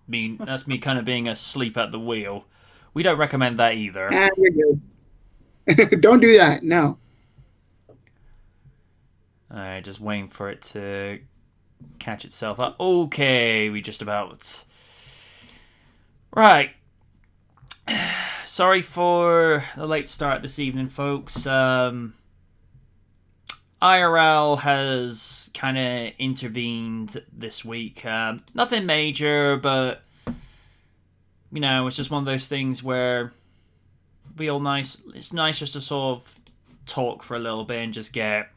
me kind of being asleep at the wheel. We don't recommend that either. Ah, you're good. Don't do that. No. Alright, just waiting for it to catch itself up. Okay, we just about. Right. Sorry for the late start this evening, folks. IRL has kind of intervened this week. Nothing major, but it's just one of those things where we all nice. It's nice just to sort of talk for a little bit and just get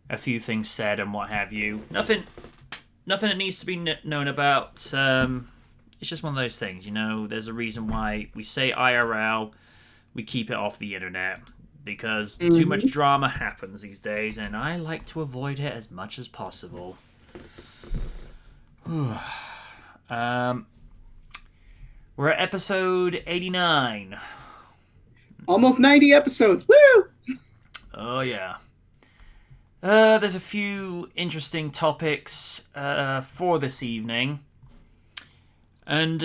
a few things said and what have you. Nothing that needs to be known about. It's just one of those things, There's a reason why we say IRL. We keep it off the internet because too much Hmm. drama happens these days, and I like to avoid it as much as possible. um, we're at episode 89. Almost 90 episodes. Woo! Oh yeah. There's a few interesting topics for this evening, and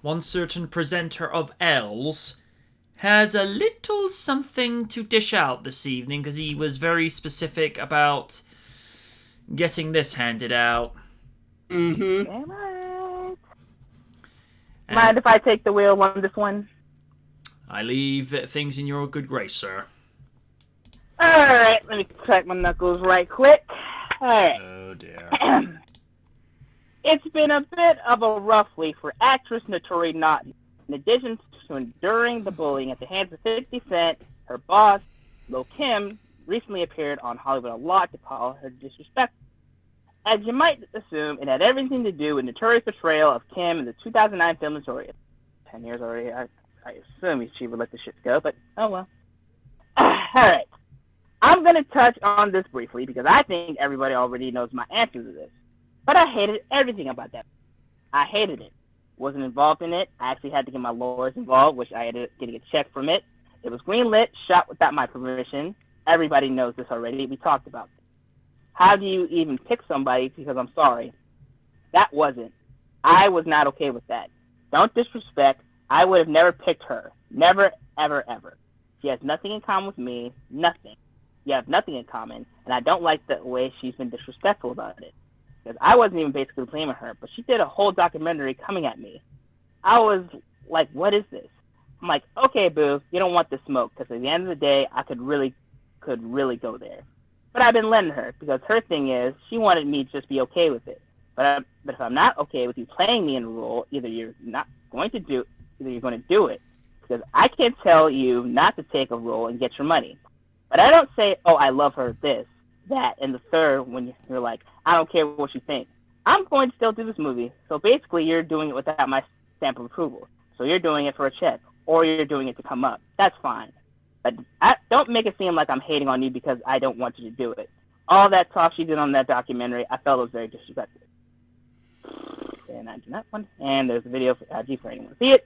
one certain presenter of L's has a little something to dish out this evening because he was very specific about getting this handed out. Hmm. Damn right. And Mind if I take the wheel on this one? I leave things in your good grace, sir. Alright, let me crack my knuckles right quick. Alright. Oh dear. It's been a bit of a rough week for actress Notori Naughton. In addition to enduring the bullying at the hands of 50 Cent, her boss, Lil Kim, recently appeared on Hollywood Unlocked to call her disrespectful. As you might assume, it had everything to do with Notori's portrayal of Kim in the 2009 film Notorious. 10 years already, I assume she would let the shit go, but oh well. Alright. I'm going to touch on this briefly because I think everybody already knows my answer to this. But I hated everything about that. I hated it. Wasn't involved in it. I actually had to get my lawyers involved, which I ended up getting a check from it. It was greenlit, shot without my permission. Everybody knows this already. We talked about this. How do you even pick somebody? Because I'm sorry. That wasn't. I was not okay with that. Don't disrespect. I would have never picked her. Never, ever, ever. She has nothing in common with me. Nothing. You have nothing in common. And I don't like the way she's been disrespectful about it. Because I wasn't even basically blaming her, but she did a whole documentary coming at me. I was like, what is this? I'm like, okay, boo, you don't want the smoke, because at the end of the day, I could really go there. But I've been letting her, because her thing is, she wanted me to just be okay with it. But if I'm not okay with you playing me in a role, either you're going to do it, because I can't tell you not to take a role and get your money. But I don't say, oh, I love her, this, that, and the third when you're like, I don't care what you think. I'm going to still do this movie. So basically, you're doing it without my stamp of approval. So you're doing it for a check, or you're doing it to come up. That's fine. But don't make it seem like I'm hating on you because I don't want you to do it. All that talk she did on that documentary, I felt it was very disrespectful. And I do not want. And there's a video for IG for anyone to see it.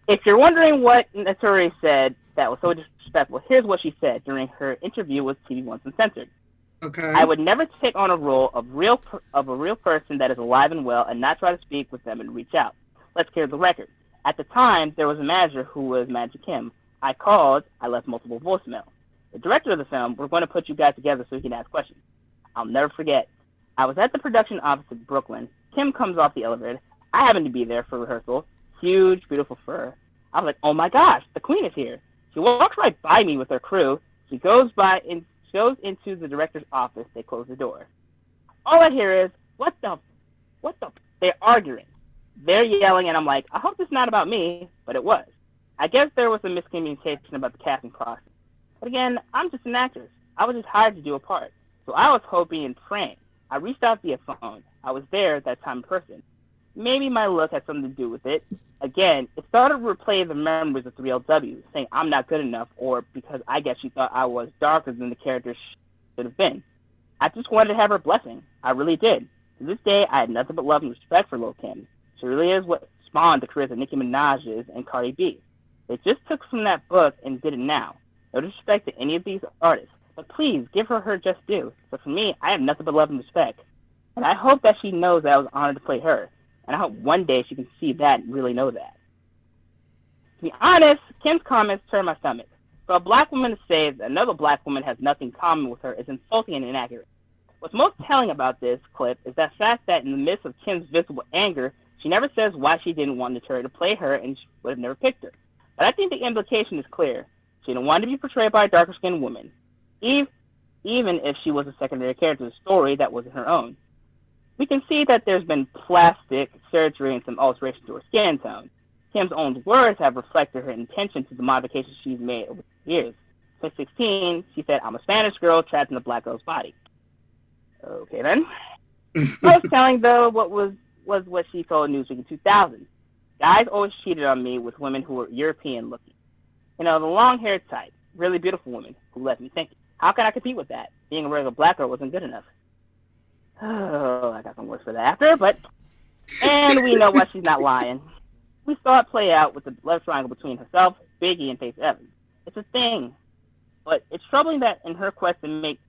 If you're wondering what Notori said that was so disrespectful, here's what she said during her interview with TV Once Uncensored. I Okay. would never take on a role of a real person that is alive and well and not try to speak with them and reach out. Let's clear the record. At the time, there was a manager who was Magic Kim. I called. I left multiple voicemails. The director of the film, we're going to put you guys together so you can ask questions. I'll never forget. I was at the production office in Brooklyn. Kim comes off the elevator. I happened to be there for rehearsal. Huge, beautiful fur. I was like, oh my gosh, the queen is here. She walks right by me with her crew. She goes into the director's office. They close the door. All I hear is, what the? They're arguing. They're yelling, and I'm like, I hope it's not about me, but it was. I guess there was a miscommunication about the casting process. But again, I'm just an actress. I was just hired to do a part. So I was hoping and praying. I reached out via phone. I was there at that time in person. Maybe my look had something to do with it. Again, it started to replay the memories of 3LW, saying I'm not good enough, or because I guess she thought I was darker than the character should have been. I just wanted to have her blessing. I really did. To this day, I had nothing but love and respect for Lil Kim. She really is what spawned the careers of Nicki Minaj's and Cardi B. They just took from that book and did it now. No disrespect to any of these artists, But please, give her just due. But for me, I have nothing but love and respect. And I hope that she knows that I was honored to play her. And I hope one day she can see that and really know that. To be honest, Kim's comments turn my stomach. For a black woman to say that another black woman has nothing in common with her is insulting and inaccurate. What's most telling about this clip is the fact that in the midst of Kim's visible anger, she never says why she didn't want Notori to play her and she would have never picked her. But I think the implication is clear. She didn't want to be portrayed by a darker-skinned woman, even if she was a secondary character in the story that wasn't her own. We can see that there's been plastic surgery and some alteration to her skin tone. Kim's own words have reflected her intention to the modifications she's made over the years. In 2016, she said, "I'm a Spanish girl trapped in a black girl's body." Okay, then. Most telling, though, was what she told Newsweek in 2000. Guys always cheated on me with women who were European-looking. You know, the long-haired type, really beautiful women who left me thinking, how can I compete with that? Being a regular black girl wasn't good enough. Oh, I got some words for that after, but... And we know why she's not lying. We saw it play out with the love triangle between herself, Biggie, and Faith Evans. It's a thing. But it's troubling that in her quest to make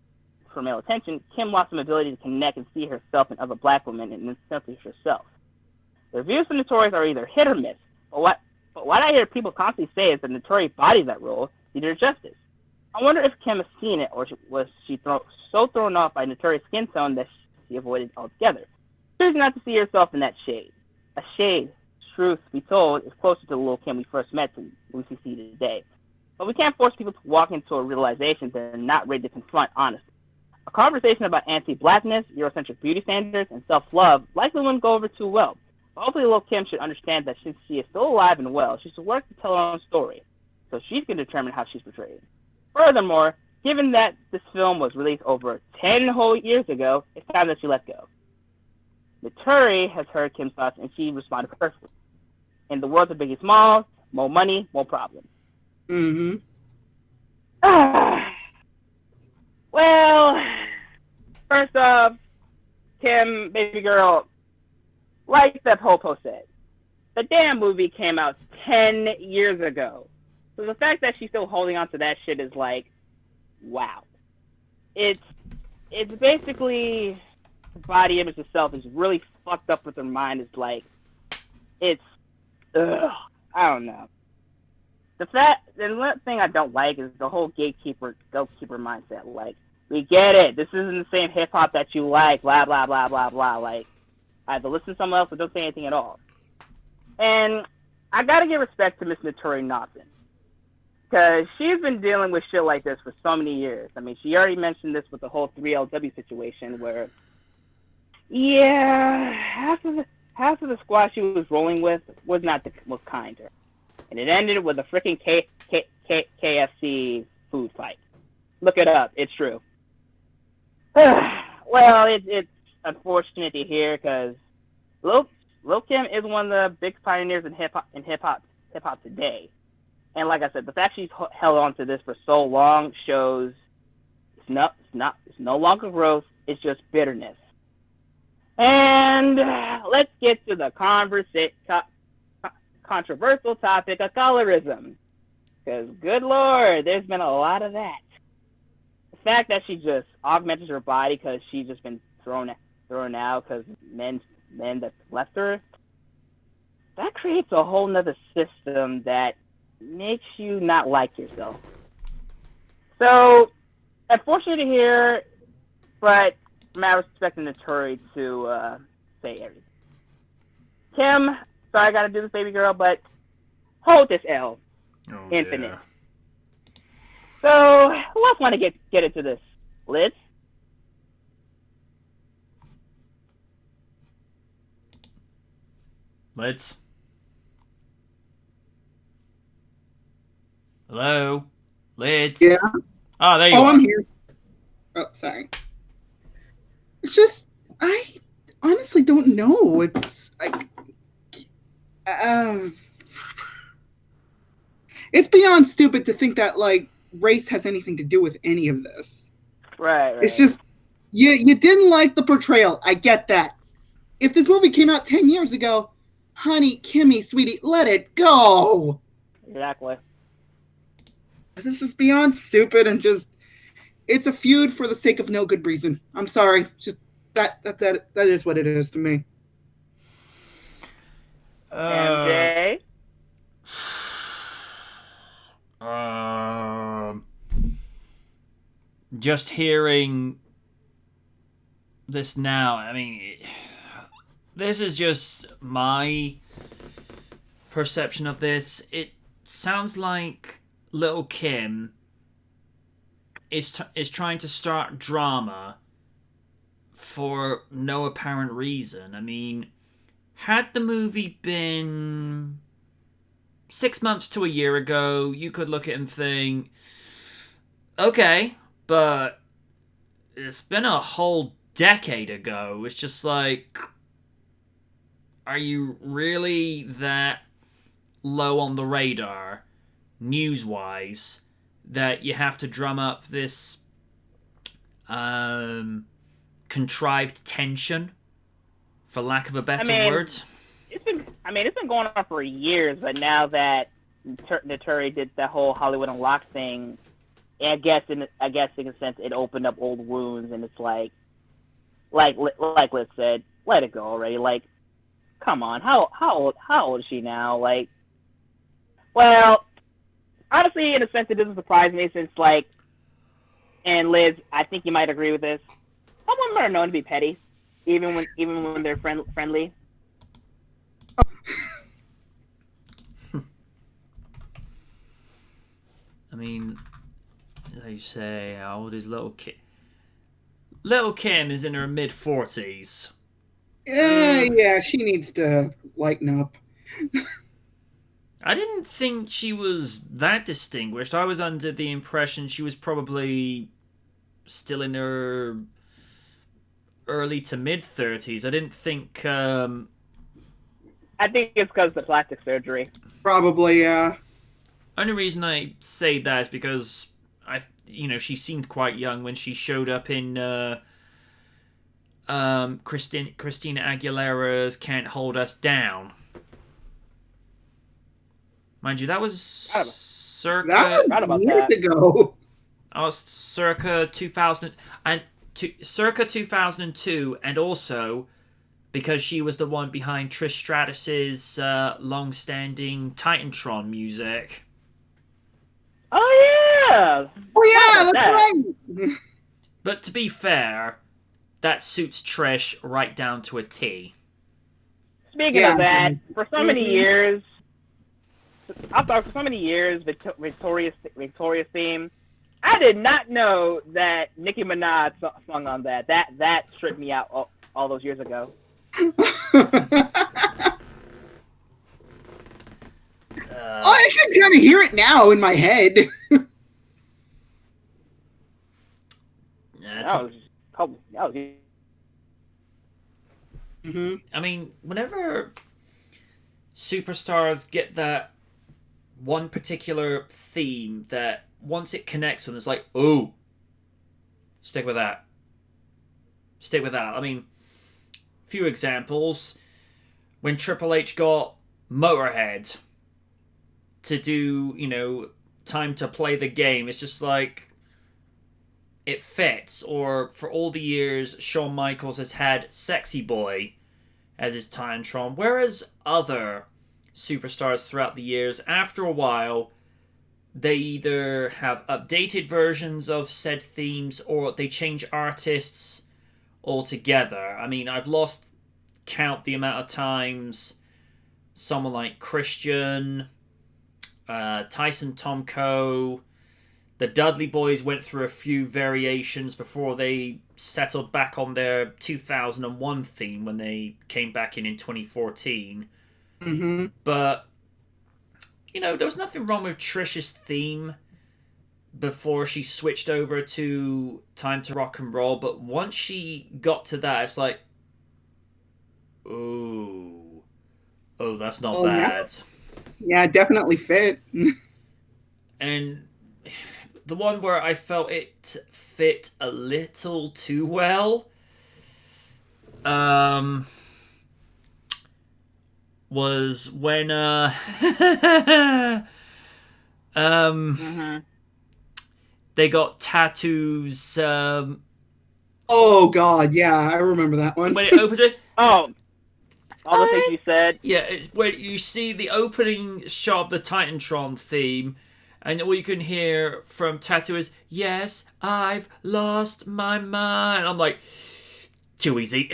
for male attention, Kim lost some ability to connect and see herself in other black women and simply herself. The reviews for Notorious are either hit or miss, but what I hear people constantly say is that Notorious bodies that role did her justice. I wonder if Kim has seen it, or was she so thrown off by Notorious' skin tone that she avoided altogether. Choosing not to see herself in that shade. A shade, truth be told, is closer to the little Kim we first met than we see today. But we can't force people to walk into a realization they're not ready to confront honestly. A conversation about anti-blackness, Eurocentric beauty standards, and self-love likely wouldn't go over too well. But hopefully Lil Kim should understand that since she is still alive and well, she should work to tell her own story, so she can determine how she's portrayed. Furthermore, given that this film was released over 10 whole years ago, it's time that she let go. Notori has heard Kim's thoughts, and she responded perfectly. In the world of Biggie Smalls, more money, more problems. Mm-hmm. Well, first off, Kim, baby girl, like the Popo said, the damn movie came out 10 years ago. So the fact that she's still holding on to that shit is like, wow. It's basically the body image itself is really fucked up with her mind. It's like, I don't know. The one thing I don't like is the whole gatekeeper mindset. Like, we get it. This isn't the same hip hop that you like. Blah blah blah blah blah. Like, either listen to someone else or don't say anything at all. And I gotta give respect to Miss Notori Naughton, because she's been dealing with shit like this for so many years. I mean, she already mentioned this with the whole 3LW situation, where half of the squad she was rolling with was not the most kind to her. And it ended with a freaking KFC food fight. Look it up. It's true. Well, it's unfortunate to hear, because Lil Kim is one of the big pioneers in hip hop today. And like I said, the fact she's held on to this for so long shows it's no longer growth. It's just bitterness. And let's get to the controversial topic of colorism, because good lord, there's been a lot of that. The fact that she just augmented her body because she's just been thrown out because men that left her, that creates a whole nother system that makes you not like yourself. So, unfortunate to hear, but I'm not expecting Notori to say everything. Kim, sorry I gotta do this, baby girl, but hold this L. Infinite. Yeah. So, who else want to get into this? Liz? Let's. Hello? Lids? Yeah. Oh, there you are. I'm here. Oh, sorry. It's just, I honestly don't know. It's like, it's beyond stupid to think that, like, race has anything to do with any of this. Right. It's just, you didn't like the portrayal. I get that. If this movie came out 10 years ago, honey, Kimmy, sweetie, let it go. Exactly. This is beyond stupid, and just, It's a feud for the sake of no good reason. I'm sorry. Just that is what it is to me. MJ? Just hearing this now, I mean, this is just my perception of this. It sounds like Little Kim is trying to start drama for no apparent reason. I mean, had the movie been 6 months to a year ago, you could look at it and think, okay, but it's been a whole decade ago. It's just like, are you really that low on the radar, news-wise, that you have to drum up this contrived tension, for lack of a better word? It's been going on for years, but now that Notori did that whole Hollywood Unlocked thing, I guess in a sense it opened up old wounds, and it's like Liz said, let it go already. Like, come on, how old is she now? Like, well, honestly, in a sense, it doesn't surprise me since, like, and Liz, I think you might agree with this. Some women are known to be petty, even when they're friendly. I mean, they say, how old is Little Kim? Little Kim is in her mid-40s. Yeah, she needs to lighten up. I didn't think she was that distinguished. I was under the impression she was probably still in her early to mid-30s. I didn't think... I think it's because of the plastic surgery. Probably, yeah. Only reason I say that is because she seemed quite young when she showed up in Christina Aguilera's "Can't Hold Us Down." Mind you, that was circa years ago. I was circa 2000 and circa 2002, and also because she was the one behind Trish Stratus's long-standing Titantron music. Oh yeah! Oh yeah, that's right. But to be fair, that suits Trish right down to a T. Speaking of that, for so many years, Victoria's theme, I did not know that Nicki Minaj sung on that. That tripped me out all those years ago. I can kind of hear it now in my head. That was Mm-hmm. I mean, whenever superstars get that one particular theme that once it connects with them, it's like, oh, stick with that. Stick with that. I mean, few examples. When Triple H got Motorhead to do, Time to Play the Game, it's just like, it fits. Or for all the years, Shawn Michaels has had Sexy Boy as his Titantron, whereas other superstars throughout the years, after a while, they either have updated versions of said themes or they change artists altogether. I mean, I've lost count the amount of times someone like Christian, Tyson Tomko, the Dudley Boys went through a few variations before they settled back on their 2001 theme when they came back in 2014. Mm-hmm. But, there was nothing wrong with Trish's theme before she switched over to Time to Rock and Roll. But once she got to that, it's like, oh, that's not bad. Yeah, definitely fit. And the one where I felt it fit a little too well was when they got tattoos. Oh God, yeah, I remember that one. When it opens it, Oh, all the things you said. yeah, it's where you see the opening shot of the Titantron theme, and all you can hear from Tattoo is, "Yes, I've lost my mind." I'm like, too easy.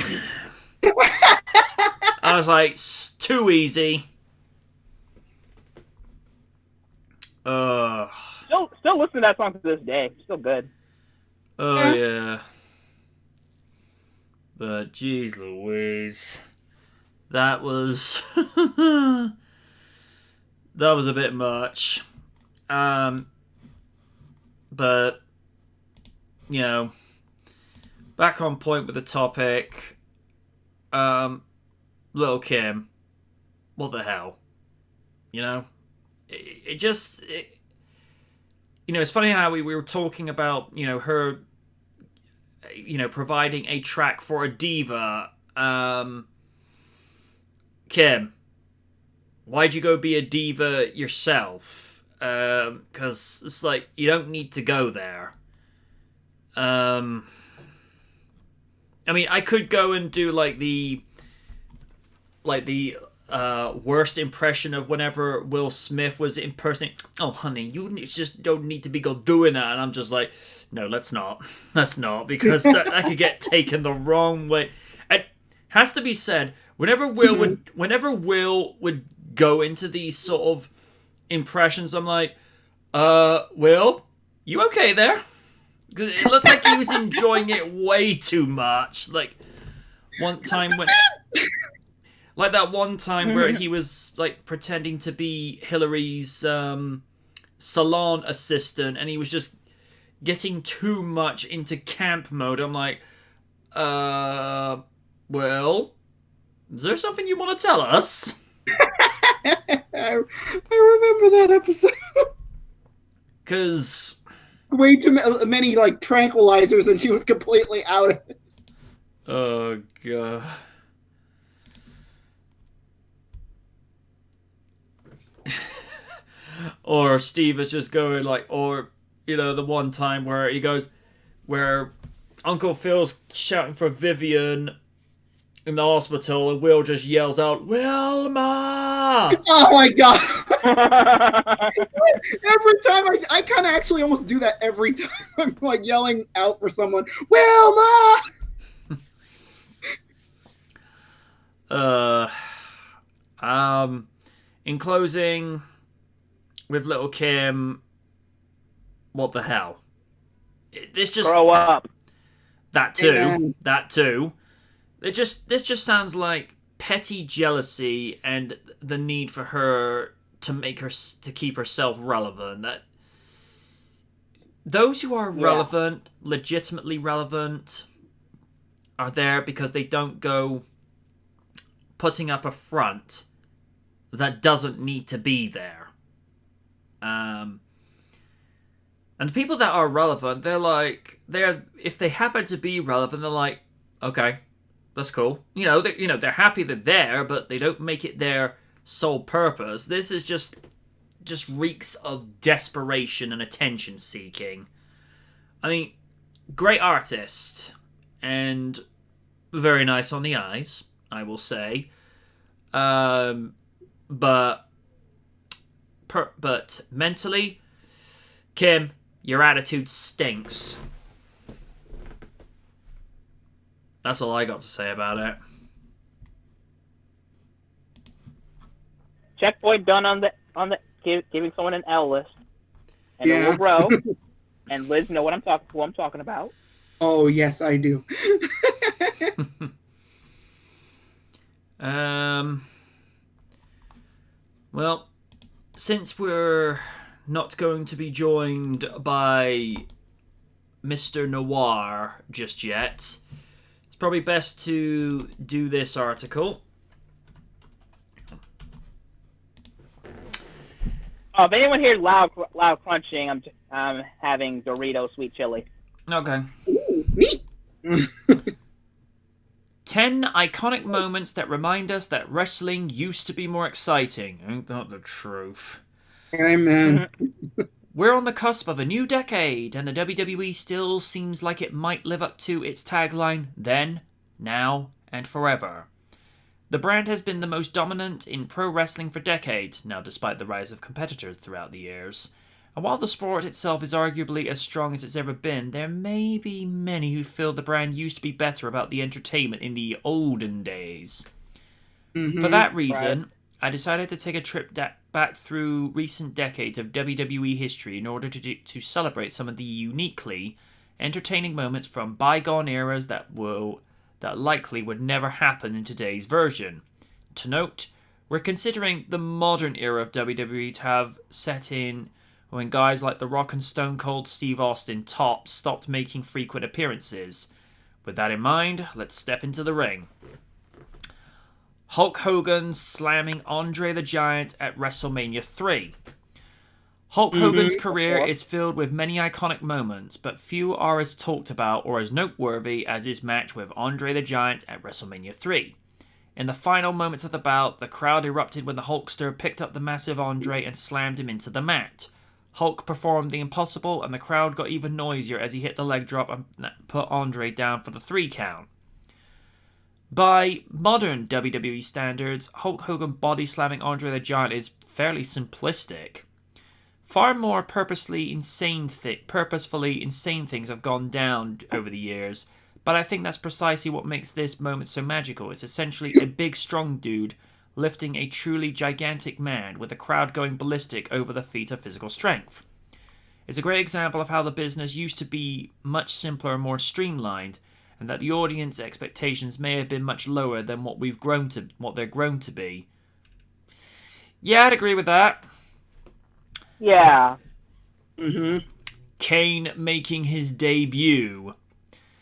I was like, too easy. Still listen to that song to this day. Still good. Oh yeah. But jeez Louise, that was that was a bit much. But you know, back on point with the topic. Little Kim, what the hell? You know, it just. You know, it's funny how we were talking about, you know, her, you know, providing a track for a diva. Kim, why'd you go be a diva yourself? Because it's like, you don't need to go there. I mean, I could go and do, like, the worst impression of whenever Will Smith was impersonating. Oh, honey, you just don't need to be doing that. And I'm just like, no, let's not, because that could get taken the wrong way. It has to be said, whenever Will would go into these sort of impressions, I'm like, Will, you okay there? Because it looked like he was enjoying it way too much. Like one time when. Like that one time where he was like pretending to be Hillary's salon assistant, and he was just getting too much into camp mode. I'm like, well, is there something you want to tell us? I remember that episode. Because way too many like tranquilizers, and she was completely out of it. Oh god. Or Steve is just going like, or, you know, the one time where he goes, where Uncle Phil's shouting for Vivian in the hospital and Will just yells out, Wilma! Oh my god. Every time I kind of actually almost do that every time I'm like yelling out for someone, Wilma! In closing, with Little Kim, what the hell? This just Grow up. That too. Amen. That too. This just sounds like petty jealousy and the need for her to keep herself relevant. That those who are relevant, legitimately relevant, are there because they don't go putting up a front that doesn't need to be there. And the people that are relevant, if they happen to be relevant, they're like, okay, that's cool. They're happy they're there, but they don't make it their sole purpose. This is just reeks of desperation and attention seeking. I mean, great artist and very nice on the eyes, I will say. But mentally, Kim, your attitude stinks. That's all I got to say about it. Checkpoint done on the giving someone an L list, and it will grow. And Liz know what I'm talking about. Oh yes, I do. Well, since we're not going to be joined by Mr. Noir just yet, it's probably best to do this article. Oh, if anyone hears loud crunching, I'm having Dorito sweet chili. Okay. Ooh, neat. 10 iconic moments that remind us that wrestling used to be more exciting. Ain't that the truth? Amen. We're on the cusp of a new decade, and the WWE still seems like it might live up to its tagline, then, now, and forever. The brand has been the most dominant in pro wrestling for decades, now despite the rise of competitors throughout the years. And while the sport itself is arguably as strong as it's ever been, there may be many who feel the brand used to be better about the entertainment in the olden days. For that reason, I decided to take a trip back through recent decades of WWE history in order to celebrate some of the uniquely entertaining moments from bygone eras that likely would never happen in today's version. To note, we're considering the modern era of WWE to have set in when guys like The Rock and Stone Cold Steve Austin stopped making frequent appearances. With that in mind, let's step into the ring. Hulk Hogan slamming Andre the Giant at WrestleMania 3. Hulk Hogan's career is filled with many iconic moments, but few are as talked about or as noteworthy as his match with Andre the Giant at WrestleMania 3. In the final moments of the bout, the crowd erupted when the Hulkster picked up the massive Andre and slammed him into the mat. Hulk performed the impossible, and the crowd got even noisier as he hit the leg drop and put Andre down for the 3 count. By modern WWE standards, Hulk Hogan body slamming Andre the Giant is fairly simplistic. Far more purposefully insane things have gone down over the years, but I think that's precisely what makes this moment so magical. It's essentially a big, strong dude lifting a truly gigantic man, with the crowd going ballistic over the feat of physical strength. It's a great example of how the business used to be much simpler and more streamlined, and that the audience expectations may have been much lower than what they're grown to be. Yeah, I'd agree with that. Yeah. Kane making his debut.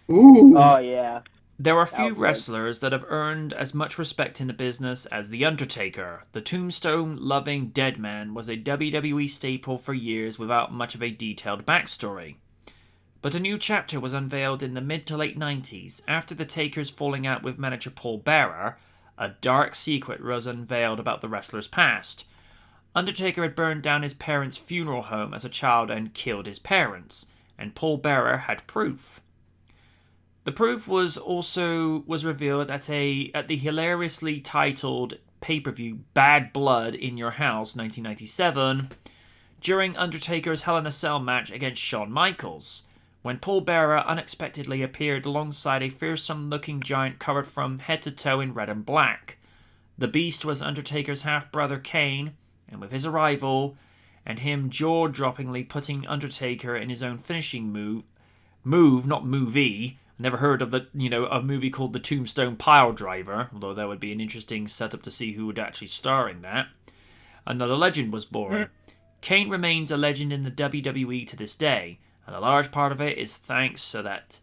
Ooh. Oh, yeah. There are few wrestlers that have earned as much respect in the business as The Undertaker. The tombstone-loving dead man was a WWE staple for years without much of a detailed backstory. But a new chapter was unveiled in the mid to late 90s. After the Taker's falling out with manager Paul Bearer, a dark secret was unveiled about the wrestler's past. Undertaker had burned down his parents' funeral home as a child and killed his parents, and Paul Bearer had proof. The proof was revealed at the hilariously titled pay-per-view Bad Blood in Your House 1997 during Undertaker's Hell in a Cell match against Shawn Michaels, when Paul Bearer unexpectedly appeared alongside a fearsome-looking giant covered from head to toe in red and black. The Beast was Undertaker's half-brother Kane, and with his arrival, and him jaw-droppingly putting Undertaker in his own finishing not movie. Never heard of a movie called The Tombstone Pile Driver, although that would be an interesting setup to see who would actually star in that. Another legend was born. Kane remains a legend in the WWE to this day, and a large part of it is thanks to that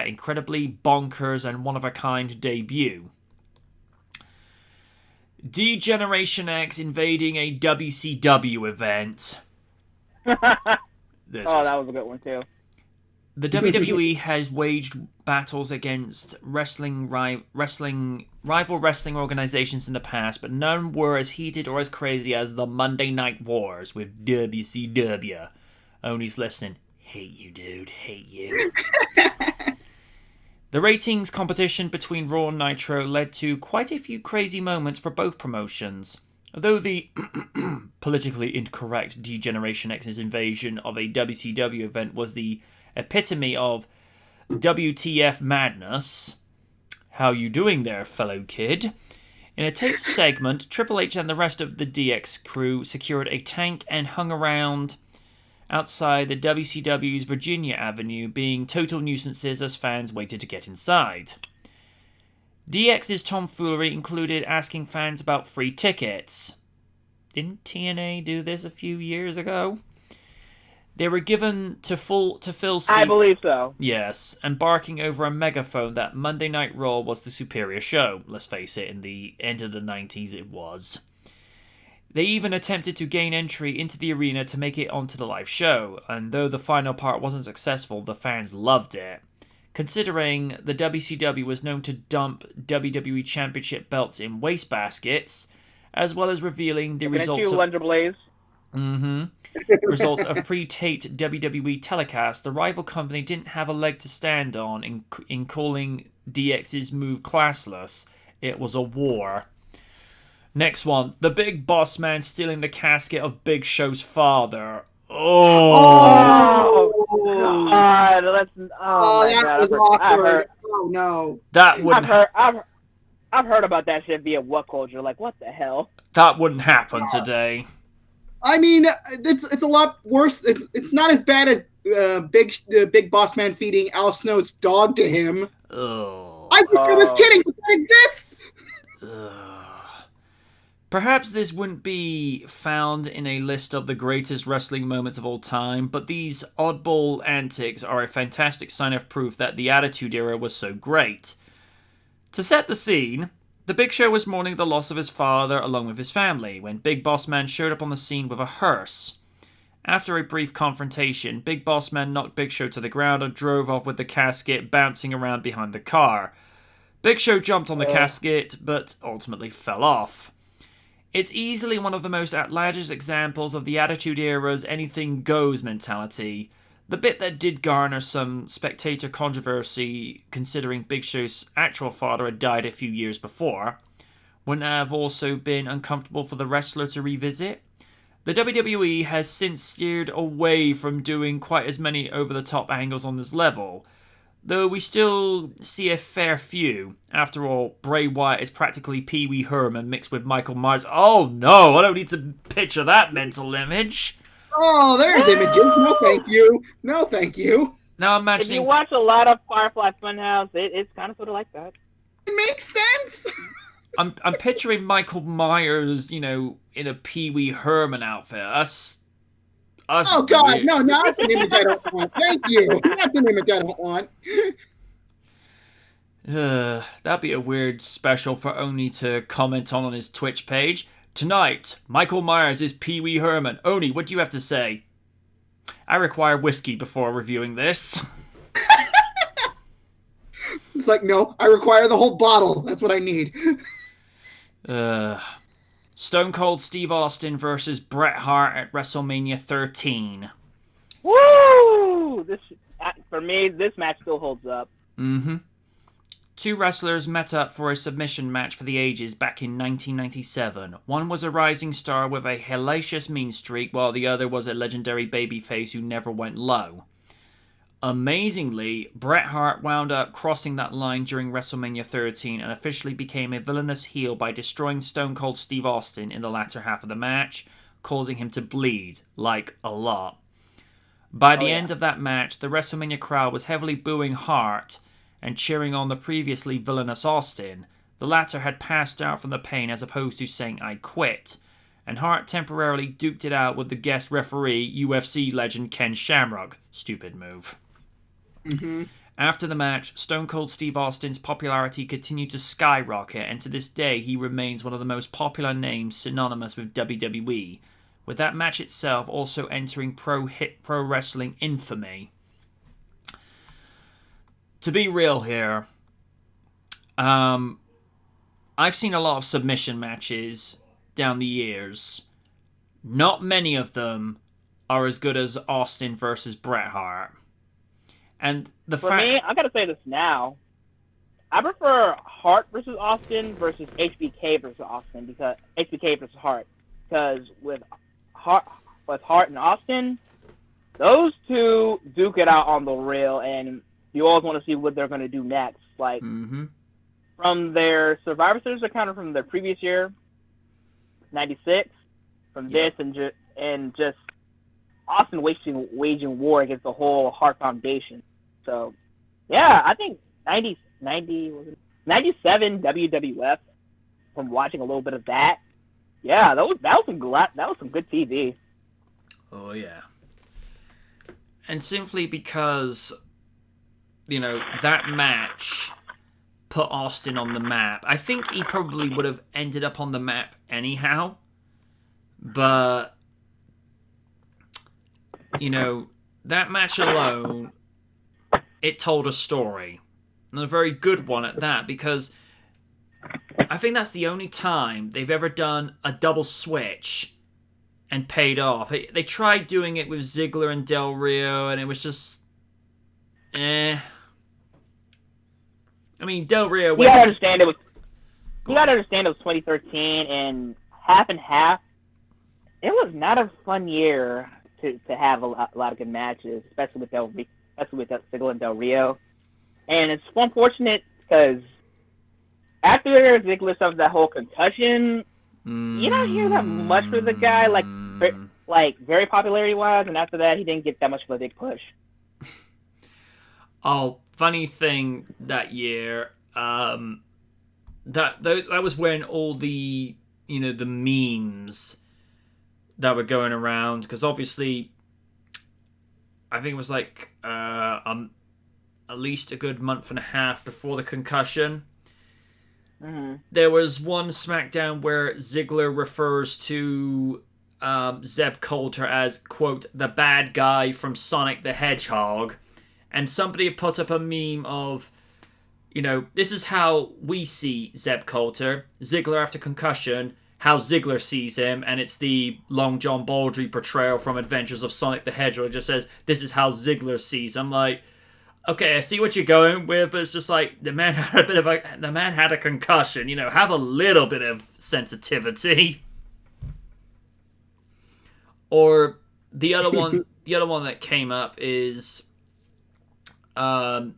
incredibly bonkers and one-of-a-kind debut. D-Generation X invading a WCW event. That was a good one, too. The WWE has waged battles against rival wrestling organizations in the past, but none were as heated or as crazy as the Monday Night Wars with WCW. Only's listening. Hate you, dude. Hate you. The ratings competition between Raw and Nitro led to quite a few crazy moments for both promotions. Though the politically incorrect D-Generation X's invasion of a WCW event was the epitome of WTF madness. How you doing there, fellow kid? In a taped segment, Triple H and the rest of the DX crew secured a tank and hung around outside the WCW's Virginia Avenue, being total nuisances as fans waited to get inside. DX's tomfoolery included asking fans about free tickets. Didn't TNA do this a few years ago? They were given to fill seats. I believe so. Yes, and barking over a megaphone that Monday Night Raw was the superior show. Let's face it, in the end of the 90s it was. They even attempted to gain entry into the arena to make it onto the live show, and though the final part wasn't successful, the fans loved it. Considering the WCW was known to dump WWE Championship belts in wastebaskets, as well as revealing the results of... Wonder Blaze. Mm-hmm. Result of pre-taped WWE telecast, the rival company didn't have a leg to stand on in calling DX's move classless. It was a war. Next one, the Big Boss Man stealing the casket of Big Show's father. Oh Oh, God! Oh my that God! was awkward. Oh no. That wouldn't I've heard about that shit via what culture? Like what the hell? that wouldn't happen today. I mean, it's a lot worse. It's not as bad as Big Boss Man feeding Al Snow's dog to him. Ugh. I wish I was kidding, but that exists. Ugh. Perhaps this wouldn't be found in a list of the greatest wrestling moments of all time, but these oddball antics are a fantastic sign of proof that the Attitude Era was so great. To set the scene, the Big Show was mourning the loss of his father along with his family when Big Boss Man showed up on the scene with a hearse. After a brief confrontation, Big Boss Man knocked Big Show to the ground and drove off with the casket bouncing around behind the car. Big Show jumped on the casket, but ultimately fell off. It's easily one of the most outlandish examples of the Attitude Era's anything goes mentality. The bit that did garner some spectator controversy, considering Big Show's actual father had died a few years before, wouldn't have also been uncomfortable for the wrestler to revisit. The WWE has since steered away from doing quite as many over-the-top angles on this level, though we still see a fair few. After all, Bray Wyatt is practically Pee Wee Herman mixed with Michael Myers. Oh no, I don't need to picture that mental image. Oh, there's images. No, thank you. No, thank you. Now I'm If imagining... you watch a lot of Firefly Funhouse, it's kind of sort of like that. It makes sense. I'm picturing Michael Myers, in a Pee Wee Herman outfit. Us Oh God, no, that's an image I don't want. Thank you. That's an image I don't want. That'd be a weird special for Oni to comment on his Twitch page. Tonight, Michael Myers is Pee Wee Herman. Oni, what do you have to say? I require whiskey before reviewing this. It's like, no, I require the whole bottle. That's what I need. Stone Cold Steve Austin versus Bret Hart at WrestleMania 13. Woo! For me, this match still holds up. Mm-hmm. Two wrestlers met up for a submission match for the ages back in 1997. One was a rising star with a hellacious mean streak, while the other was a legendary babyface who never went low. Amazingly, Bret Hart wound up crossing that line during WrestleMania 13 and officially became a villainous heel by destroying Stone Cold Steve Austin in the latter half of the match, causing him to bleed, like a lot. By the end of that match, the WrestleMania crowd was heavily booing Hart and cheering on the previously villainous Austin. The latter had passed out from the pain as opposed to saying, "I quit," and Hart temporarily duked it out with the guest referee, UFC legend Ken Shamrock. Stupid move. Mm-hmm. After the match, Stone Cold Steve Austin's popularity continued to skyrocket, and to this day he remains one of the most popular names synonymous with WWE, with that match itself also entering pro wrestling infamy. To be real here, I've seen a lot of submission matches down the years. Not many of them are as good as Austin versus Bret Hart. And For me, I gotta say this now. I prefer Hart versus Austin versus HBK versus Austin because HBK versus Hart. Because with Hart and Austin, those two duke it out on the rail, and you always want to see what they're going to do next. Like from their Survivor Series account from their previous year, '96, from this and just Austin waging war against the whole Hart Foundation. So, yeah, I think 97 WWF. From watching a little bit of that, yeah, that was some good TV. Oh yeah, and simply because that match put Austin on the map. I think he probably would have ended up on the map anyhow, but that match alone, it told a story, and a very good one at that, because I think that's the only time they've ever done a double switch and paid off. They tried doing it with Ziggler and Del Rio, and it was just, eh. I mean, Del Rio. You gotta understand it was 2013 and half and half. It was not a fun year to have a lot of good matches, especially with Ziggler and Del Rio. And it's unfortunate because after Ziggler suffered that whole concussion, you don't hear that much for the guy, like very popularity-wise, and after that, he didn't get that much of a big push. Oh, funny thing that year, that was when all the the memes that were going around, because obviously, I think it was like at least a good month and a half before the concussion. Mm-hmm. There was one SmackDown where Ziggler refers to Zeb Coulter as, quote, the bad guy from Sonic the Hedgehog. And somebody had put up a meme of, this is how we see Zeb Coulter. Ziggler after concussion, how Ziggler sees him. And it's the Long John Baldry portrayal from Adventures of Sonic the Hedgehog. It just says, this is how Ziggler sees him. I'm like, okay, I see what you're going with, but it's just like the man had a concussion. Have a little bit of sensitivity. Or the other one, that came up is, remember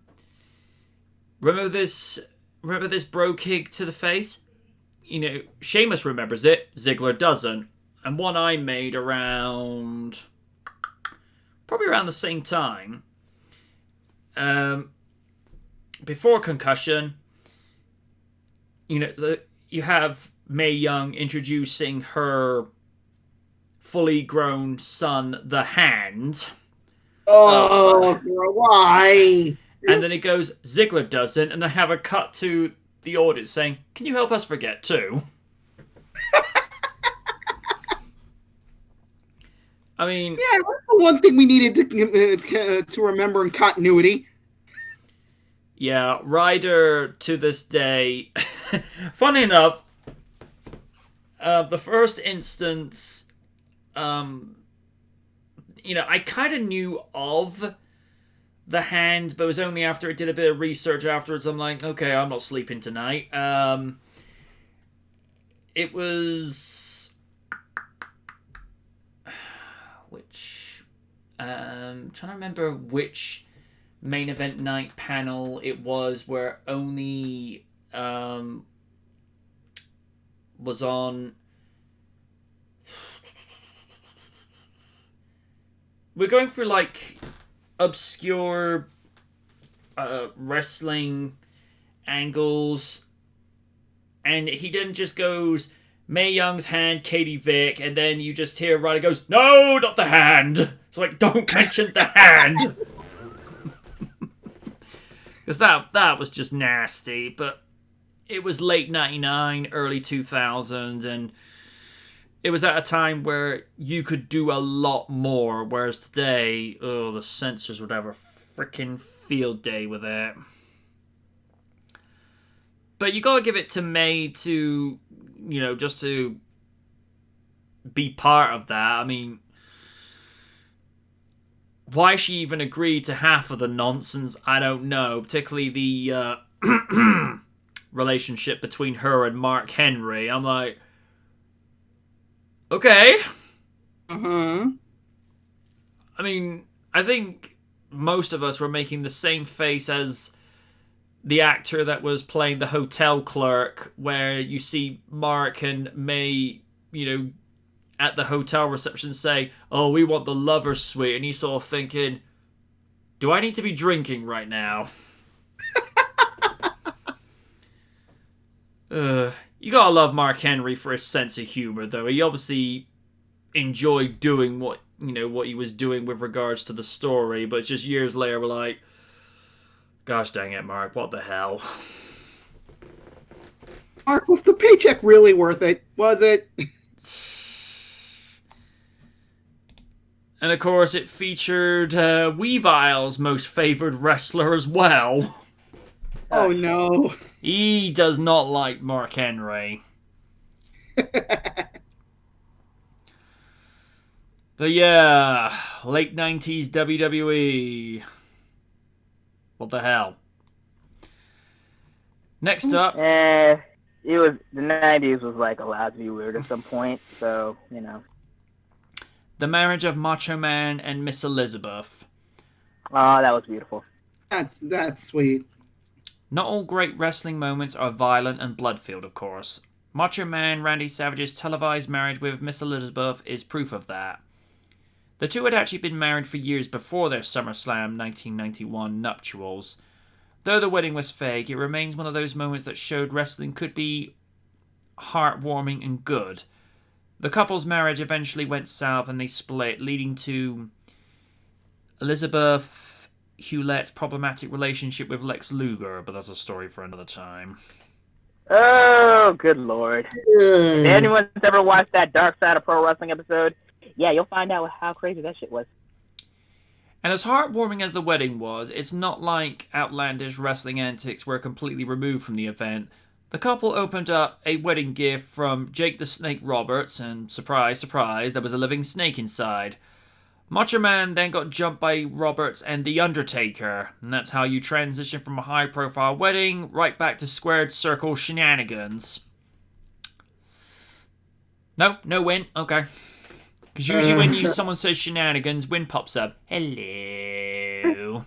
this bro kick to the face? Sheamus remembers it, Ziggler doesn't, and one I made probably around the same time. Before concussion, you have Mae Young introducing her fully grown son, the Hand. Oh, why? And then it goes, Ziggler doesn't, and they have a cut to the audience saying, can you help us forget too? I mean... Yeah, that's the one thing we needed to remember in continuity. Yeah, Ryder, to this day... Funny enough, the first instance... I kind of knew of the Hand, but it was only after I did a bit of research afterwards. I'm like, okay, I'm not sleeping tonight. It was... trying to remember which main event night panel it was where Oni was on. We're going through like obscure wrestling angles, and he then just goes Mae Young's Hand, Katie Vick, and then you just hear Ryder goes, no, not the Hand. It's like, don't mention the Hand. Because that was just nasty, but it was late 99, early 2000s, and it was at a time where you could do a lot more, whereas today, the censors would have a freaking field day with it. But you gotta give it to May to, just to be part of that. I mean, why she even agreed to half of the nonsense, I don't know. Particularly the relationship between her and Mark Henry. I'm like, okay. Uh-huh. I mean, I think most of us were making the same face as the actor that was playing the hotel clerk, where you see Mark and May, at the hotel reception say, oh, we want the lover's suite. And he's sort of thinking, do I need to be drinking right now? You gotta love Mark Henry for his sense of humor, though. He obviously enjoyed doing what he was doing with regards to the story, but just years later we're like, gosh dang it, Mark, what the hell? Mark, was the paycheck really worth it? Was it? And of course it featured Weavile's most favored wrestler as well. Oh no. He does not like Mark Henry. But yeah, late 90s WWE. What the hell? Next up. It was the 90s was like allowed to be weird at some point, so you know. The marriage of Macho Man and Miss Elizabeth. Oh, that was beautiful. That's sweet. Not all great wrestling moments are violent and blood-filled, of course. Macho Man Randy Savage's televised marriage with Miss Elizabeth is proof of that. The two had actually been married for years before their SummerSlam 1991 nuptials. Though the wedding was fake, it remains one of those moments that showed wrestling could be heartwarming and good. The couple's marriage eventually went south and they split, leading to Elizabeth Hewlett's problematic relationship with Lex Luger, but that's a story for another time. Oh, good lord. If anyone's ever watched that Dark Side of Pro Wrestling episode, yeah, you'll find out how crazy that shit was. And as heartwarming as the wedding was, it's not like outlandish wrestling antics were completely removed from the event. The couple opened up a wedding gift from Jake the Snake Roberts, and surprise, surprise, there was a living snake inside. Macho Man then got jumped by Roberts and The Undertaker, and that's how you transition from a high-profile wedding right back to squared circle shenanigans. No win? Okay. Because usually when someone says shenanigans, Win pops up. Hello.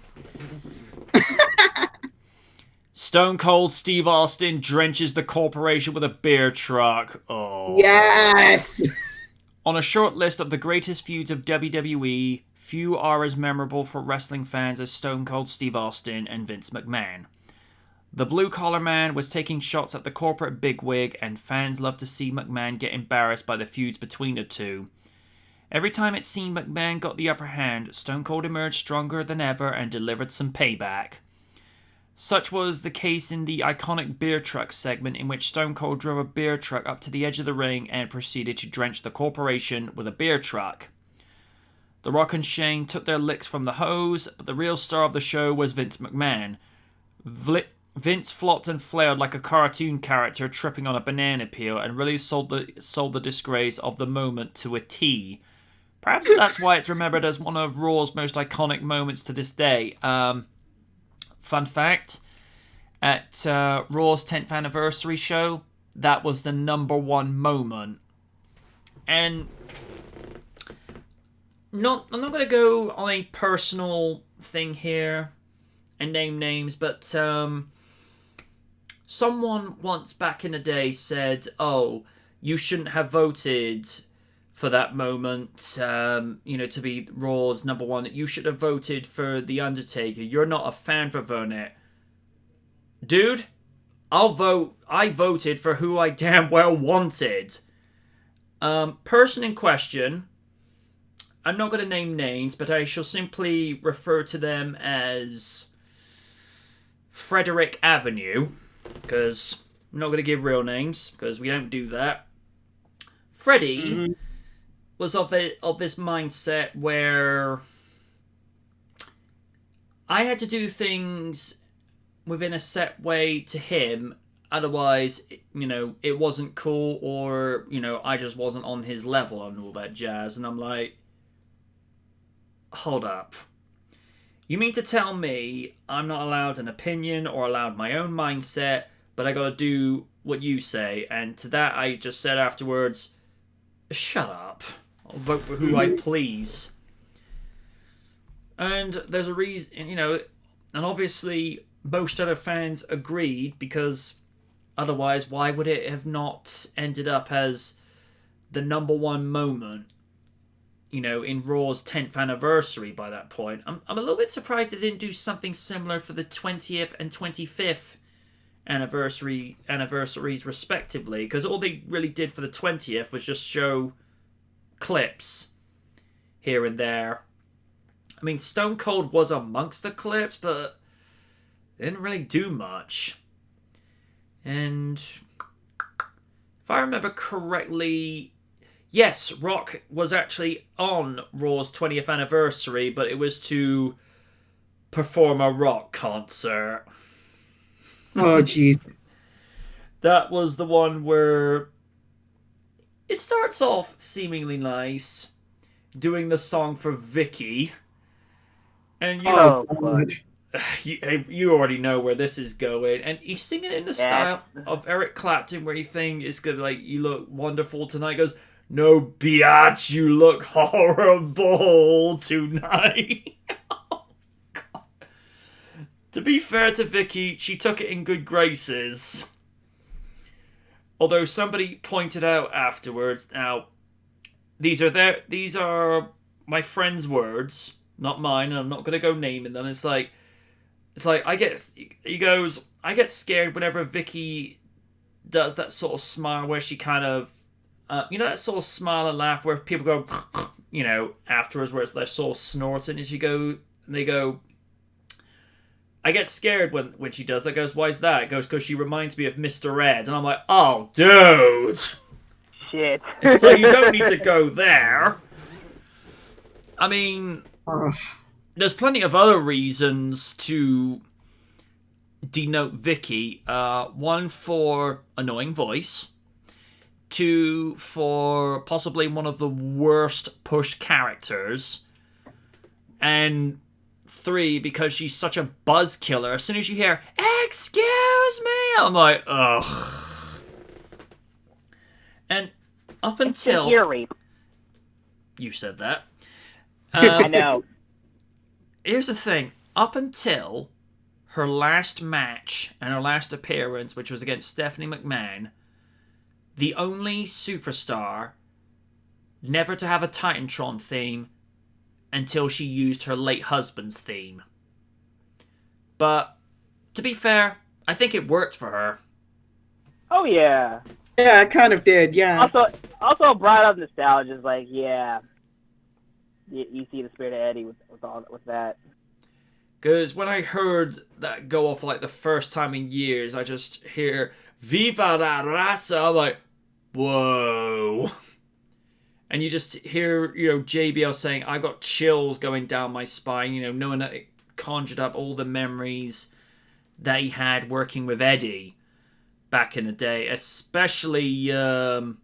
Stone Cold Steve Austin drenches the corporation with a beer truck. Oh. Yes! On a short list of the greatest feuds of WWE, few are as memorable for wrestling fans as Stone Cold Steve Austin and Vince McMahon. The blue-collar man was taking shots at the corporate bigwig, and fans loved to see McMahon get embarrassed by the feuds between the two. Every time it seemed McMahon got the upper hand, Stone Cold emerged stronger than ever and delivered some payback. Such was the case in the iconic beer truck segment, in which Stone Cold drove a beer truck up to the edge of the ring and proceeded to drench the corporation with a beer truck. The Rock and Shane took their licks from the hose, but the real star of the show was Vince McMahon. Vince flopped and flared like a cartoon character tripping on a banana peel and really sold the disgrace of the moment to a T. Perhaps that's why it's remembered as one of Raw's most iconic moments to this day. Fun fact, at Raw's 10th anniversary show, that was the #1 moment. And I'm not going to go on a personal thing here and name names, but someone once back in the day said, oh, you shouldn't have voted for that moment, to be Raw's #1. You should have voted for The Undertaker. You're not a fan for voting it. Dude, I'll vote. I voted for who I damn well wanted. Person in question, I'm not going to name names, but I shall simply refer to them as Frederick Avenue, because I'm not going to give real names, because we don't do that. Freddie was of this mindset where I had to do things within a set way to him, otherwise, it wasn't cool, or, I just wasn't on his level and all that jazz. And I'm like, hold up. You mean to tell me I'm not allowed an opinion or allowed my own mindset, but I gotta do what you say? And to that I just said afterwards, shut up. I'll vote for who I please. And there's a reason, and obviously most other fans agreed, because otherwise why would it have not ended up as the #1 moment, in Raw's 10th anniversary by that point. I'm a little bit surprised they didn't do something similar for the 20th and 25th anniversaries respectively, because all they really did for the 20th was just show clips here and there. I mean, Stone Cold was amongst the clips, but they didn't really do much. And if I remember correctly, yes, Rock was actually on Raw's 20th anniversary, but it was to perform a rock concert. Oh, jeez. That was the one where it starts off seemingly nice. doing the song for Vicky. And you already know where this is going. And he's singing in the style of Eric Clapton, where you think it's good, like, you look wonderful tonight. He goes, no, biatch, you look horrible tonight. Oh, God. To be fair to Vicky, she took it in good graces. Although somebody pointed out afterwards, now, these are my friend's words, not mine, and I'm not going to go naming them. It's like, he goes, I get scared whenever Vicky does that sort of smile where she kind of, that sort of smile and laugh where people go, afterwards, where it's they're sort of snorting, and they go, I get scared when she does that. Goes, why is that? It goes, because she reminds me of Mr. Ed. And I'm like, oh, dude. Shit. So you don't need to go there. I mean, there's plenty of other reasons to denote Vicky. One, for annoying voice. Two, for possibly one of the worst push characters. And three, because she's such a buzz killer. As soon as you hear, excuse me, I'm like, ugh. And up until... ear rape. You said that. I know. Here's the thing. Up until her last match and her last appearance, which was against Stephanie McMahon, the only superstar never to have a Titantron theme until she used her late husband's theme. But, to be fair, I think it worked for her. Oh, yeah. Yeah, it kind of did, yeah. Also brought up nostalgia, is like, yeah. You see the spirit of Eddie with that. Because when I heard that go off like the first time in years, I just hear, Viva la raza! I'm like, whoa. And you just hear, JBL saying, I got chills going down my spine, knowing that it conjured up all the memories that he had working with Eddie back in the day. Especially that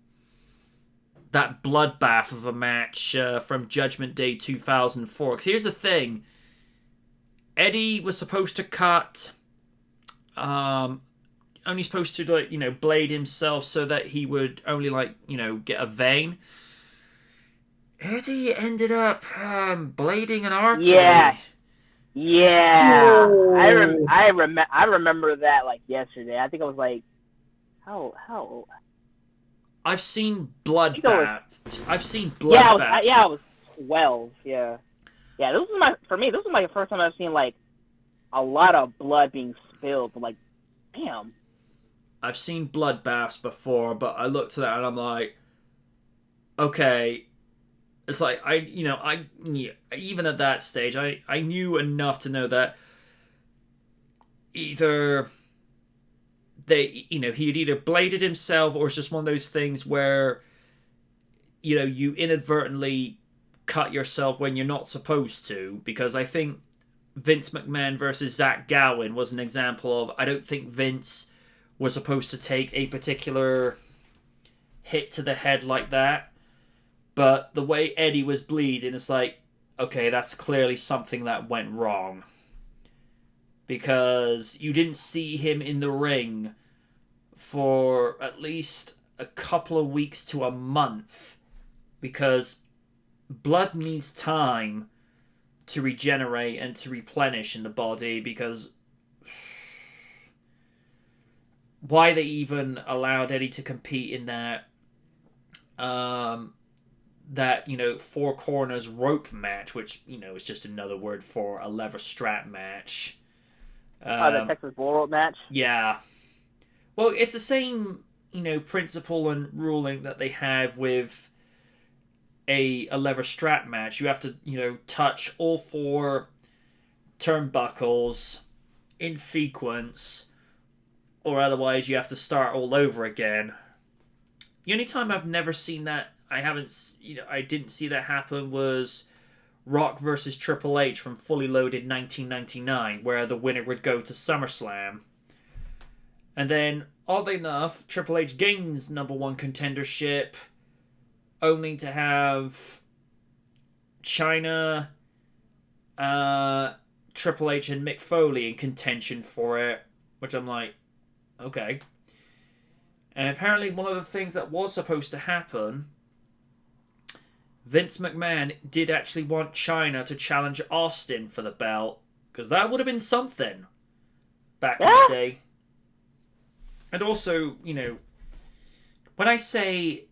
bloodbath of a match from Judgment Day 2004. Because here's the thing. Eddie was supposed to cut... only supposed to, blade himself so that he would only, get a vein. Eddie ended up blading an artery. Yeah. I remember that like yesterday. I think I was like, how? I've seen bloodbath. I've seen bloodbath. I was 12. Yeah. Yeah. This was my first time I've seen like a lot of blood being spilled. I'm like, damn. I've seen bloodbaths before, but I looked at that and I'm like, okay. It's like, even at that stage, I knew enough to know that either he had either bladed himself or it's just one of those things where, you inadvertently cut yourself when you're not supposed to. Because I think Vince McMahon versus Zach Gowen was an example of, I don't think Vince was supposed to take a particular hit to the head like that. But the way Eddie was bleeding, it's like, okay, that's clearly something that went wrong. Because you didn't see him in the ring for at least a couple of weeks to a month. Because blood needs time to regenerate and to replenish in the body. Because why they even allowed Eddie to compete in that... four corners rope match, which, is just another word for a leather strap match. The Texas Bull Rope match? Yeah. Well, it's the same, principle and ruling that they have with a leather strap match. You have to, touch all four turnbuckles in sequence, or otherwise you have to start all over again. The only time I've never seen that, I didn't see that happen, was Rock versus Triple H from Fully Loaded 1999, where the winner would go to SummerSlam. And then, oddly enough, Triple H gains number one contendership, only to have China, Triple H, and Mick Foley in contention for it, which I'm like, okay. And apparently, one of the things that was supposed to happen, Vince McMahon did actually want China to challenge Austin for the belt, because that would have been something back in the day. And also, you know, when I say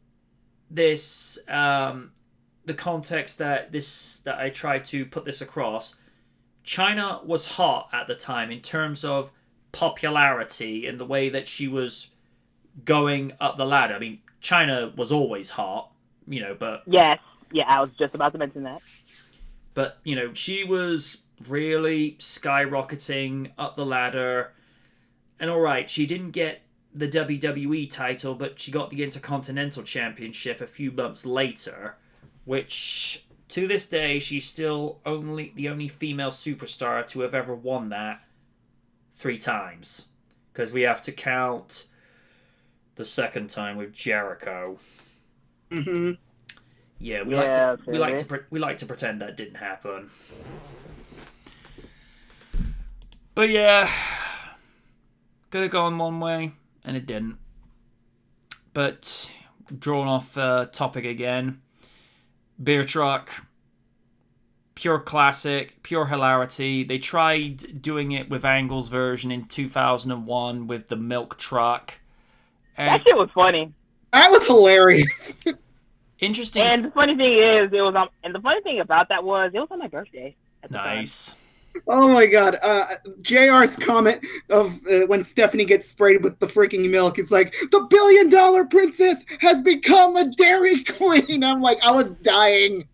this, the context that I try to put this across, China was hot at the time in terms of popularity and the way that she was going up the ladder. I mean, China was always hot, you know, but... Yes. Yeah, I was just about to mention that. But, you know, she was really skyrocketing up the ladder. And alright, she didn't get the WWE title, but she got the Intercontinental Championship a few months later, which, to this day, she's still the only female superstar to have ever won that 3 times. Because we have to count the second time with Jericho. Mm-hmm. Yeah, we like to pretend that didn't happen. But yeah, could have gone one way, and it didn't. But drawing off topic again, Beer Truck, pure classic, pure hilarity. They tried doing it with Angle's version in 2001 with the milk truck. And that shit was funny. That was hilarious. Interesting. And the funny thing is, and the funny thing about that was, it was on my birthday. Nice. Oh my god. JR's comment of when Stephanie gets sprayed with the freaking milk, it's like, the $1 billion princess has become a Dairy Queen. I'm like, I was dying.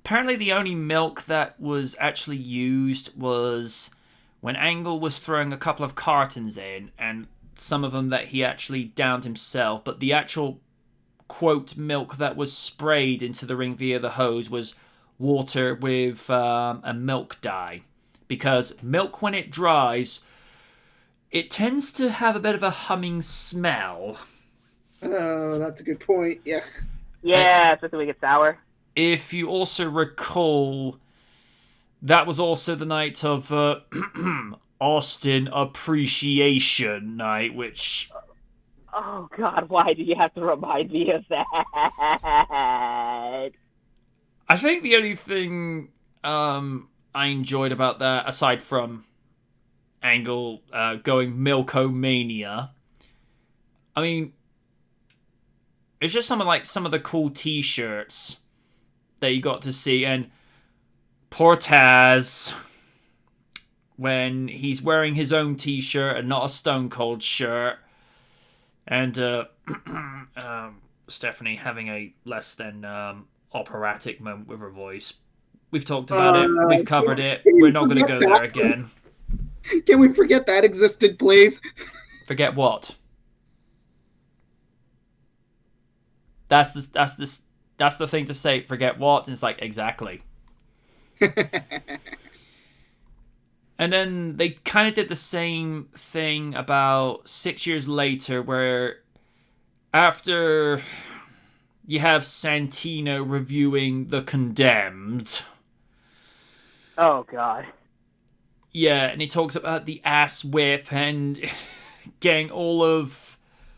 Apparently the only milk that was actually used was when Angle was throwing a couple of cartons in, and some of them that he actually downed himself, but the actual quote milk that was sprayed into the ring via the hose was water with a milk dye, because milk, when it dries, it tends to have a bit of a humming smell. Oh, that's a good point. Yeah. Yeah, especially when it gets sour. If you also recall, that was also the night of Austin Appreciation Night, which... Oh, God, why do you have to remind me of that? I think the only thing I enjoyed about that, aside from Angle going Milkomania, I mean, it's just some of the cool T-shirts that you got to see, and poor Taz, when he's wearing his own T-shirt and not a Stone Cold shirt, and Stephanie having a less than operatic moment with her voice. We've talked about it. We've covered it. We're not going to go there again. Can we forget that existed, please? Forget what? That's the thing to say. Forget what? And it's like, exactly. And then they kind of did the same thing about 6 years later, where after you have Santino reviewing The Condemned. Oh, God. Yeah, and he talks about the ass whip and getting all of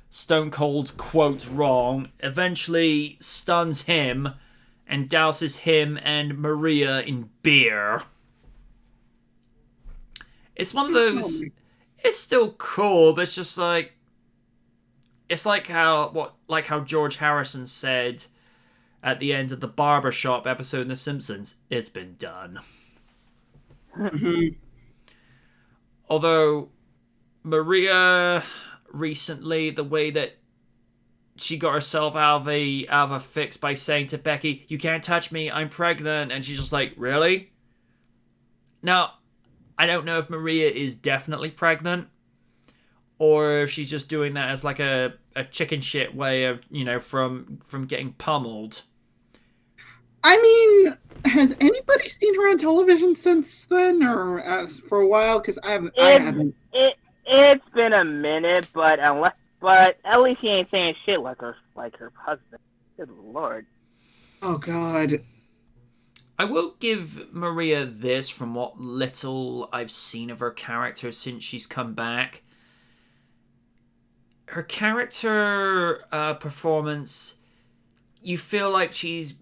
Stone Cold's quotes wrong. Eventually stuns him and douses him and Maria in beer. It's one of those... It's still cool, but it's just like... It's like how George Harrison said at the end of the Barbershop episode in The Simpsons, it's been done. Although Maria recently, the way that she got herself out of a fix by saying to Becky, "You can't touch me, I'm pregnant," and she's just like, really? Now, I don't know if Maria is definitely pregnant, or if she's just doing that as like a chicken shit way of, you know, from getting pummeled. I mean, has anybody seen her on television since then, or for a while? Because I haven't. It's been a minute, but at least she ain't saying shit like her husband. Good Lord. Oh God. I will give Maria this from what little I've seen of her character since she's come back. Her character performance, you feel like she's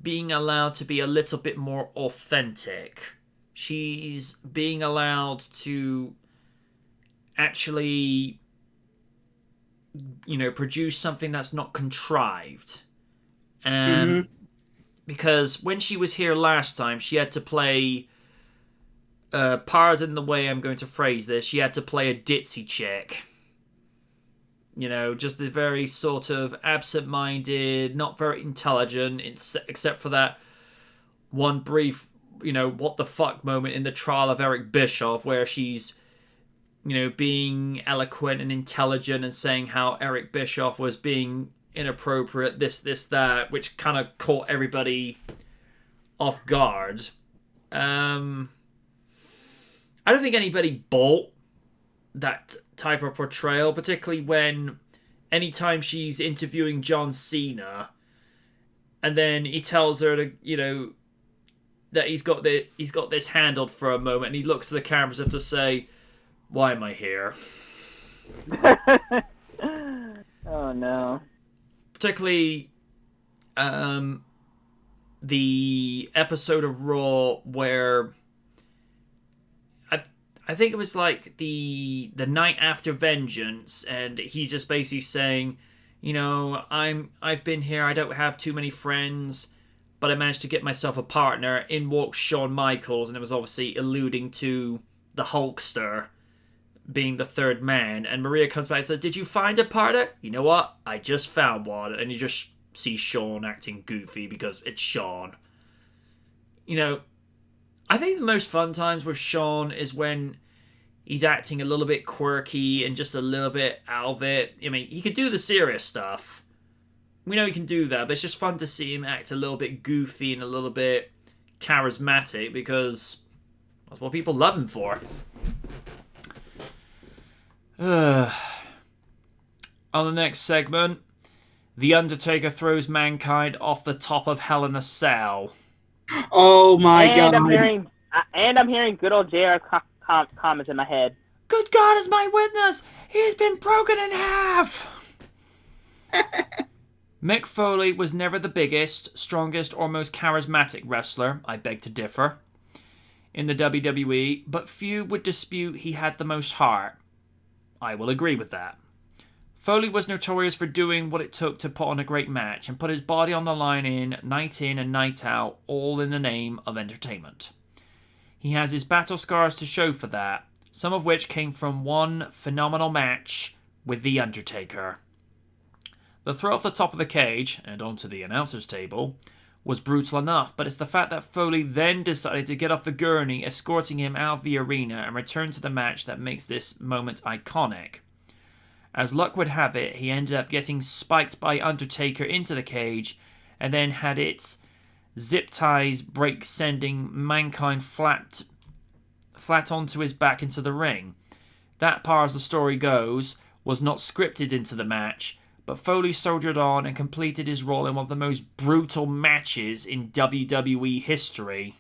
being allowed to be a little bit more authentic. She's being allowed to actually, produce something that's not contrived. And because when she was here last time, she had to play, pardon the way I'm going to phrase this, she had to play a ditzy chick. Just the very sort of absent-minded, not very intelligent, except for that one brief, what the fuck moment in the trial of Eric Bischoff, where she's, being eloquent and intelligent and saying how Eric Bischoff was being inappropriate, this, that, which kind of caught everybody off guard. I don't think anybody bought that type of portrayal, particularly when anytime she's interviewing John Cena and then he tells her to, that he's got this handled for a moment, and he looks to the cameras as if to say, why am I here? Oh no. Particularly the episode of Raw where I think it was like the night after Vengeance, and he's just basically saying, I've been here, I don't have too many friends, but I managed to get myself a partner. In walks Shawn Michaels, and it was obviously alluding to the Hulkster being the third man. And Maria comes back and says, did you find a partner? You know what? I just found one. And you just see Shawn acting goofy because it's Shawn. I think the most fun times with Shawn is when he's acting a little bit quirky and just a little bit out of it. I mean, he could do the serious stuff. We know he can do that, but it's just fun to see him act a little bit goofy and a little bit charismatic because that's what people love him for. On the next segment, The Undertaker throws Mankind off the top of Hell in a Cell. Oh my god! I'm hearing good old JR comments in my head. Good God is my witness! He's been broken in half! Mick Foley was never the biggest, strongest, or most charismatic wrestler, I beg to differ, in the WWE, but few would dispute he had the most heart. I will agree with that. Foley was notorious for doing what it took to put on a great match and put his body on the line in and night out, all in the name of entertainment. He has his battle scars to show for that, some of which came from one phenomenal match with The Undertaker. The throw off the top of the cage, and onto the announcer's table, was brutal enough, but it's the fact that Foley then decided to get off the gurney, escorting him out of the arena and return to the match that makes this moment iconic. As luck would have it, he ended up getting spiked by Undertaker into the cage, and then had its zip ties break, sending Mankind flat onto his back into the ring. That part, as the story goes, was not scripted into the match, but Foley soldiered on and completed his role in one of the most brutal matches in WWE history.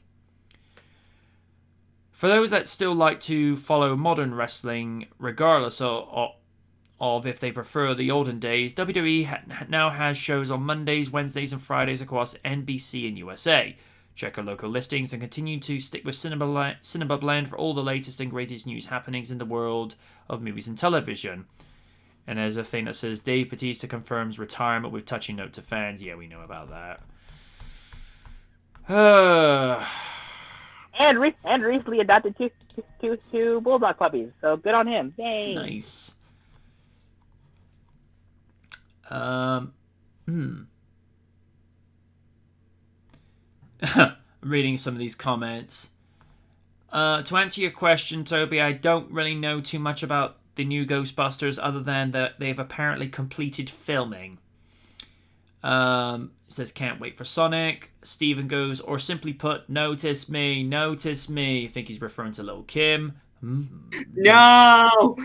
For those that still like to follow modern wrestling, regardless of if they prefer the olden days, WWE now has shows on Mondays, Wednesdays and Fridays across NBC and USA. Check our local listings and continue to stick with Cinema Blend for all the latest and greatest news happenings in the world of movies and television. And there's a thing that says Dave Bautista confirms retirement with touching note to fans. Yeah, we know about that. And recently adopted two bulldog puppies, so good on him. Yay! Nice. Reading some of these comments. To answer your question, Toby, I don't really know too much about the new Ghostbusters other than that they've apparently completed filming. Says can't wait for Sonic. Steven goes, or simply put, notice me. I think he's referring to Lil' Kim. No!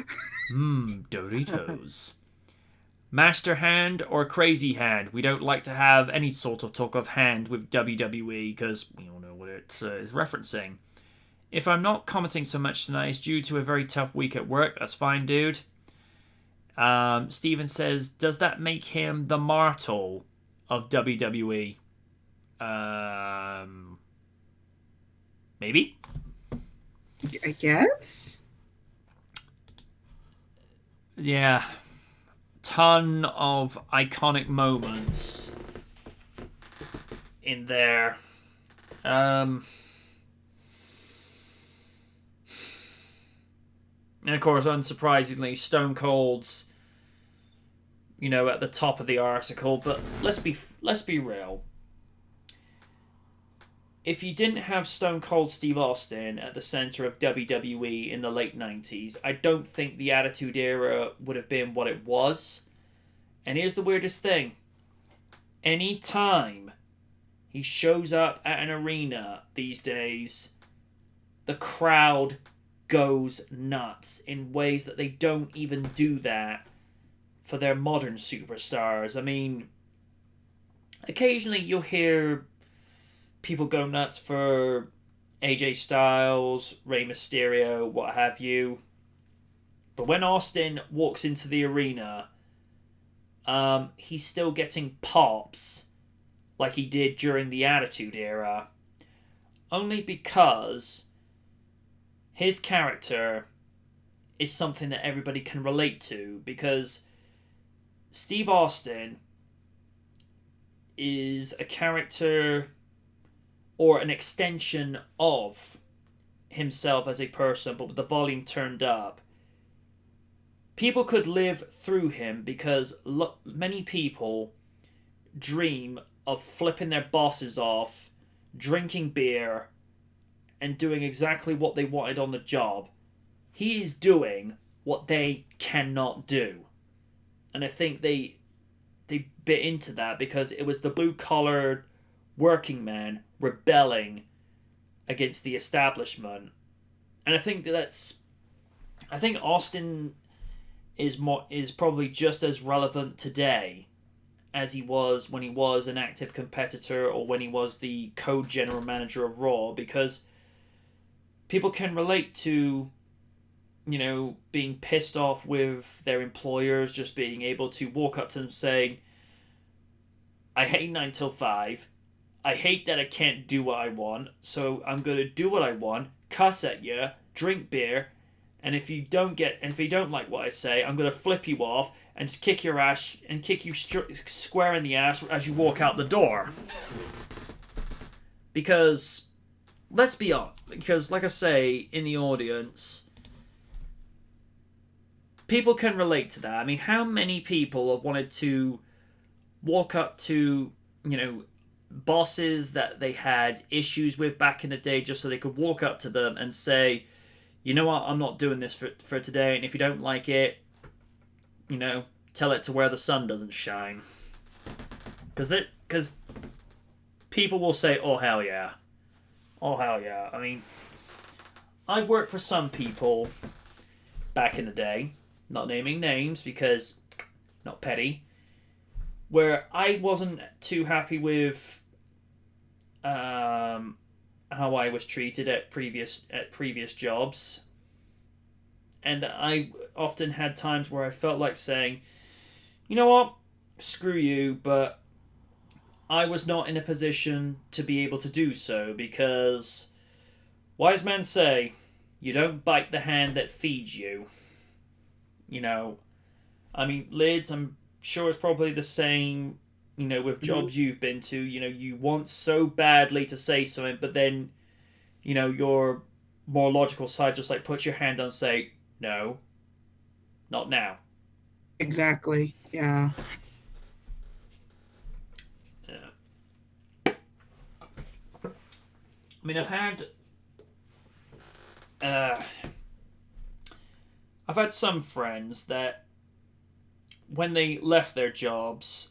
Doritos. Master Hand or Crazy Hand? We don't like to have any sort of talk of hand with WWE because we all know it is referencing. If I'm not commenting so much tonight, it's due to a very tough week at work. That's fine, dude. Steven says, does that make him the Martel of WWE? Maybe? I guess? Yeah. Ton of iconic moments in there. And of course, unsurprisingly, Stone Cold's, at the top of the article. But let's be real. If you didn't have Stone Cold Steve Austin at the center of WWE in the late 90s, I don't think the Attitude Era would have been what it was. And here's the weirdest thing. Any time he shows up at an arena these days, the crowd goes nuts in ways that they don't even do that for their modern superstars. I mean, occasionally you'll hear people go nuts for AJ Styles, Rey Mysterio, what have you. But when Austin walks into the arena, he's still getting pops like he did during the Attitude Era. Only because his character is something that everybody can relate to. Because Steve Austin is a character or an extension of himself as a person, but with the volume turned up. People could live through him because many people dream of flipping their bosses off, drinking beer, and doing exactly what they wanted on the job. He is doing what they cannot do. And I think they bit into that because it was the blue-collar working man rebelling against the establishment. And I think Austin is probably just as relevant today as he was when he was an active competitor or when he was the co-general manager of Raw, because people can relate to, being pissed off with their employers, just being able to walk up to them saying, I hate 9 till 5. I hate that I can't do what I want, so I'm going to do what I want, cuss at you, drink beer, and if you don't like what I say, I'm going to flip you off and just kick your ass and kick you square in the ass as you walk out the door. Because, let's be honest, because like I say, in the audience, people can relate to that. I mean, how many people have wanted to walk up to, bosses that they had issues with back in the day just so they could walk up to them and say, you know what, I'm not doing this for today, and if you don't like it, tell it to where the sun doesn't shine. Because people will say, oh, hell yeah. Oh, hell yeah. I mean, I've worked for some people back in the day, not naming names because not petty, where I wasn't too happy with how I was treated at previous jobs, and I often had times where I felt like saying, you know what, screw you, but I was not in a position to be able to do so, because wise men say you don't bite the hand that feeds you. I mean, Lids, I'm sure it's probably the same, with jobs you've been to. You want so badly to say something, but then, your more logical side just puts your hand down and say, no, not now. Exactly, yeah. Yeah. I mean, I've had some friends that when they left their jobs,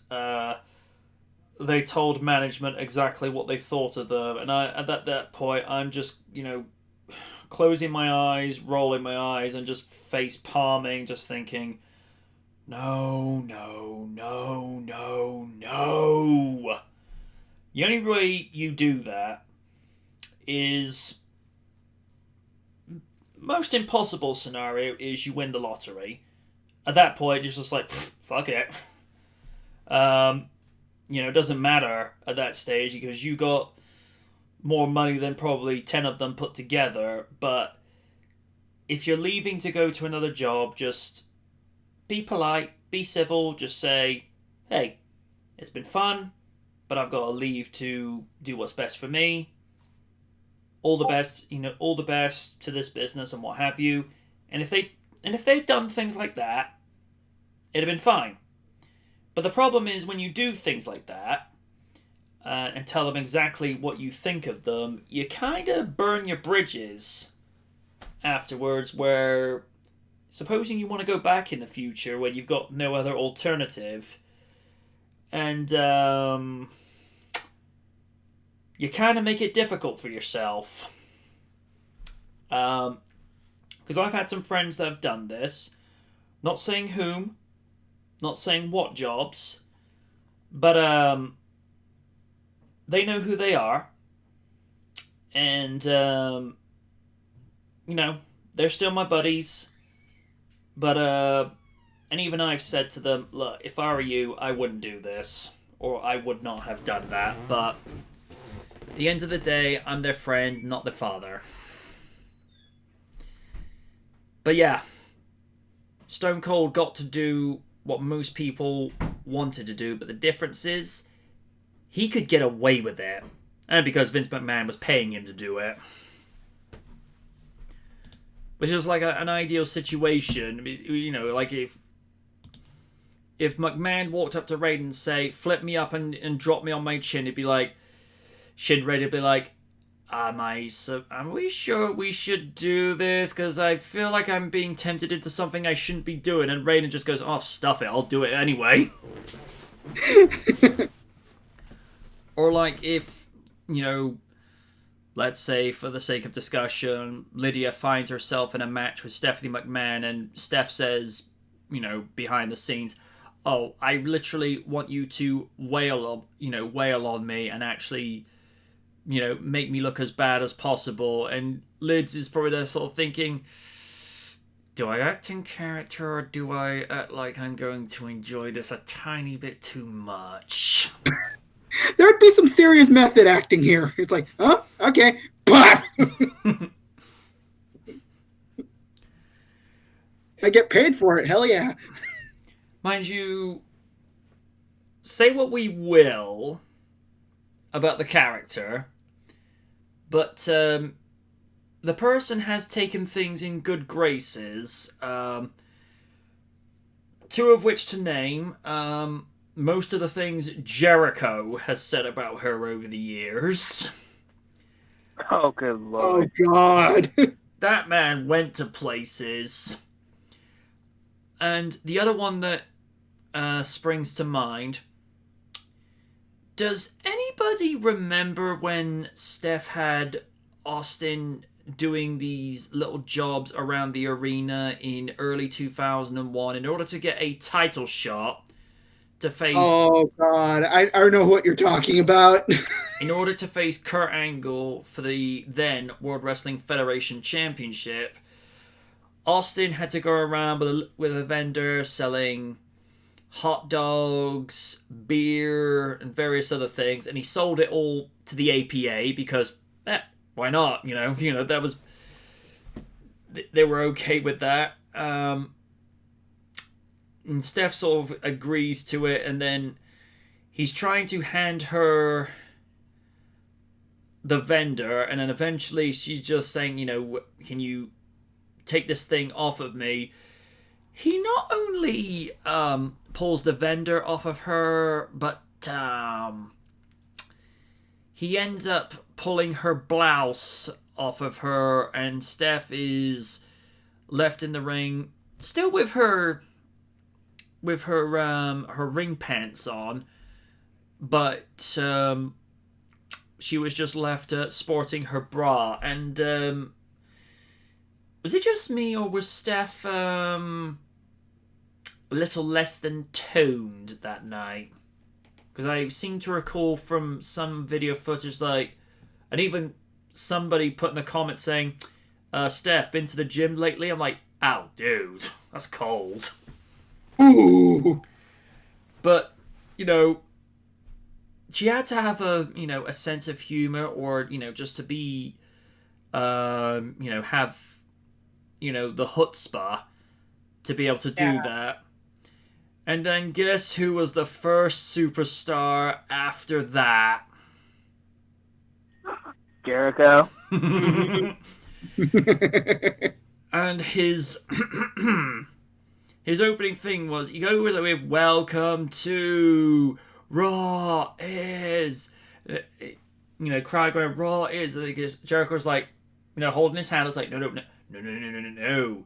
they told management exactly what they thought of them, and at that point, I'm just, closing my eyes, rolling my eyes, and just face palming, just thinking, no, no, no, no, no. The only way you do that is most impossible scenario is you win the lottery. At that point, it's just like, fuck it. It doesn't matter at that stage because you got more money than probably 10 of them put together. But if you're leaving to go to another job, just be polite, be civil, just say, hey, it's been fun, but I've got to leave to do what's best for me. All the best to this business and what have you. And if they'd done things like that, it'd have been fine. But the problem is when you do things like that and tell them exactly what you think of them, you kind of burn your bridges afterwards. Where supposing you want to go back in the future when you've got no other alternative, and you kind of make it difficult for yourself. Because I've had some friends that have done this. Not saying whom, not saying what jobs, but they know who they are. And, they're still my buddies. But, and even I've said to them, look, if I were you, I wouldn't do this. Or I would not have done that. But at the end of the day, I'm their friend, not their father. But yeah, Stone Cold got to do what most people wanted to do, but the difference is he could get away with it. And because Vince McMahon was paying him to do it. Which is like an ideal situation. Like if McMahon walked up to Raiden and say, flip me up and drop me on my chin, it'd be like, Shin Raiden would be like, are we sure we should do this? Because I feel like I'm being tempted into something I shouldn't be doing. And Raiden just goes, oh, stuff it, I'll do it anyway. Or like if, let's say for the sake of discussion, Lydia finds herself in a match with Stephanie McMahon and Steph says, behind the scenes, oh, I literally want you to wail on me and actually, make me look as bad as possible. And Lids is probably there sort of thinking, do I act in character or do I act like I'm going to enjoy this a tiny bit too much? There'd be some serious method acting here. It's like, huh? Okay. Pop! I get paid for it. Hell yeah. Mind you, say what we will about the character, but the person has taken things in good graces. Two of which to name. Most of the things Jericho has said about her over the years. Oh, good lord. Oh, God. That man went to places. And the other one that springs to mind. Does anybody remember when Steph had Austin doing these little jobs around the arena in early 2001 in order to get a title shot? To face, oh God, I don't know what you're talking about. In order to face Kurt Angle for the then World Wrestling Federation Championship, Austin had to go around with a vendor selling hot dogs, beer, and various other things, and he sold it all to the APA because, why not? That was, they were okay with that. And Steph sort of agrees to it, and then he's trying to hand her the vendor, and then eventually she's just saying, can you take this thing off of me? He not only pulls the vendor off of her, but he ends up pulling her blouse off of her, and Steph is left in the ring, still with her ring pants on, but she was just left sporting her bra. And was it just me, or was Steph a little less than toned that night? Because I seem to recall from some video footage, and even somebody put in the comments saying, Steph, been to the gym lately? I'm like, ow, dude, that's cold. Ooh. But, she had to have a sense of humor, or, just to be, have, the chutzpah to be able to do that. And then guess who was the first superstar after that? Jericho. And his opening thing was, he goes with "Welcome to Raw is," crowd going, "Raw is," and Jericho's like, holding his hand. It's like, no.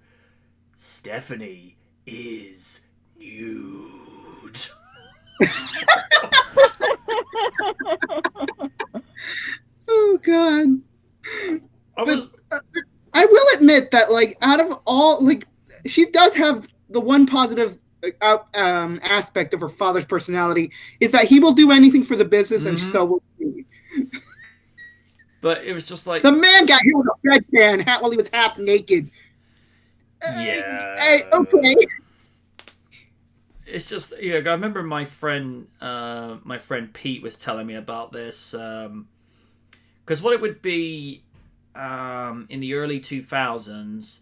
Stephanie is nude. Oh God. I will admit that, like, out of all, like, she does have the one positive aspect of her father's personality is that he will do anything for the business, and so will she. But it was just like, the man got hit with a bedpan while he was half naked. Yeah. Okay. It's just, I remember my friend Pete was telling me about this, because what it would be, in the early 2000s,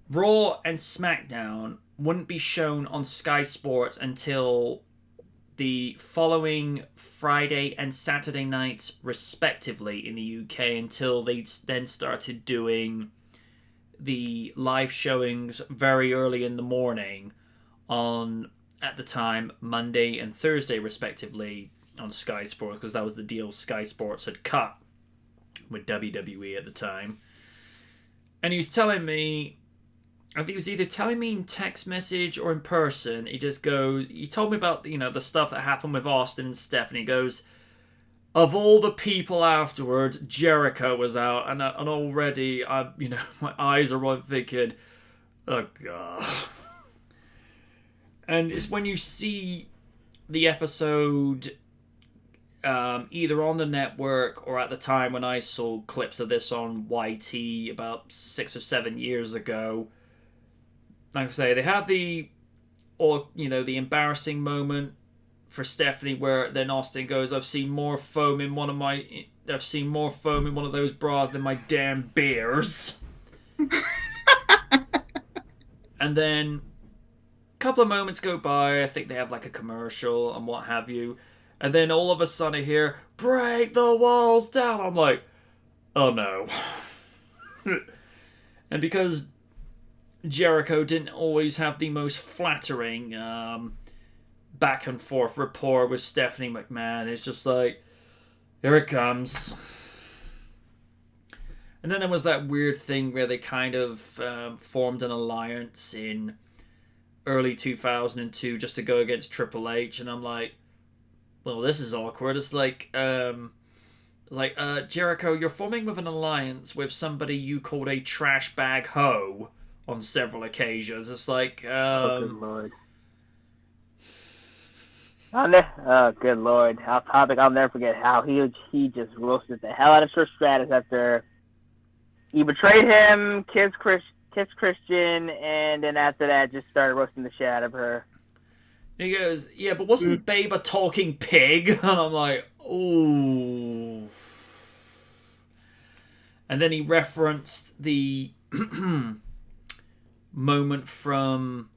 Raw and SmackDown wouldn't be shown on Sky Sports until the following Friday and Saturday nights, respectively, in the UK, until they then started doing the live showings very early in the morning on, at the time, Monday and Thursday, respectively, on Sky Sports, because that was the deal Sky Sports had cut with WWE at the time. And he was telling me, I think he was either telling me in text message or in person, he told me about, the stuff that happened with Austin and Stephanie. He goes, of all the people afterwards, Jericho was out, and already, my eyes are right thinking, oh God. And it's when you see the episode, either on the network or at the time when I saw clips of this on YT about 6 or 7 years ago. Like I say, they have the embarrassing moment for Stephanie where then Austin goes, I've seen more foam in one of those bras than my damn beers. And then a couple of moments go by, I think they have like a commercial and what have you, and then all of a sudden I hear, break the walls down. I'm like, oh no. And because Jericho didn't always have the most flattering back and forth rapport with Stephanie McMahon, it's just like, here it comes. And then there was that weird thing where they kind of formed an alliance in early 2002 just to go against Triple H, and I'm like, well, this is awkward. It's like, Jericho, you're forming with an alliance with somebody you called a trash bag hoe on several occasions. It's like, oh, good Lord. Oh, good Lord. I'll never forget how he just roasted the hell out of Trish Stratus after he betrayed him, kissed Christian, and then after that just started roasting the shit out of her. He goes, yeah, but wasn't Babe a talking pig? And I'm like, ooh. And then he referenced the moment from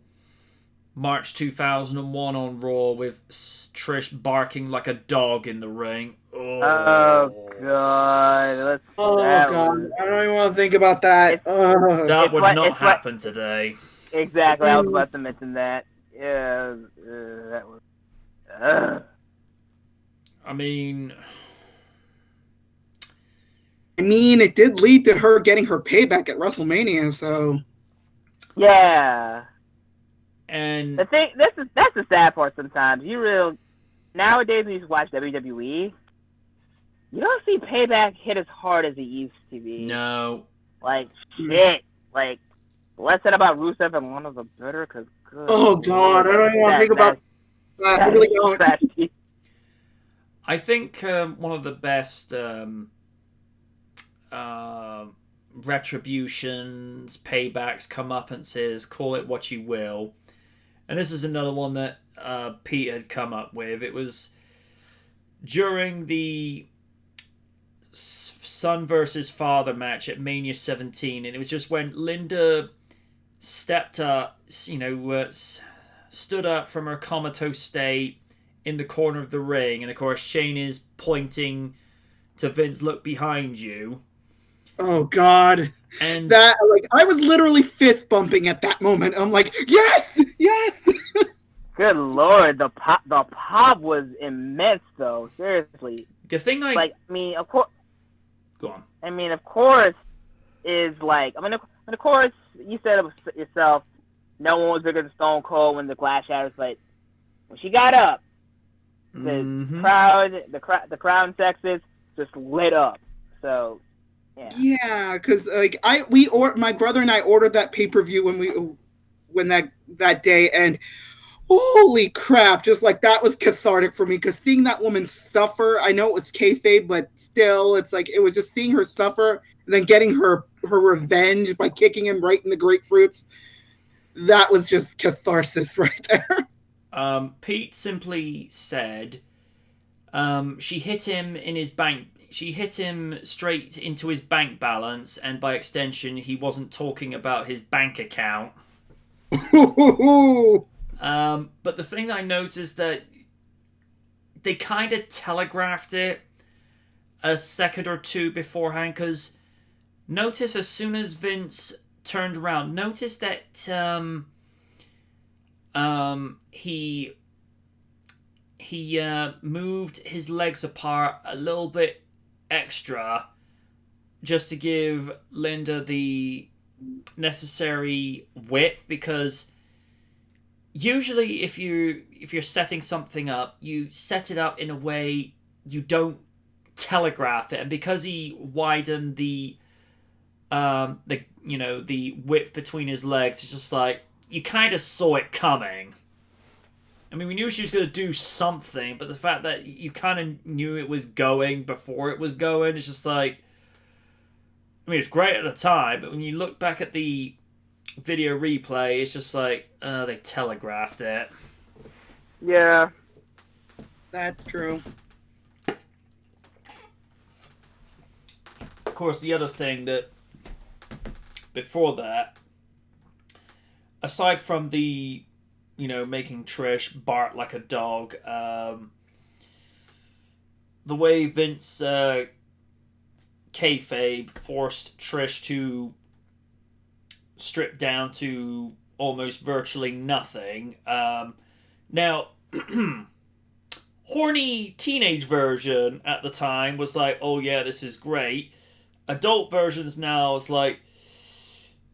March 2001 on Raw with Trish barking like a dog in the ring. Oh God! God! I don't even want to think about that. That would not happen today. Exactly. I was about to mention that. Yeah, that was. I mean, it did lead to her getting her payback at WrestleMania. So. Yeah. And the thing, that's the sad part. Sometimes nowadays when you watch WWE, you don't see Payback hit as hard as it used to be. No. Like shit. Like less said about Rusev and one of the better. Cause oh God, I don't even want to think about that. I really don't. I think one of the best retributions, paybacks, comeuppances, call it what you will. And this is another one that Pete had come up with. It was during the son versus father match at Mania 17, and it was just when Linda stepped up, stood up from her comatose state in the corner of the ring, and of course Shane is pointing to Vince, look behind you. Oh God. And that, like, I was literally fist bumping at that moment. I'm like, yes, yes. Good Lord, the pop was immense, though. Seriously. The thing of course. Go on. I mean, of course, of course, you said it yourself. No one was bigger than Stone Cold when the glass shatters, but when she got up, the crowd in Texas just lit up. So, yeah. Yeah, because like my brother and I ordered that pay-per-view when that day, and holy crap, just like that was cathartic for me, because seeing that woman suffer, I know it was kayfabe, but still, it's like, it was just seeing her suffer and then getting her revenge by kicking him right in the grapefruits. That was just catharsis right there. Pete simply said she hit him in his bank. She hit him straight into his bank balance, and by extension, he wasn't talking about his bank account. But the thing that I noticed that they kind of telegraphed it a second or two beforehand, because notice as soon as Vince turned around, notice that he moved his legs apart a little bit extra just to give Linda the necessary width, because usually if you're setting something up, you set it up in a way you don't telegraph it, and because he widened the width between his legs, it's just like you kind of saw it coming. I mean, we knew she was going to do something, but the fact that you kind of knew it was going before it was going, it's just like, I mean, it's great at the time, but when you look back at the video replay, it's just like, they telegraphed it. Yeah. That's true. Of course, the other thing that, before that, aside from the, making Trish bark like a dog, the way Vince kayfabe forced Trish to strip down to almost virtually nothing. Now, horny teenage version at the time was like, oh yeah, this is great. Adult versions now is like,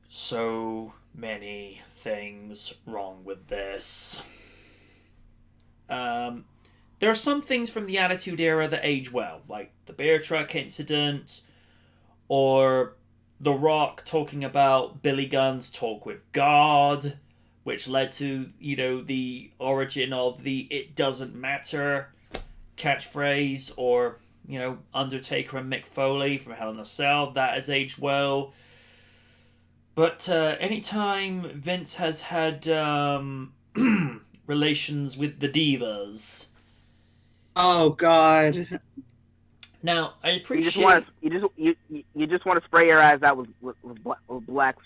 so many things wrong with this. There are some things from the Attitude Era that age well, like the bear truck incident, or The Rock talking about Billy Gunn's talk with God, which led to, the origin of the "it doesn't matter" catchphrase, or, Undertaker and Mick Foley from Hell in a Cell. That has aged well. But anytime Vince has had relations with the divas. Oh God. Now I appreciate you just want to spray your eyes out with black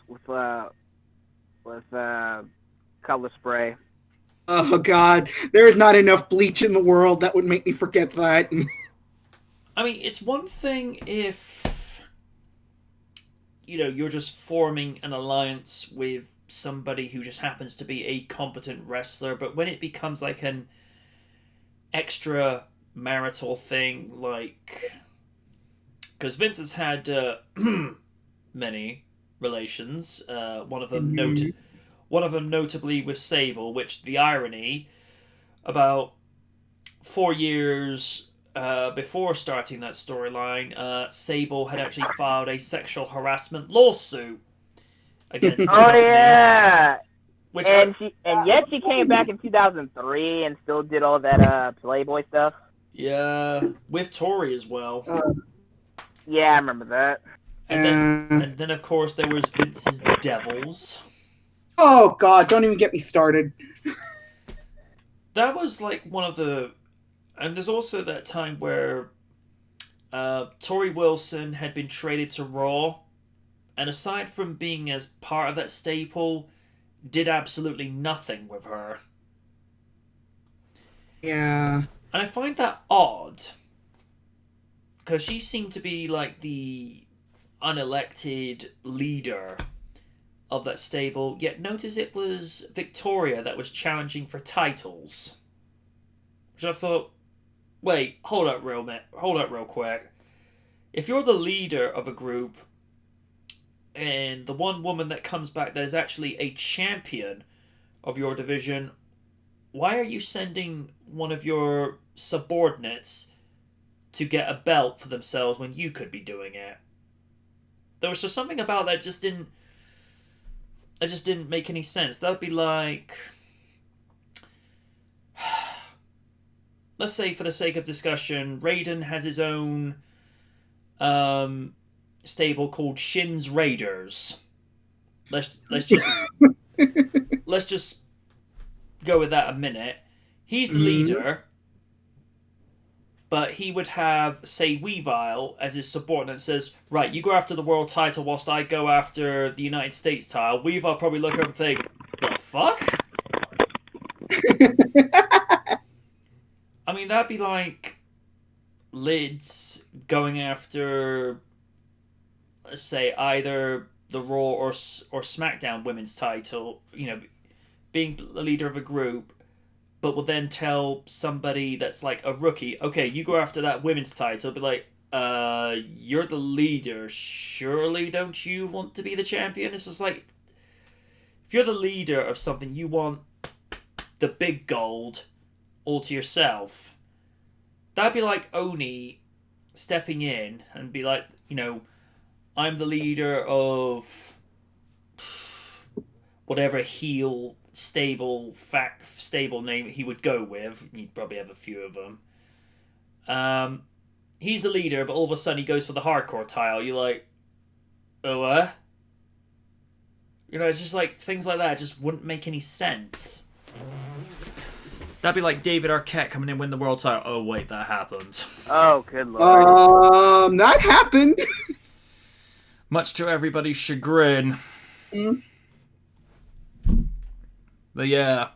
color spray. Oh God, there is not enough bleach in the world that would make me forget that. I mean, it's one thing if you're just forming an alliance with somebody who just happens to be a competent wrestler, but when it becomes like an extra marital thing, like, because Vince has had many relations, one of them notably with Sable, which the irony, about 4 years before starting that storyline, Sable had actually filed a sexual harassment lawsuit against the company. Yeah. Yet she came back in 2003 and still did all that Playboy stuff. Yeah, with Tori as well. Yeah, I remember that. And then of course there was Vince's Devils. Oh God! Don't even get me started. That was like one of the, and there's also that time where Tori Wilson had been traded to Raw, and aside from being as part of that staple, did absolutely nothing with her. Yeah. And I find that odd, because she seemed to be like the unelected leader of that stable, yet notice it was Victoria that was challenging for titles. Which I thought, wait, hold up real quick. If you're the leader of a group, and the one woman that comes back that is actually a champion of your division, why are you sending one of your subordinates to get a belt for themselves when you could be doing it? There was just something about that just didn't make any sense. That'd be like, let's say for the sake of discussion, Raiden has his own stable called Shin's Raiders. Let's just let's just go with that a minute. He's the leader, but he would have, say, Weavile as his subordinate. Says, right, you go after the world title whilst I go after the United States title. Weavile probably look up and think, the fuck? I mean, that'd be like Lids going after, let's say, either the Raw or SmackDown women's title, being the leader of a group, but will then tell somebody that's like a rookie, okay, you go after that women's title, be like, you're the leader, surely don't you want to be the champion? It's just like, if you're the leader of something, you want the big gold all to yourself. That'd be like Oni stepping in and be like, I'm the leader of whatever heel stable name he would go with. He'd probably have a few of them. He's the leader, but all of a sudden he goes for the hardcore tile. You're like, oh, what? It's just like things like that just wouldn't make any sense. That'd be like David Arquette coming in, win the world title. Oh wait, that happened. Oh, good lord. That happened. Much to everybody's chagrin. But yeah.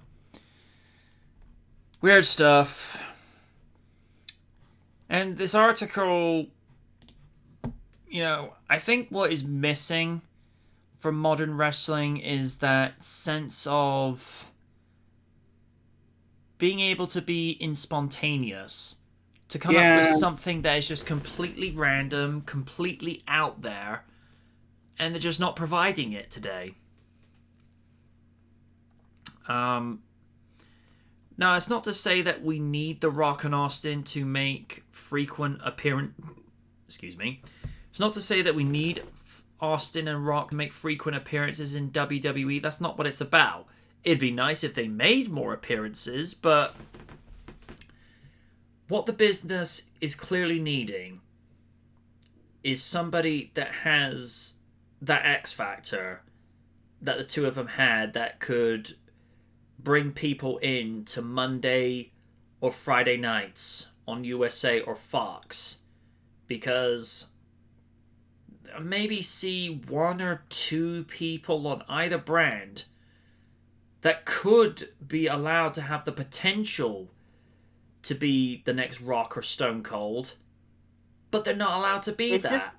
Weird stuff. And this article, I think what is missing from modern wrestling is that sense of being able to be spontaneous. To come up with something that is just completely random, completely out there, and they're just not providing it today. Now, it's not to say that we need The Rock and Austin to make frequent appearance. Excuse me. It's not to say that we need Austin and Rock to make frequent appearances in WWE. That's not what it's about. It'd be nice if they made more appearances, but what the business is clearly needing is somebody that has that X factor that the two of them had that could bring people in to Monday or Friday nights on USA or Fox, because maybe see one or two people on either brand that could be allowed to have the potential to be the next Rock or Stone Cold, but they're not allowed to be that.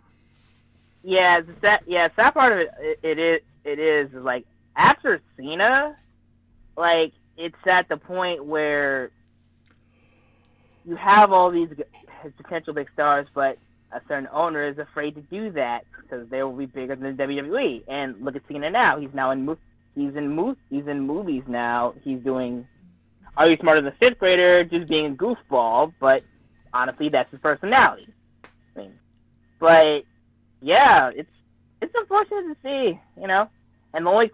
That part of it is like, after Cena, like, it's at the point where you have all these potential big stars, but a certain owner is afraid to do that because they will be bigger than WWE. And look at Cena now; he's now he's in movies now. He's doing Are You Smarter Than a Fifth Grader, just being a goofball, but honestly, that's his personality. But yeah, it's unfortunate to see, And the only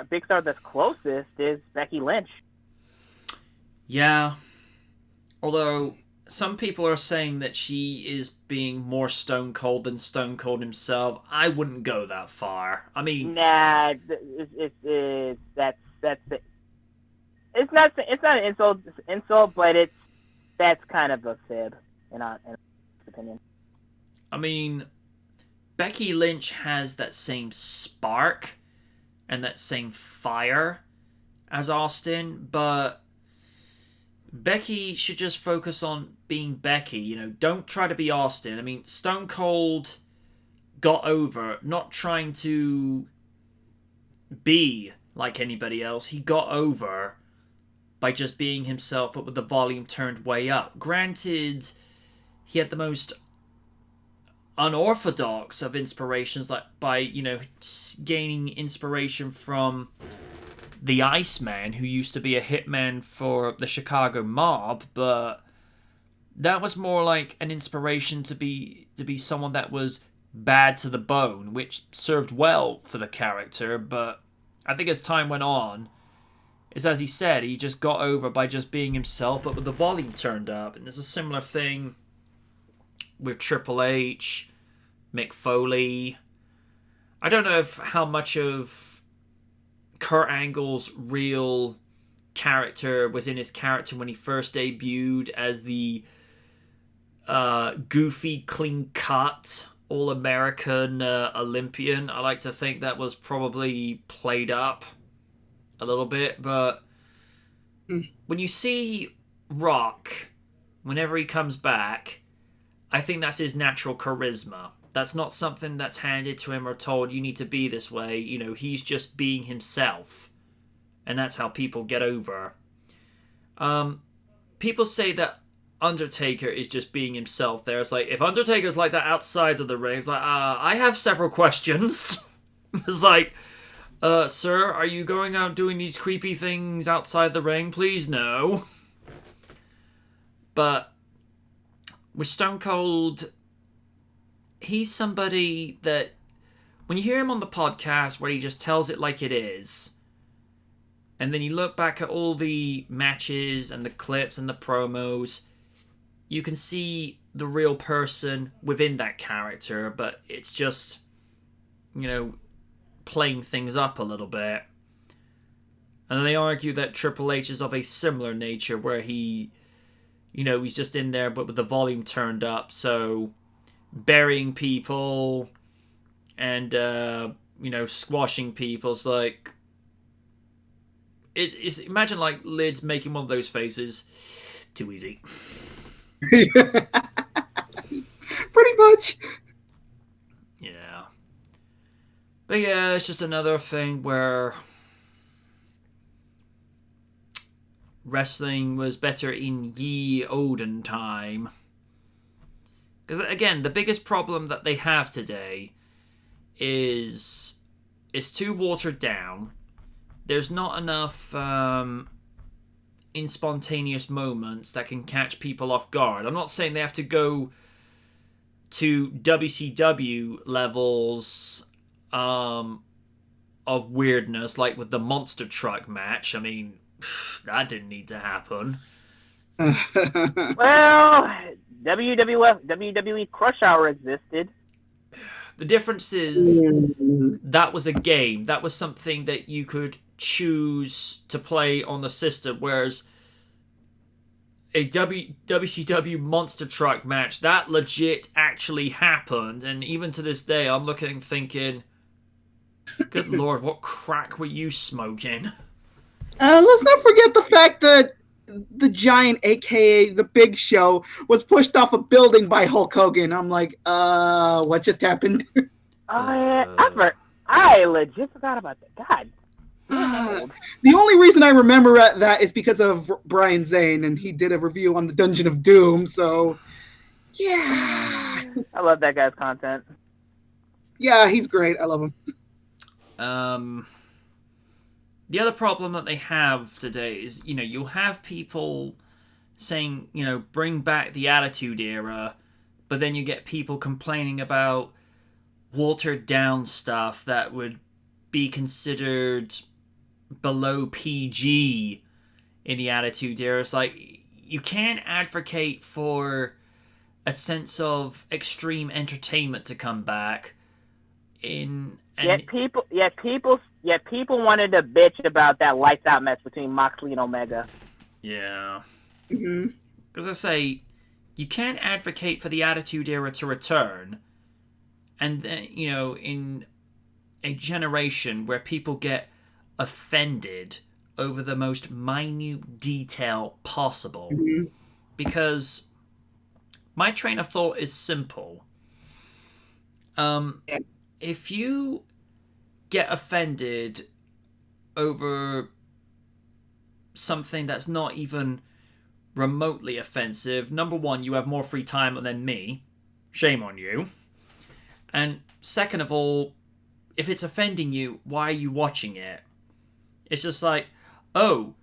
big star that's closest is Becky Lynch. Yeah. Although, some people are saying that she is being more Stone Cold than Stone Cold himself. I wouldn't go that far. I mean, Nah, that's it. It's not an insult, but that's kind of a fib in my opinion. I mean, Becky Lynch has that same spark and that same fire as Austin, but Becky should just focus on being Becky. You know, don't try to be Austin. I mean, Stone Cold got over not trying to be like anybody else. He got over by just being himself, but with the volume turned way up. Granted, he had the most unorthodox of inspirations, like by, you know, gaining inspiration from the Iceman, who used to be a hitman for the Chicago mob, but that was more like an inspiration to be someone that was bad to the bone, which served well for the character. But I think as time went on, is as he said, he just got over by just being himself, but with the volume turned up. And there's a similar thing with Triple H, Mick Foley. I don't know how much of Kurt Angle's real character was in his character when he first debuted as the goofy, clean-cut, all-American Olympian. I like to think that was probably played up a little bit, but when you see Rock, whenever he comes back, I think that's his natural charisma. That's not something that's handed to him or told, you need to be this way. You know, he's just being himself. And that's how people get over. People say that Undertaker is just being himself there. It's like, if Undertaker's like that outside of the ring, it's like, I have several questions. It's like, sir, are you going out doing these creepy things outside the ring? Please no. But with Stone Cold, he's somebody that when you hear him on the podcast where he just tells it like it is, and then you look back at all the matches and the clips and the promos, you can see the real person within that character, but it's just, you know, playing things up a little bit. And they argue that Triple H is of a similar nature, where he, you know, he's just in there but with the volume turned up, so burying people and, you know, squashing people. It's like, it's imagine like Lid's making one of those faces. Too easy. Pretty much. Yeah. But yeah, it's just another thing where wrestling was better in ye olden time. Because again, the biggest problem that they have today is it's too watered down. There's not enough in spontaneous moments that can catch people off guard. I'm not saying they have to go to WCW levels of weirdness, like with the monster truck match. I mean, that didn't need to happen. Well, WWE Crush Hour existed. The difference is that was a game. That was something that you could choose to play on the system, whereas a WCW monster truck match, that legit actually happened. And even to this day, I'm looking thinking, good lord, what crack were you smoking? Let's not forget the fact that the Giant, aka the Big Show, was pushed off a building by Hulk Hogan. I'm like, what just happened? Oh yeah, I legit forgot about that. God. The only reason I remember that is because of Brian Zane, and he did a review on the Dungeon of Doom. So, yeah, I love that guy's content. Yeah, he's great. I love him. The other problem that they have today is, you know, you'll have people saying, you know, bring back the Attitude Era, but then you get people complaining about watered down stuff that would be considered below PG in the Attitude Era. It's like, you can't advocate for a sense of extreme entertainment to come back Yet people wanted to bitch about that lights out mess between Moxley and Omega. Yeah. Mm-hmm. Because I say, you can't advocate for the Attitude Era to return, and then, in a generation where people get offended over the most minute detail possible. Mm-hmm. Because my train of thought is simple. If you get offended over something that's not even remotely offensive, number one, you have more free time than me. Shame on you. And second of all, if it's offending you, why are you watching it? It's just like, oh,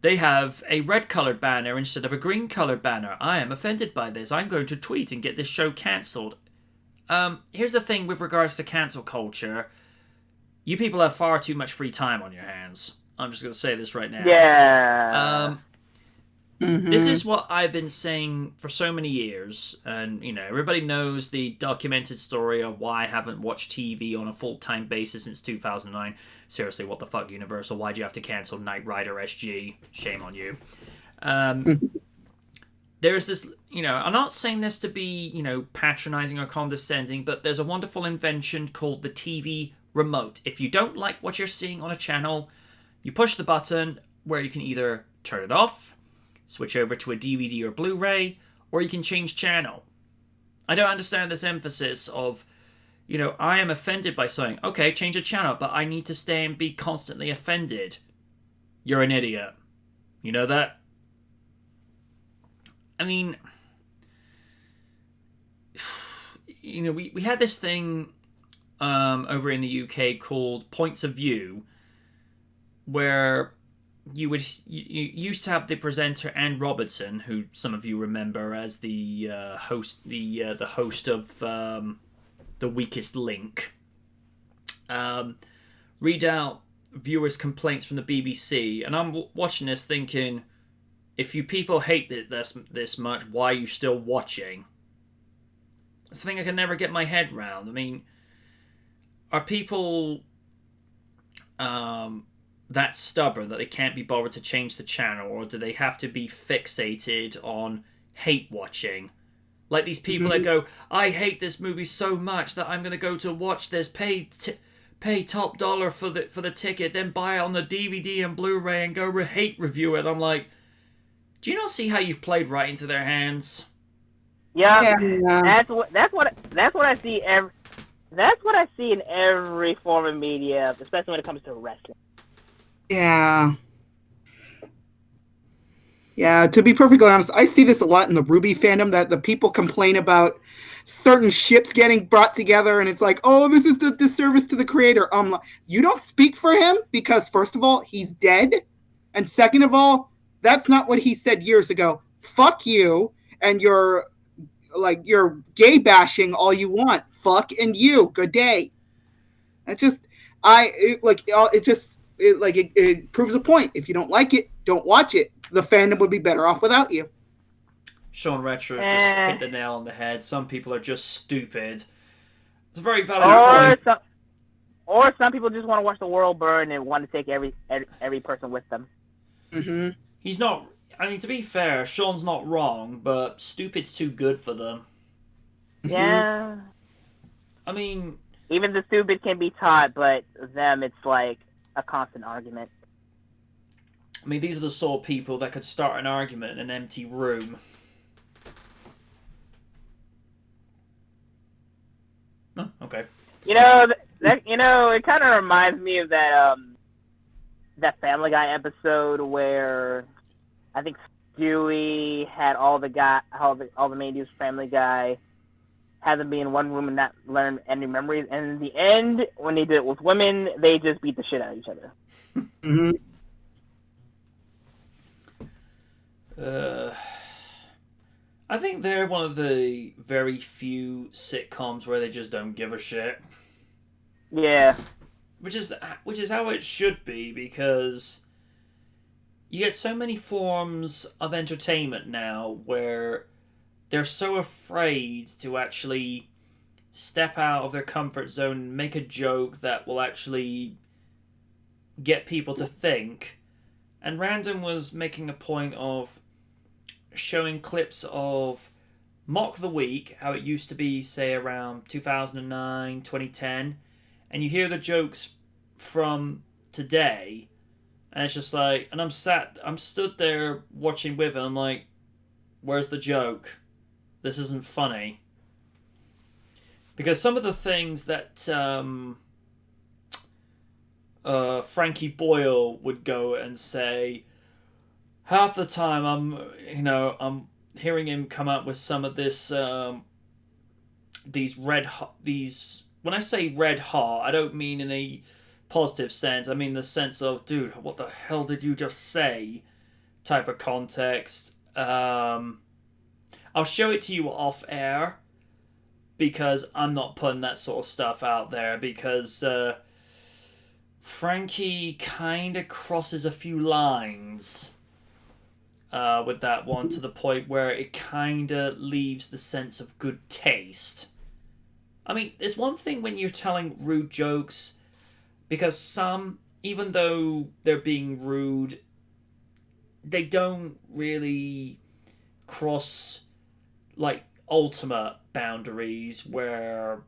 they have a red-colored banner instead of a green-colored banner. I am offended by this. I'm going to tweet and get this show cancelled. Here's the thing with regards to cancel culture. You people have far too much free time on your hands. I'm just going to say this right now. Yeah. This is what I've been saying for so many years. And, everybody knows the documented story of why I haven't watched TV on a full-time basis since 2009. Seriously, what the fuck, Universal? Why'd you have to cancel Knight Rider SG? Shame on you. There's this, I'm not saying this to be, patronizing or condescending, but there's a wonderful invention called the TV remote. If you don't like what you're seeing on a channel, you push the button where you can either turn it off, switch over to a DVD or Blu-ray, or you can change channel. I don't understand this emphasis of, I am offended by something. Okay, change the channel, but I need to stay and be constantly offended. You're an idiot. You know that? I mean, we had this thing over in the UK called Points of View, where you used to have the presenter Anne Robertson, who some of you remember as the host, the host of The Weakest Link, read out viewers' complaints from the BBC, and I'm watching this thinking, if you people hate this much, why are you still watching? It's a thing I can never get my head round. I mean, are people that stubborn that they can't be bothered to change the channel, or do they have to be fixated on hate watching? Like these people that go, I hate this movie so much that I'm going to go to watch this, pay top dollar for the ticket, then buy it on the DVD and Blu-ray and go hate review it. I'm like, do you not see how you've played right into their hands? Yeah. That's what I see. That's what I see in every form of media, especially when it comes to wrestling. Yeah. Yeah, to be perfectly honest, I see this a lot in the Ruby fandom, that the people complain about certain ships getting brought together, and it's like, oh, this is the disservice to the creator. You don't speak for him because, first of all, he's dead, and second of all, that's not what he said years ago. Fuck you, and you're gay bashing all you want. Fuck and you. Good day. It proves a point. If you don't like it, don't watch it. The fandom would be better off without you. Sean Retro just hit the nail on the head. Some people are just stupid. It's a very valid point. Or some people just want to watch the world burn and want to take every person with them. Mm-hmm. He's not... I mean, to be fair, Sean's not wrong, but stupid's too good for them. Yeah. I mean... Even the stupid can be taught, but them, it's like a constant argument. I mean, these are the sort of people that could start an argument in an empty room. Oh, okay. It kind of reminds me of that Family Guy episode where I think Stewie had all the main dudes Family Guy, had them be in one room and not learn any memories, and in the end, when they did it with women, they just beat the shit out of each other. Mm-hmm. I think they're one of the very few sitcoms where they just don't give a shit. Yeah. Which is how it should be, because you get so many forms of entertainment now where they're so afraid to actually step out of their comfort zone and make a joke that will actually get people to think. And Random was making a point of showing clips of Mock the Week, how it used to be, say, around 2009, 2010, and you hear the jokes from today, and it's just like, and I'm stood there watching with it, I'm like, where's the joke? This isn't funny. Because some of the things that Frankie Boyle would go and say, half the time I'm hearing him come up with some of this these when I say red hot, I don't mean in a positive sense. I mean the sense of, dude, what the hell did you just say? Type of context. I'll show it to you off air because I'm not putting that sort of stuff out there because Frankie kind of crosses a few lines with that one to the point where it kind of leaves the sense of good taste. I mean, there's one thing when you're telling rude jokes, because some, even though they're being rude, they don't really cross, like, ultimate boundaries where,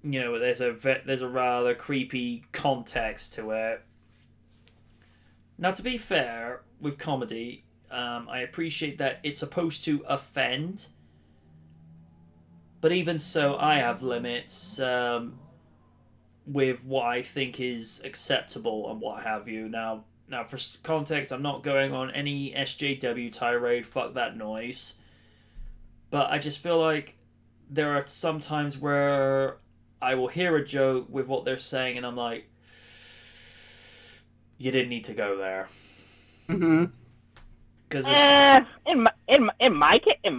you know, there's a rather creepy context to it. Now, to be fair, with comedy, I appreciate that it's supposed to offend, but even so, I have limits with what I think is acceptable and what have you. Now, for context, I'm not going on any SJW tirade, fuck that noise, but I just feel like there are some times where I will hear a joke with what they're saying, and I'm like, you didn't need to go there. Mm-hmm. Because in my case, I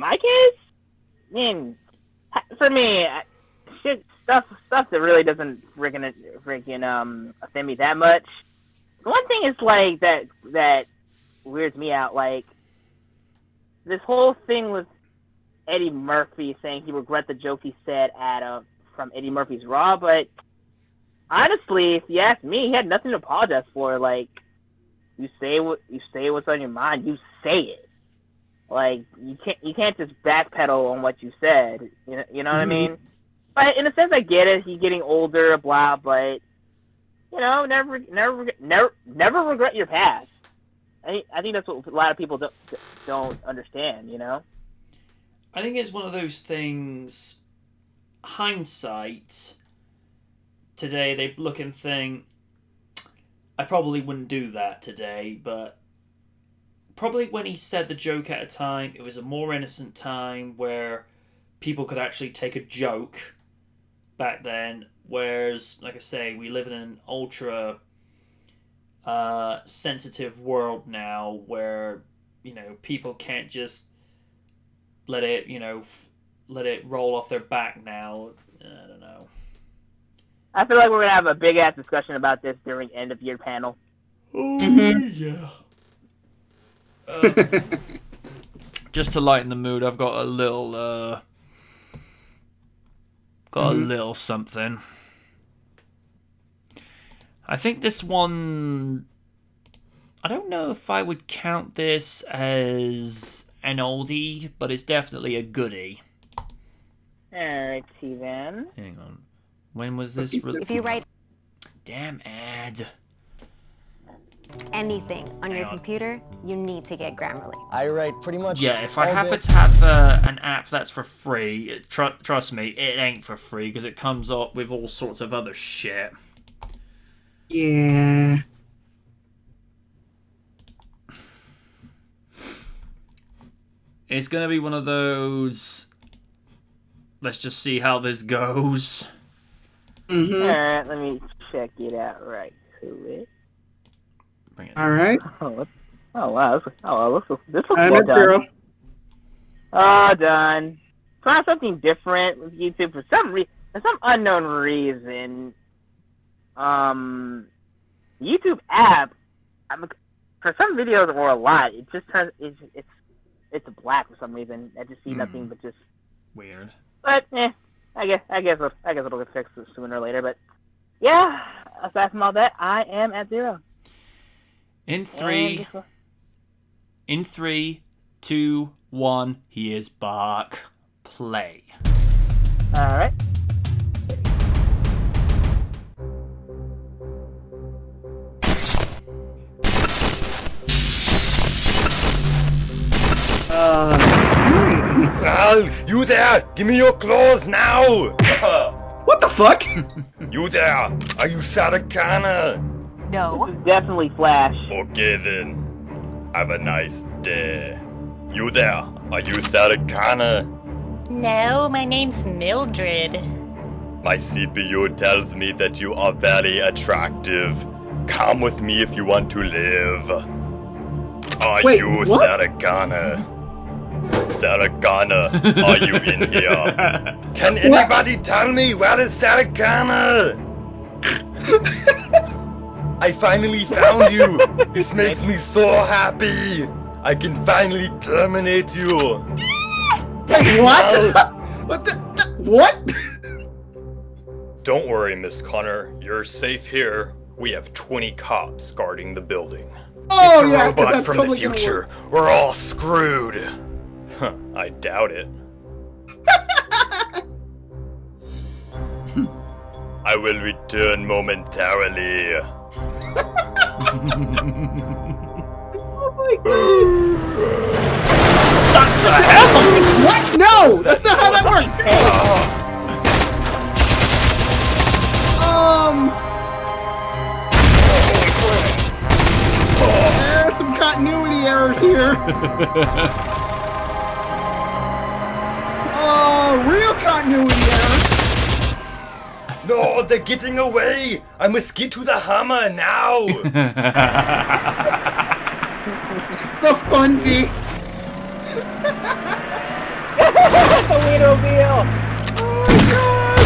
mean, for me, stuff that really doesn't freaking offend me that much. One thing is like that weirds me out, like this whole thing with Eddie Murphy saying he regret the joke he said from Eddie Murphy's Raw, but honestly, if you ask me, he had nothing to apologize for. Like, you say what's on your mind, you say it. Like, you can't just backpedal on what you said. You know what I mean? But in a sense, I get it. He's getting older, blah. But you know, never regret your past. I think that's what a lot of people don't understand. You know. I think it's one of those things. Hindsight. Today, they look and think, I probably wouldn't do that today, but probably when he said the joke at a time, it was a more innocent time where people could actually take a joke back then, whereas, like I say, we live in an ultra sensitive world now where, you know, people can't just let it roll off their back now. I don't know. I feel like we're going to have a big-ass discussion about this during end-of-year panel. Oh, yeah. Just to lighten the mood, I've got a little something. I think this one, I don't know if I would count this as an oldie, but it's definitely a goodie. Alrighty then. Hang on. When was this released? If you write Damn ad. anything on your computer, you need to get Grammarly. I write pretty much. Yeah, if I all happen day. to have an app that's for free, trust me, it ain't for free because it comes up with all sorts of other shit. Yeah. It's gonna be one of those. Let's just see how this goes. Mm-hmm. Alright, let me check it out right quick. Bring it. All right. Oh wow, this looks I'm well at done. 0. Oh, done. Try something different with YouTube for some unknown reason. YouTube app. I'm for some videos or a lot, it just has it's black for some reason. I just see nothing but just weird. But I guess it'll get fixed sooner or later. But yeah, aside from all that, I am at 0. In three, 2, 1, he is back. Play. All right. Al, you there! Give me your claws now! What the fuck? You there! Are you Saracana? No. This is definitely Flash. Okay then. Have a nice day. You there! Are you Saracana? No, my name's Mildred. My CPU tells me that you are very attractive. Come with me if you want to live. Are Wait, you what? Saracana? Saracana, are you in here? Can anybody tell me where is Saracana? I finally found you. This makes me so happy. I can finally terminate you. Wait, what? What? Don't worry, Miss Connor. You're safe here. We have 20 cops guarding the building. Oh, it's a yeah, 'cause robot that's from totally the gonna future. We're all screwed. Huh, I doubt it. I will return momentarily. Oh my god. What? No! That's not how that works! There are some continuity errors here. Real continuity errors. No, they're getting away! I must get to the hammer now! The Fundy. The Wienermobile. Oh my god.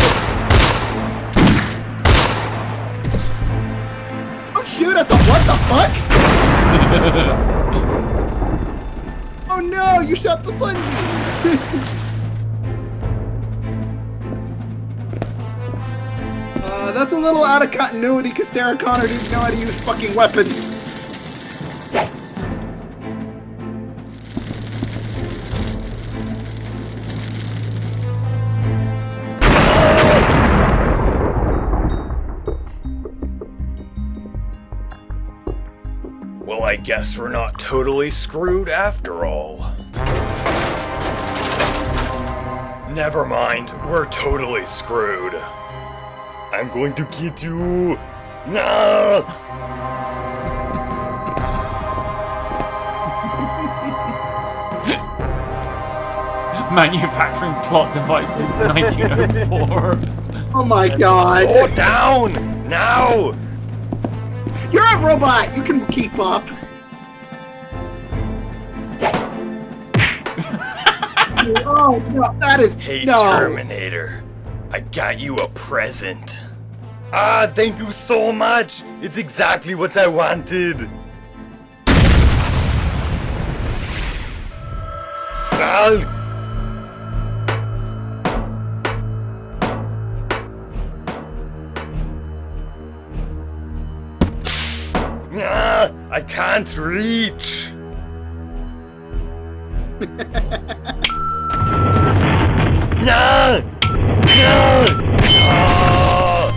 Don't shoot at the what the fuck? Oh no, you shot the Fundy. That's a little out of continuity because Sarah Connor didn't know how to use fucking weapons. Well, I guess we're not totally screwed after all. Never mind, we're totally screwed. I'm going to get you. No! Manufacturing plot device since 1904. Oh my god. Slow down! Now! You're a robot! You can keep up! Oh, no, that is... Hey, no! Terminator. I got you a present. Ah, thank you so much! It's exactly what I wanted! Ah! Ah, I can't reach! No! No! Oh!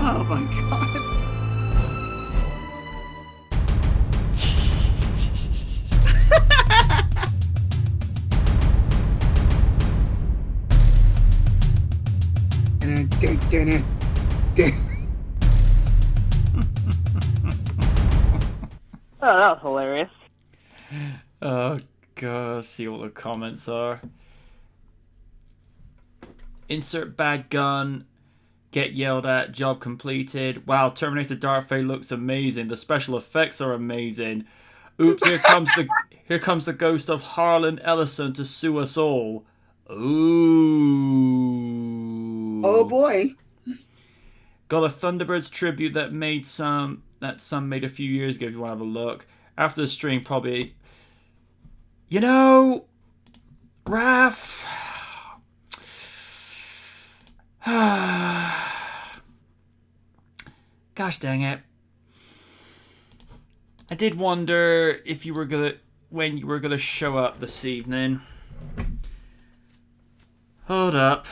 Oh my god. Oh, that was hilarious. Oh god, let's see what the comments are. Insert bad gun. Get yelled at. Job completed. Wow, Terminator Dark Fate looks amazing. The special effects are amazing. Oops, here comes the ghost of Harlan Ellison to sue us all. Ooh. Oh boy. Got a Thunderbirds tribute that made some that Sun made a few years ago if you want to have a look. After the stream, probably... You know... Raph... Gosh dang it. I did wonder if you were when you were gonna show up this evening. Hold up.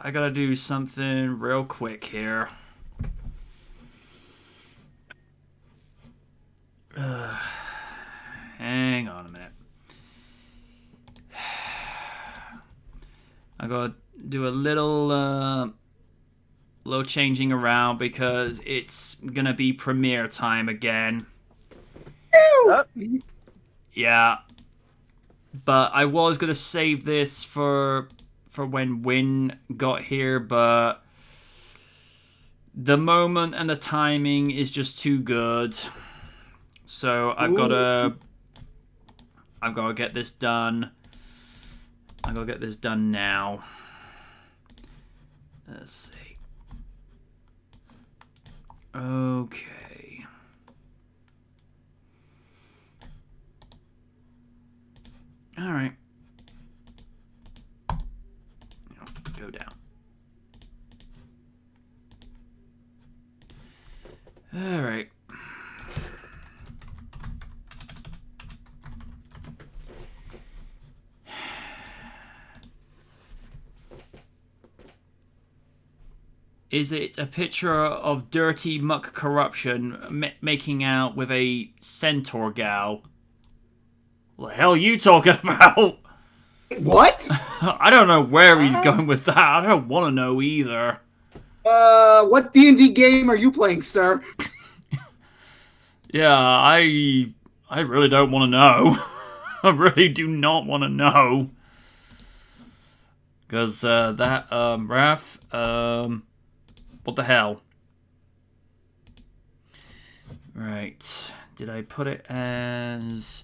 I gotta do something real quick here. Hang on a minute. I gotta do a little changing around because it's gonna be premiere time again. Yeah, but I was gonna save this for when Win got here, but the moment and the timing is just too good. So I've gotta get this done. I gotta get this done now. Let's see. Okay. All right. Go down. All right. Is it a picture of dirty muck corruption making out with a centaur gal? What the hell are you talking about? What? I don't know where he's going with that. I don't want to know either. What D&D game are you playing, sir? Yeah, I really don't want to know. I really do not want to know. Because that, Raph, what the hell? Right. Did I put it as...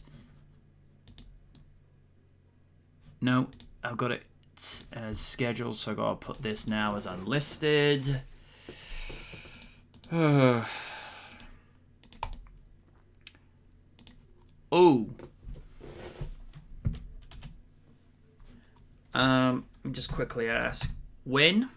No, I've got it as scheduled, so I've got to put this now as unlisted. Oh. Let me just quickly ask. When?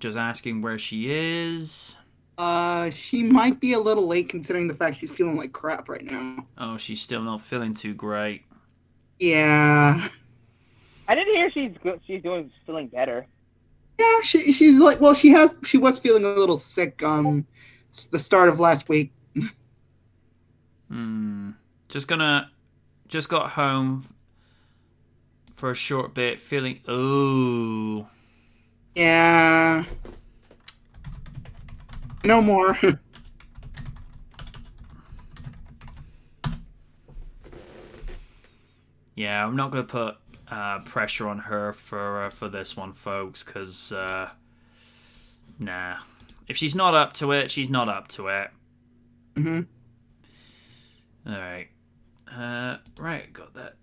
Just asking where she is. She might be a little late considering the fact she's feeling like crap right now. Oh, she's still not feeling too great. Yeah. I didn't hear she's feeling better. Yeah, she's like, well, she was feeling a little sick the start of last week. Just got home for a short bit, feeling Yeah. No more. Yeah, I'm not gonna put pressure on her for this one, folks, because nah. If she's not up to it, she's not up to it. Mm-hmm. Alright. Right, got that.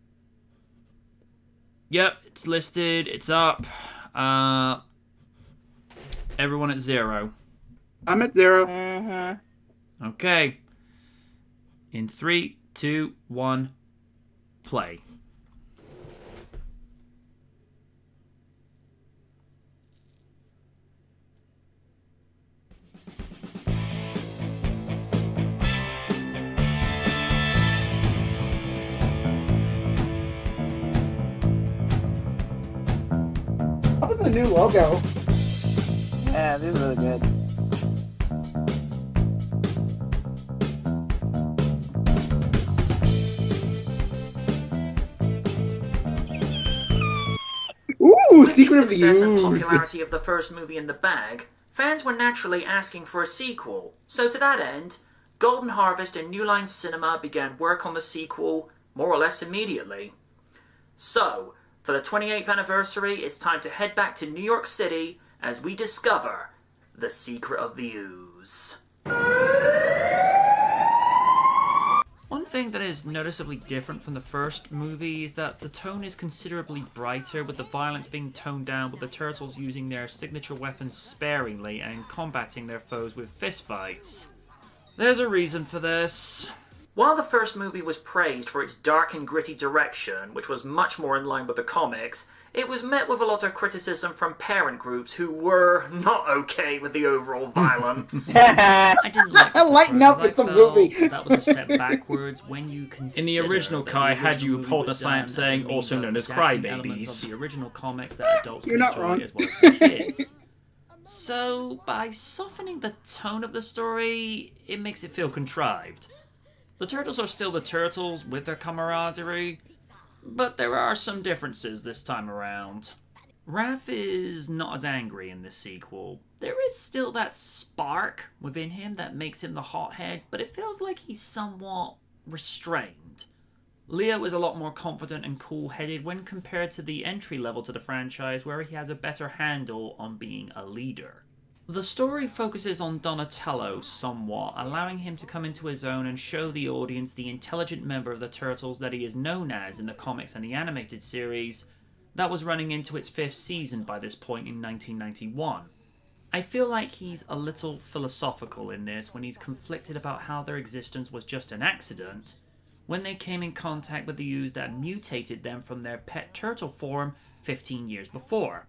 Yep, it's listed, it's up. Everyone at 0. I'm at 0. Mm-hmm. Okay. In 3, 2, 1, play. How about the new logo? Yeah, this is really good. Ooh, Secret of the success and Ooze. popularity of the first movie in the bag, fans were naturally asking for a sequel. So to that end, Golden Harvest and New Line Cinema began work on the sequel more or less immediately. So, for the 28th anniversary, it's time to head back to New York City as we discover the secret of the ooze. thing that is noticeably different from the first movie is that the tone is considerably brighter, with the violence being toned down, with the turtles using their signature weapons sparingly and combating their foes with fistfights. There's a reason for this. While the first movie was praised for its dark and gritty direction, which was much more in line with the comics, it was met with a lot of criticism from parent groups who were not okay with the overall violence. I didn't like it. Lighten up, it's a movie. That was a step backwards when you consider. In the original Kai had you hold a sign saying, also known as crybabies. Of the original comics that adults You're could not enjoy wrong. as well as the kids. So, by softening the tone of the story, it makes it feel contrived. The turtles are still the turtles with their camaraderie, but there are some differences this time around. Raph is not as angry in this sequel. There is still that spark within him that makes him the hothead, but it feels like he's somewhat restrained. Leo is a lot more confident and cool-headed when compared to the entry level to the franchise, where he has a better handle on being a leader. The story focuses on Donatello somewhat, allowing him to come into his own and show the audience the intelligent member of the Turtles that he is known as in the comics and the animated series that was running into its 5th season by this point in 1991. I feel like he's a little philosophical in this when he's conflicted about how their existence was just an accident when they came in contact with the ooze that mutated them from their pet turtle form 15 years before.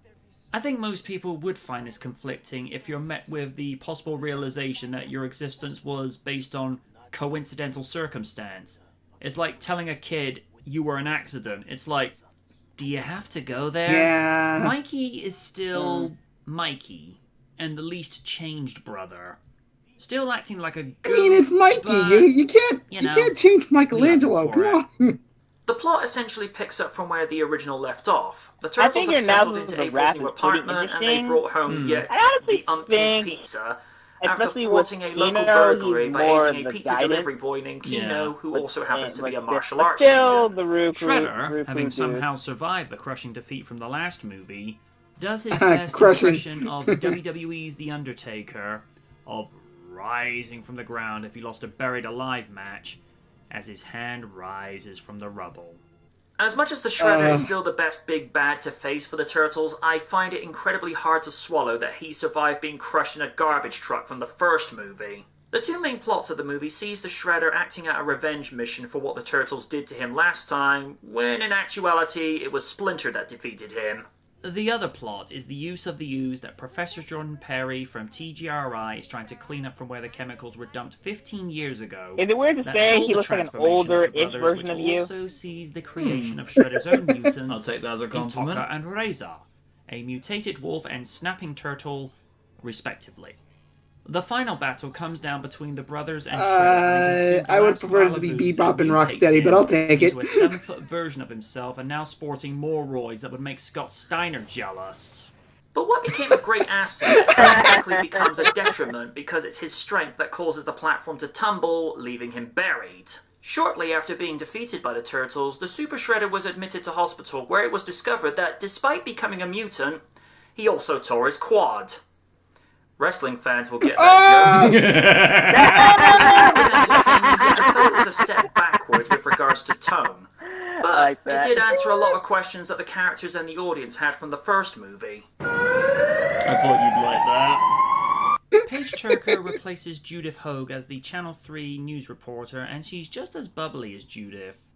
I think most people would find this conflicting if you're met with the possible realization that your existence was based on coincidental circumstance. It's like telling a kid you were an accident. It's like, do you have to go there? Yeah. Mikey is still Mikey, and the least changed brother. Still acting like a goof, I mean, it's Mikey. but, You can't change Michelangelo. we love him Come on. The plot essentially picks up from where the original left off. The I turtles think have your settled analysis into of April's Raph new is pretty apartment, and they interesting. brought home yet I honestly the umpteenth think, pizza after especially thwarting with a local Kino, burglary he's by more aiding a the pizza guidance. delivery boy named Kino, Yeah. who also happens to be a But martial arts still, student. the Shredder, having dude. somehow survived the crushing defeat from the last movie, does his best Crushing. impression of WWE's The Undertaker, of rising from the ground if he lost a buried alive match, as his hand rises from the rubble. As much as the Shredder is still the best big bad to face for the Turtles, I find it incredibly hard to swallow that he survived being crushed in a garbage truck from the first movie. The two main plots of the movie sees the Shredder acting out a revenge mission for what the Turtles did to him last time, when in actuality it was Splinter that defeated him. The other plot is the use of the ooze that Professor Jordan Perry from TGRI is trying to clean up from where the chemicals were dumped 15 years ago. Is it weird to that say saw he the looks like an transformation of the older-ish brothers, version which of you? also sees the creation of Shredder's own mutants. I'll take that as a in compliment. Tokka and Reza, a mutated wolf and snapping turtle, respectively. The final battle comes down between the brothers and Shredder. I would prefer it to be Bebop and Rocksteady, but I'll take it. Into a 7-foot version of himself, and now sporting more roids that would make Scott Steiner jealous. But what became a great asset quickly becomes a detriment because it's his strength that causes the platform to tumble, leaving him buried. Shortly after being defeated by the Turtles, the Super Shredder was admitted to hospital, where it was discovered that despite becoming a mutant, he also tore his quad. Wrestling fans will get that joke. The story was entertaining, but I thought it was a step backwards with regards to tone. But like it that. did answer a lot of questions that the characters and the audience had from the first movie. I thought you'd like that. Paige Turker replaces Judith Hogue as the Channel 3 news reporter, and she's just as bubbly as Judith.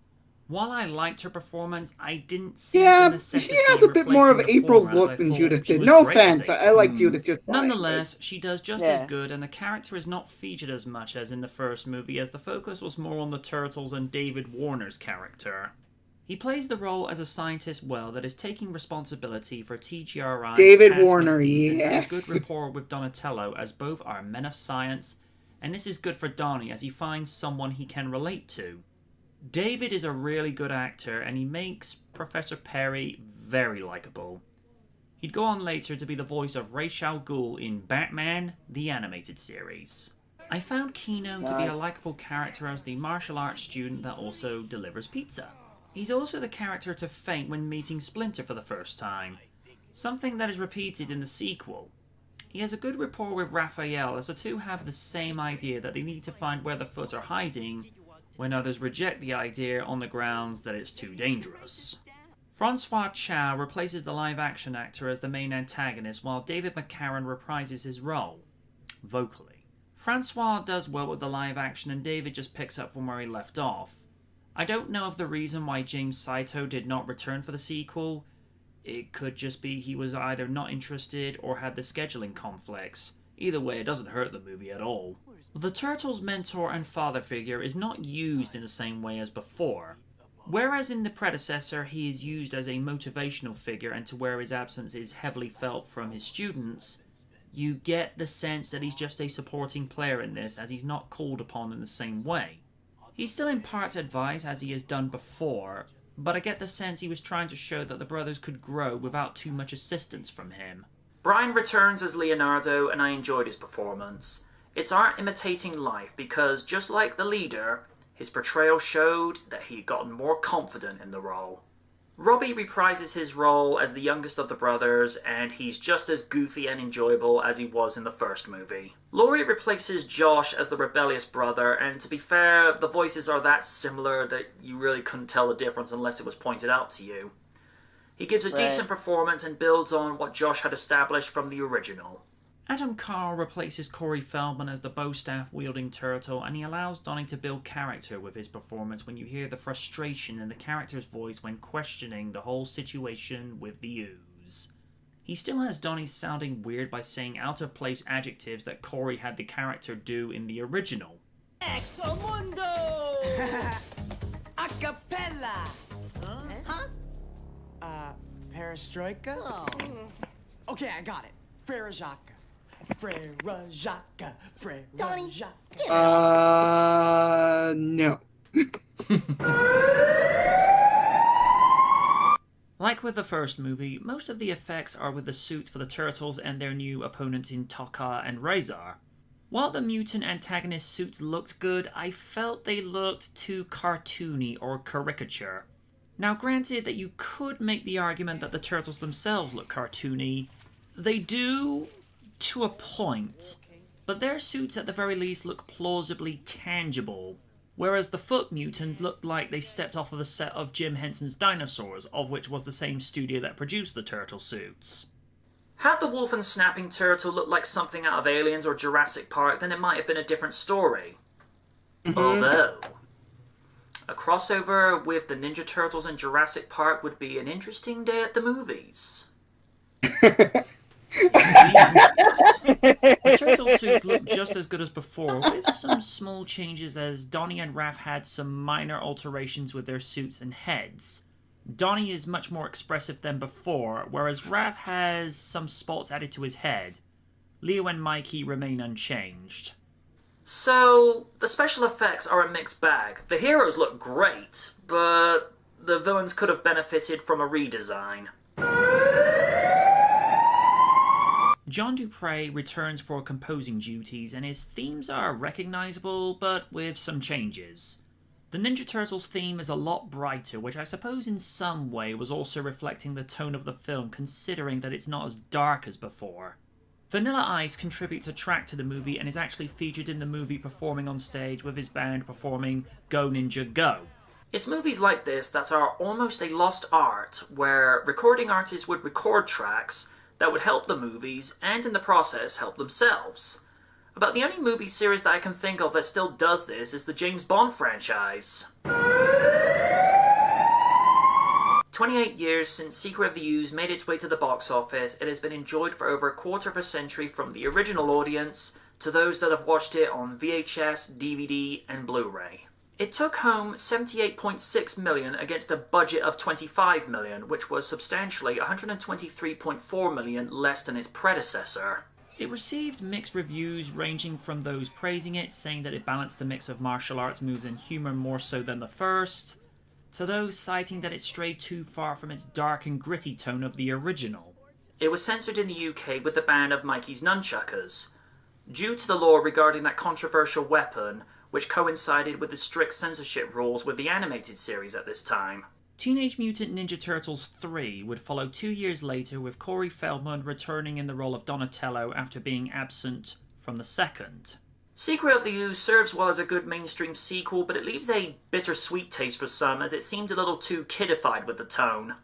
While I liked her performance, I didn't see Yeah, the necessity she has a bit more of replacing the April's former, as look I than thought Judith she did. was No great as offense, I like Judith just fine. Nonetheless, she does just Yeah. as good, and the character is not featured as much as in the first movie, as the focus was more on the Turtles and David Warner's character. He plays the role as a scientist well that is taking responsibility for TGRI. David past Warner, misdeeds, and yes. has good rapport with Donatello, as both are men of science, and this is good for Donnie as he finds someone he can relate to. David is a really good actor, and he makes Professor Perry very likable. He'd go on later to be the voice of Ra's al Ghul in Batman, the animated series. I found Kino to be a likable character as the martial arts student that also delivers pizza. He's also the character to faint when meeting Splinter for the first time, something that is repeated in the sequel. He has a good rapport with Raphael, as the two have the same idea that they need to find where the Foot are hiding, when others reject the idea on the grounds that it's too dangerous. Francois Chow replaces the live-action actor as the main antagonist, while David McCarran reprises his role, vocally. Francois does well with the live-action, and David just picks up from where he left off. I don't know of the reason why James Saito did not return for the sequel. It could just be he was either not interested or had the scheduling conflicts. Either way, it doesn't hurt the movie at all. The Turtles' mentor and father figure is not used in the same way as before. Whereas in the predecessor he is used as a motivational figure, and to where his absence is heavily felt from his students, you get the sense that he's just a supporting player in this, as he's not called upon in the same way. He still imparts advice as he has done before, but I get the sense he was trying to show that the brothers could grow without too much assistance from him. Brian returns as Leonardo, and I enjoyed his performance. It's art imitating life because, just like the leader, his portrayal showed that he had gotten more confident in the role. Robbie reprises his role as the youngest of the brothers, and he's just as goofy and enjoyable as he was in the first movie. Laurie replaces Josh as the rebellious brother, and to be fair, the voices are that similar that you really couldn't tell the difference unless it was pointed out to you. He gives a decent performance and builds on what Josh had established from the original. Adam Carl replaces Corey Feldman as the bow staff wielding turtle, and he allows Donnie to build character with his performance when you hear the frustration in the character's voice when questioning the whole situation with the ooze. He still has Donnie sounding weird by saying out of place adjectives that Corey had the character do in the original. Exo Mundo! Acapella! Perestroika? Oh. Okay, I got it. Frere Jacques. Frere Jacques. Frere Jacques. No. Like with the first movie, most of the effects are with the suits for the Turtles and their new opponents in Tokka and Razor. While the mutant antagonist suits looked good, I felt they looked too cartoony or caricature. Now granted that you could make the argument that the Turtles themselves look cartoony, they do to a point, but their suits at the very least look plausibly tangible, whereas the foot mutants looked like they stepped off of the set of Jim Henson's Dinosaurs, of which was the same studio that produced the turtle suits. Had the wolf and snapping turtle looked like something out of Aliens or Jurassic Park, then it might have been a different story. Although, a crossover with the Ninja Turtles and Jurassic Park would be an interesting day at the movies. The turtle suits look just as good as before, with some small changes as Donnie and Raph had some minor alterations with their suits and heads. Donnie is much more expressive than before, whereas Raph has some spots added to his head. Leo and Mikey remain unchanged. So, the special effects are a mixed bag. The heroes look great, but the villains could have benefited from a redesign. John Dupre returns for composing duties, and his themes are recognizable, but with some changes. The Ninja Turtles theme is a lot brighter, which I suppose in some way was also reflecting the tone of the film, considering that it's not as dark as before. Vanilla Ice contributes a track to the movie and is actually featured in the movie performing on stage with his band performing Go Ninja Go. It's movies like this that are almost a lost art, where recording artists would record tracks that would help the movies, and in the process help themselves. About the only movie series that I can think of that still does this is the James Bond franchise. 28 years since Secret of the Ooze made its way to the box office, it has been enjoyed for over a quarter of a century, from the original audience to those that have watched it on VHS, DVD, and Blu-ray. It took home $78.6 million against a budget of $25 million, which was substantially $123.4 million less than its predecessor. It received mixed reviews, ranging from those praising it, saying that it balanced the mix of martial arts moves and humor more so than the first, to those citing that it strayed too far from its dark and gritty tone of the original. It was censored in the UK with the ban of Mikey's nunchuckers, due to the law regarding that controversial weapon, which coincided with the strict censorship rules with the animated series at this time. Teenage Mutant Ninja Turtles 3 would follow 2 years later, with Corey Feldman returning in the role of Donatello after being absent from the second. Secret of the Ooze serves well as a good mainstream sequel, but it leaves a bittersweet taste for some, as it seemed a little too kidified with the tone.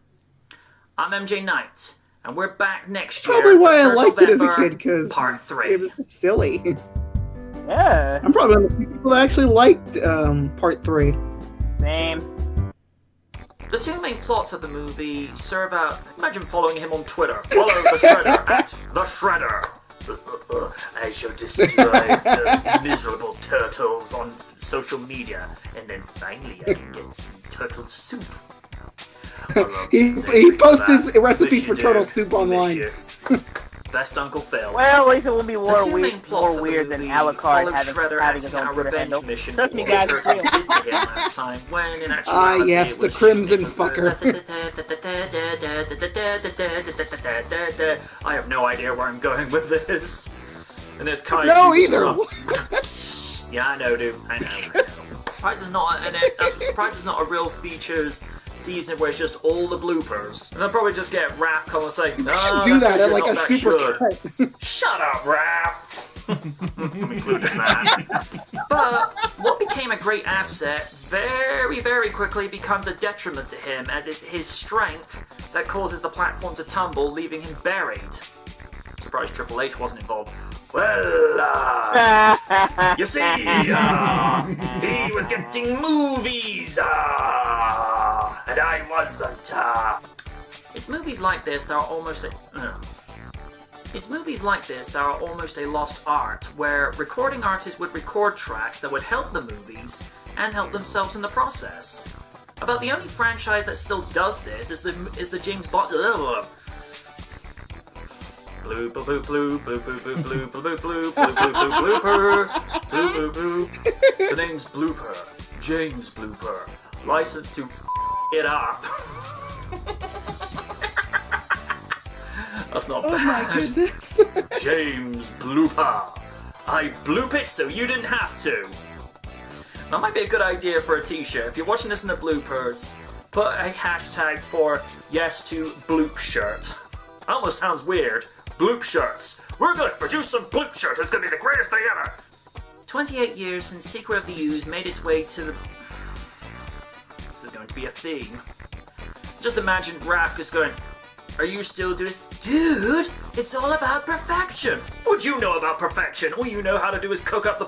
I'm MJ Knight, and we're back next year. Probably why I for liked it as a Turtlevember kid, because Part 3. it was just silly. Yeah. I'm probably one of the few people that actually liked Part 3. Same. The two main plots of the movie serve out... Imagine following him on Twitter. Follow the Shredder at The Shredder. I shall destroy those miserable turtles on social media, and then finally I can get some turtle soup. He posts his recipe for turtle soup online. Best Uncle Phil. Well, at least it will be The more two main plots of weird the than movie Alucard follow having Shredder his acting own out a Twitter revenge handle. mission for Trust me, what guys, the it's turtles real. did to him last time, when in actuality yes, it the was Crimson just- Fucker. I have no idea where I'm going with this. And there's Kaiju. No, either. Yeah, I know, dude. I know. Surprised there's not a real features season where it's just all the bloopers. And they'll probably just get Raph come and say, "Oh, do that that's 'cause at you're like not a that super good." cut. Shut up, Raph. I'm including that. But what became a great asset very, very quickly becomes a detriment to him, as it's his strength that causes the platform to tumble, leaving him buried. Surprised Triple H wasn't involved. Well, you see, he was getting movies, and I wasn't. It's movies like this that are almost a lost art, where recording artists would record tracks that would help the movies and help themselves in the process. About the only franchise that still does this is the James Bond. Blue blue blue blue blue blue blue blue blue blue blue blue blooper blue blue blue. The name's Blooper, James Blooper, licensed to it up. That's not bad. Oh my goodness. James Blooper. I bloop it so you didn't have to. That might be a good idea for a t-shirt. If you're watching this in the bloopers, put a hashtag for yes to bloop shirt. That almost sounds weird. Bloop shirts. We're gonna produce some bloop shirts. It's gonna be the greatest thing ever. 28 years since Secret of the Ooze made its way to the... This is going to be a theme. Just imagine Raph just going, "Are you still doing this?" Dude, it's all about perfection. What you know about perfection? All you know how to do is cook up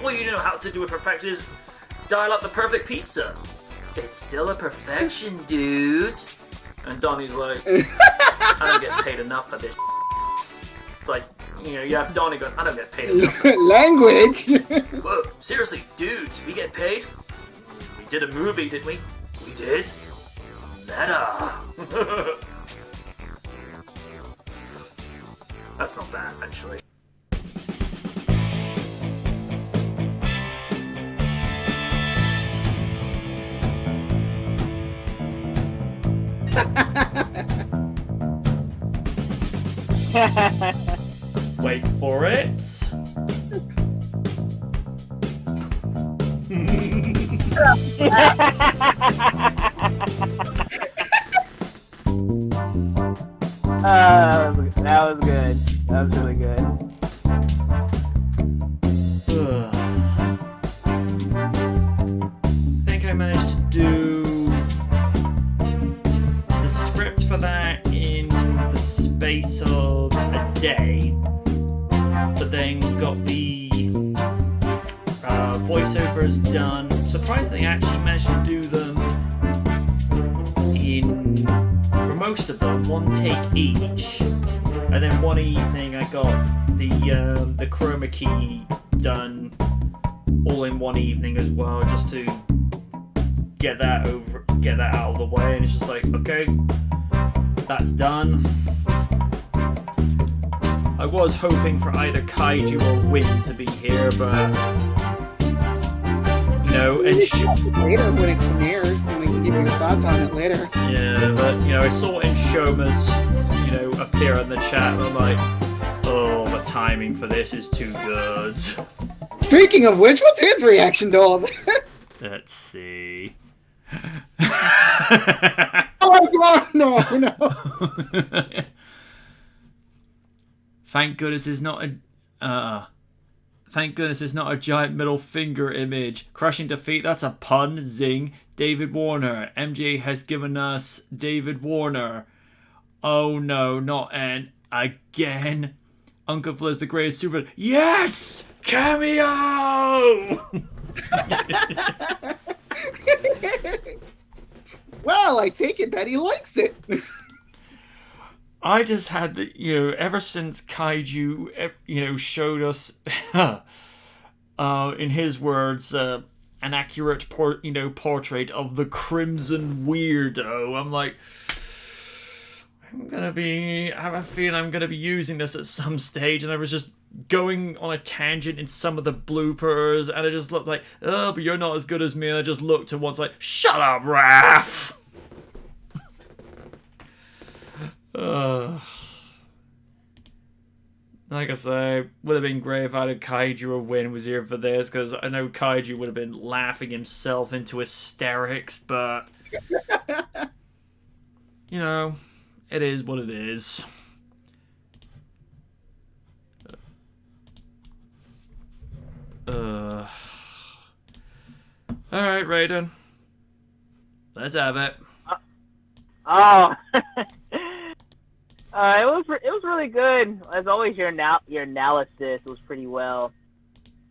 all you know how to do with perfection is dial up the perfect pizza. It's still a perfection, dude. And Donnie's like, "I don't get paid enough for this." It's like, you have Donnie going, "I don't get paid enough." Language. Whoa, seriously, dudes, we get paid? We did a movie, didn't we? We did? Meta. That's not bad, actually. Wait for it. That was good. That was really good. I think I managed to do the script for that in the space of a day, but then got the voiceovers done. Surprisingly, I actually managed to do them for most of them, one take each, and then one evening I got the chroma key done all in one evening as well, just to get that out of the way. And it's just like, okay, that's done. I was hoping for either Kaiju or Wind to be here, but and later when it premieres, and we can give you your thoughts on it later. Yeah, but I saw in Shoma's appear in the chat, and I'm like, oh, the timing for this is too good. Speaking of which, what's his reaction to all this? Let's see. Oh my god, no. Thank goodness it's not a. Thank goodness it's not a giant middle finger image. Crushing defeat, that's a pun. Zing. David Warner. MJ has given us David Warner. Oh no, not N. Again. Uncle Fliz the greatest super... Yes! Cameo! Well, I take it that he likes it. I just had the, ever since Kaiju, showed us, in his words, an accurate, portrait of the Crimson Weirdo. I'm like, I have a feeling I'm gonna be using this at some stage, and I was just going on a tangent in some of the bloopers, and it just looked like, oh, but you're not as good as me, and I just looked at once like, shut up, Raph! Like I say, would have been great if I had Kaiju or Win was here for this, because I know Kaiju would have been laughing himself into hysterics, but it is what it is. Alright, Raiden. Let's have it. Oh. It was really good. As always, your analysis was pretty well.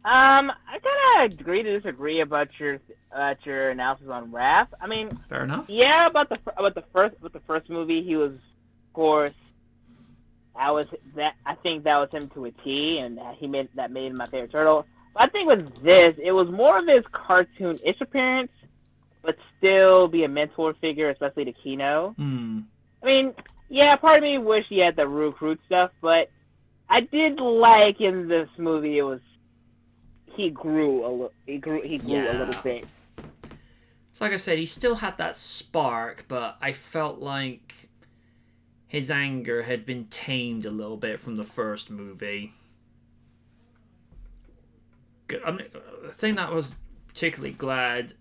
I kind of agree to disagree about your analysis on Raph. I mean, fair enough. Yeah, about the first movie, he was, of course, I think that was him to a T, and made him my favorite turtle. But I think with this, it was more of his cartoon-ish appearance, but still be a mentor figure, especially to Kino. I mean, yeah, part of me wish he had the recruit stuff, but I did like in this movie he grew a little. He grew a little bit. So like I said, he still had that spark, but I felt like his anger had been tamed a little bit from the first movie. I mean, the thing that I was particularly glad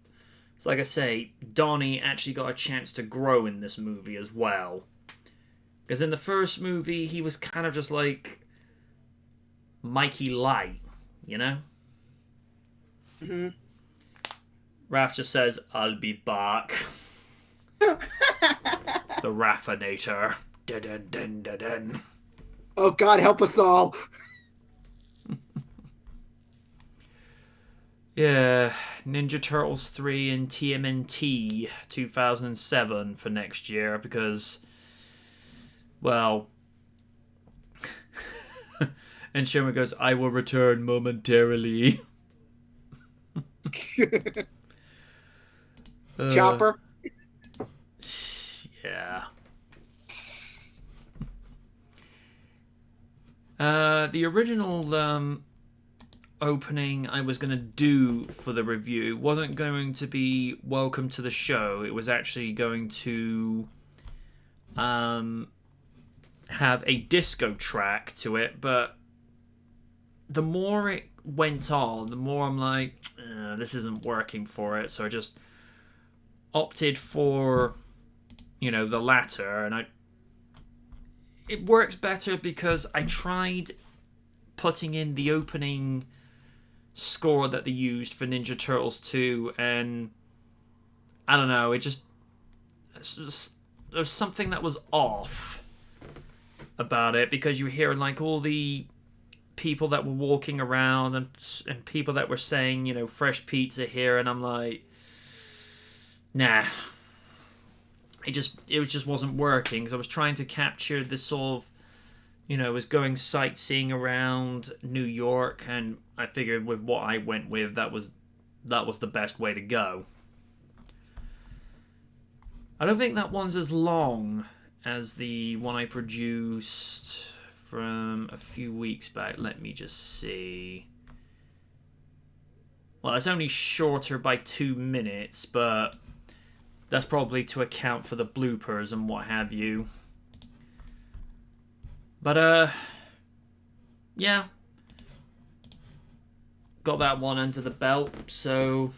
is, like I say, Donnie actually got a chance to grow in this movie as well. Because in the first movie, he was kind of just like Mikey Light, Mm-hmm. Raph just says, I'll be back. The Raffinator. Dun-dun-dun-dun-dun. Oh, God, help us all. Yeah, Ninja Turtles 3 and TMNT 2007 for next year, because, well... And Sherman goes, I will return momentarily. Chopper? Yeah. The original opening I was going to do for the review wasn't going to be Welcome to the Show. It was actually going to have a disco track to it, but the more it went on, the more I'm like, this isn't working for it, so I just opted for, the latter, and it works better because I tried putting in the opening score that they used for Ninja Turtles 2, and I don't know, there's something that was off about it, because you hear like all the people that were walking around and people that were saying, fresh pizza here, and I'm like, nah. It just wasn't working, because I was trying to capture this sort of, was going sightseeing around New York, and I figured with what I went with, that was the best way to go. I don't think that one's as long as the one I produced from a few weeks back. Let me just see. Well, it's only shorter by 2 minutes, but that's probably to account for the bloopers and what have you. But, yeah. Got that one under the belt, so...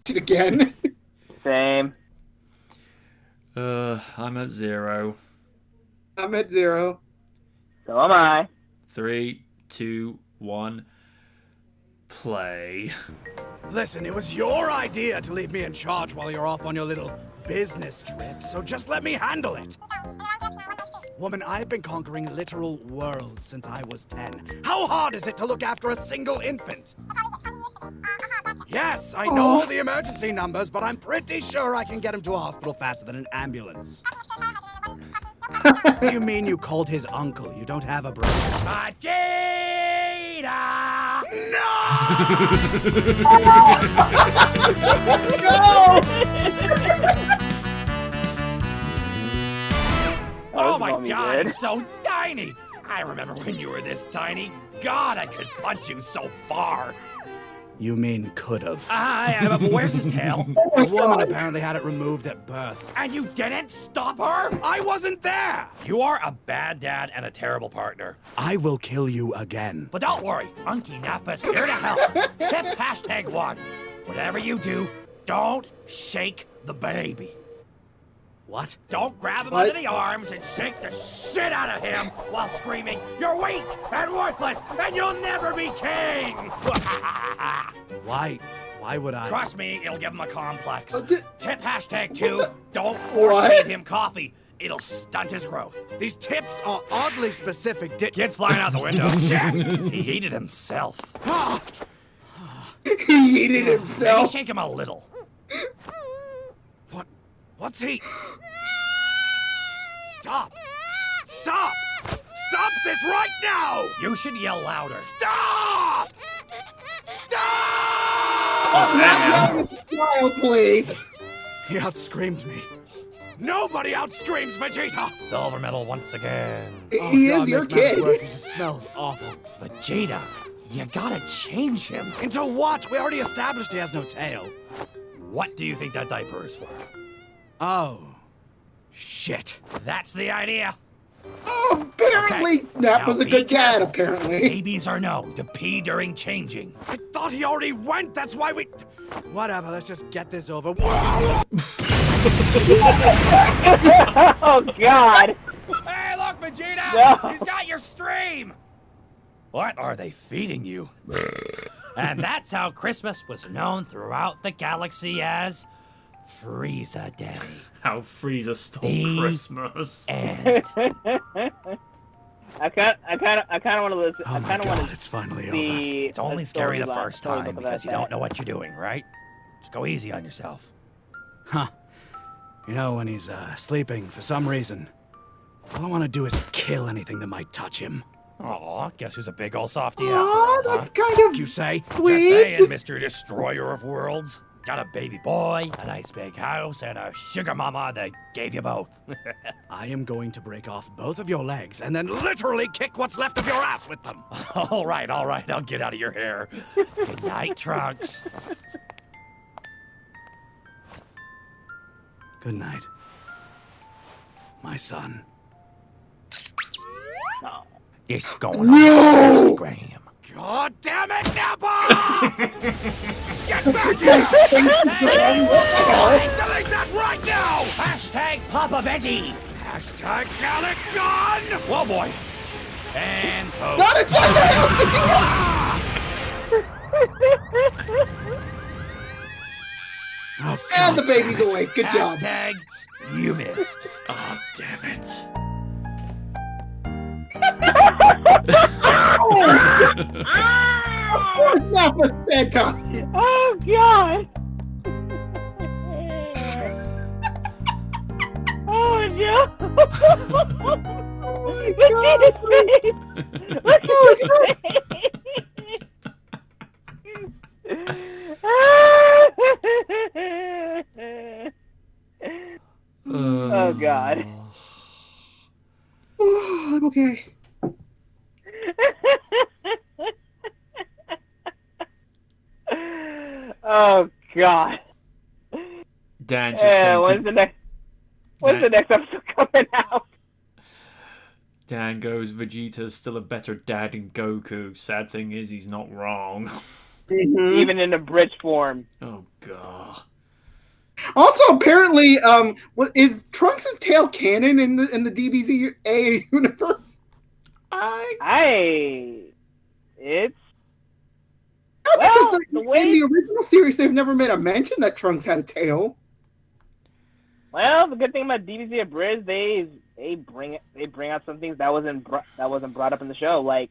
Again? Same. I'm at 0. I'm at 0. So am I. 3, 2, 1. play. Listen, it was your idea to leave me in charge while you're off on your little business trip, so just let me handle it. Woman, I've been conquering literal worlds since I was 10. How hard is it to look after a single infant? Yes, I know all the emergency numbers, but I'm pretty sure I can get him to a hospital faster than an ambulance. What do you mean you called his uncle? You don't have a brother. Vegeta! Oh, Oh my god, it's so tiny! I remember when you were this tiny. God, I could punch you so far. You mean could've? But where's his tail? A woman apparently had it removed at birth. And you didn't stop her? I wasn't there! You are a bad dad and a terrible partner. I will kill you again. But don't worry, Unky Nappa's here to help. Tip #1. Whatever you do, don't shake the baby. What? Don't grab him under the arms and shake the shit out of him while screaming, "You're weak and worthless and you'll never be king!" Why would I? Trust me, it'll give him a complex. Tip #2, don't force feed him coffee. It'll stunt his growth. These tips are oddly specific. Kid's flying out the window. Shit! He heated himself. He heated Maybe himself. shake him a little. What's he? Stop! Stop! Stop this right now! You should yell louder. Stop! Stop! Smile, please. He outscreamed me. Nobody outscreams Vegeta! Silver medal once again. He is your kid. He just smells awful. Vegeta, you gotta change him. Into what? We already established he has no tail. What do you think that diaper is for? Oh. Shit. That's the idea. Oh, apparently Nappa's a good dad, apparently. Babies are known to pee during changing. I thought he already went. That's why we... Whatever, let's just get this over. Oh, God. Hey, look, Vegeta! No. He's got your stream! What are they feeding you? And that's how Christmas was known throughout the galaxy as Frieza Day. How Frieza stole Christmas. And I kind of want to listen. oh my god, it's finally over. It's only scary the first time because you don't know what you're doing, right? Just go easy on yourself. Huh. You know, when he's sleeping, for some reason, all I want to do is kill anything that might touch him. Aw, guess who's a big ol' softy after all, That's huh? kind of You say? sweet. Just saying, Mr. Destroyer of Worlds. Got a baby boy, a nice big house, and a sugar mama that gave you both. I am going to break off both of your legs and then literally kick what's left of your ass with them. All right, I'll get out of your hair. Good night, Trunks. Good night, my son. This is going on Instagram. God damn it, Nappa! Get back here! Delete that right now! Hashtag Papa Veggie! Hashtag Gallic Gun! Whoa, boy. And post. Not inside the house! Oh, And the God baby's damn it. awake. Good job. Hashtag you missed. Oh, damn it. Nappa's Santa. Oh, God. Oh, no. Look at his face. Look at his face. Oh, God. Oh, I'm okay. Oh, God. Dan just saying. When's the next episode coming out? Dan goes, Vegeta's still a better dad than Goku. Sad thing is, he's not wrong. Even in a bridge form. Oh, God. Also, apparently, is Trunks' tail canon in the DBZA universe? It's Because in the original series, they've never made a mention that Trunks had a tail. Well, the good thing about DBZ Abridged, they bring out some things that wasn't brought up in the show, like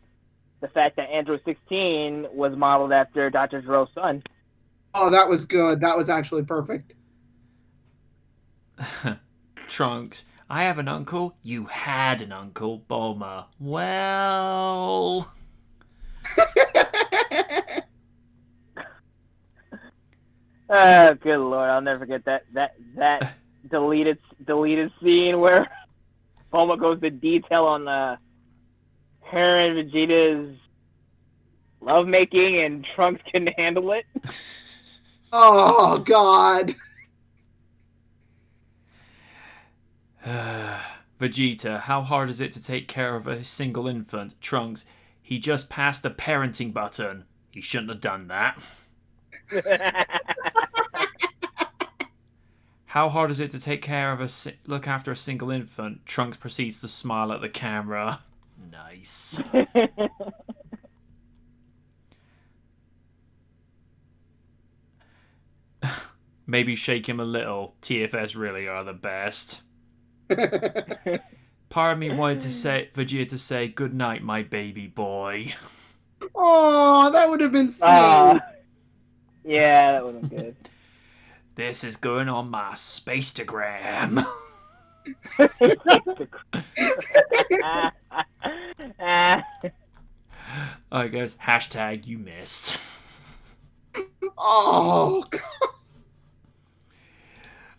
the fact that Android 16 was modeled after Dr. Zero's son. Oh, that was good. That was actually perfect. Trunks, I have an uncle. You had an uncle, Bulma. Well... Oh, good lord! I'll never forget that deleted scene where Bulma goes to detail on her and Vegeta's lovemaking, and Trunks couldn't handle it. Oh God! Vegeta, how hard is it to take care of a single infant? Trunks, he just passed the parenting button. He shouldn't have done that. How hard is it to take care of look after a single infant? Trunks proceeds to smile at the camera. Nice. Maybe shake him a little. TFS really are the best. Part of me wanted to say Vegeta to say good night, my baby boy. Oh, that would have been sweet. Yeah, that would have been good. This is going on my Spacetagram. I guess hashtag you missed. Oh, God.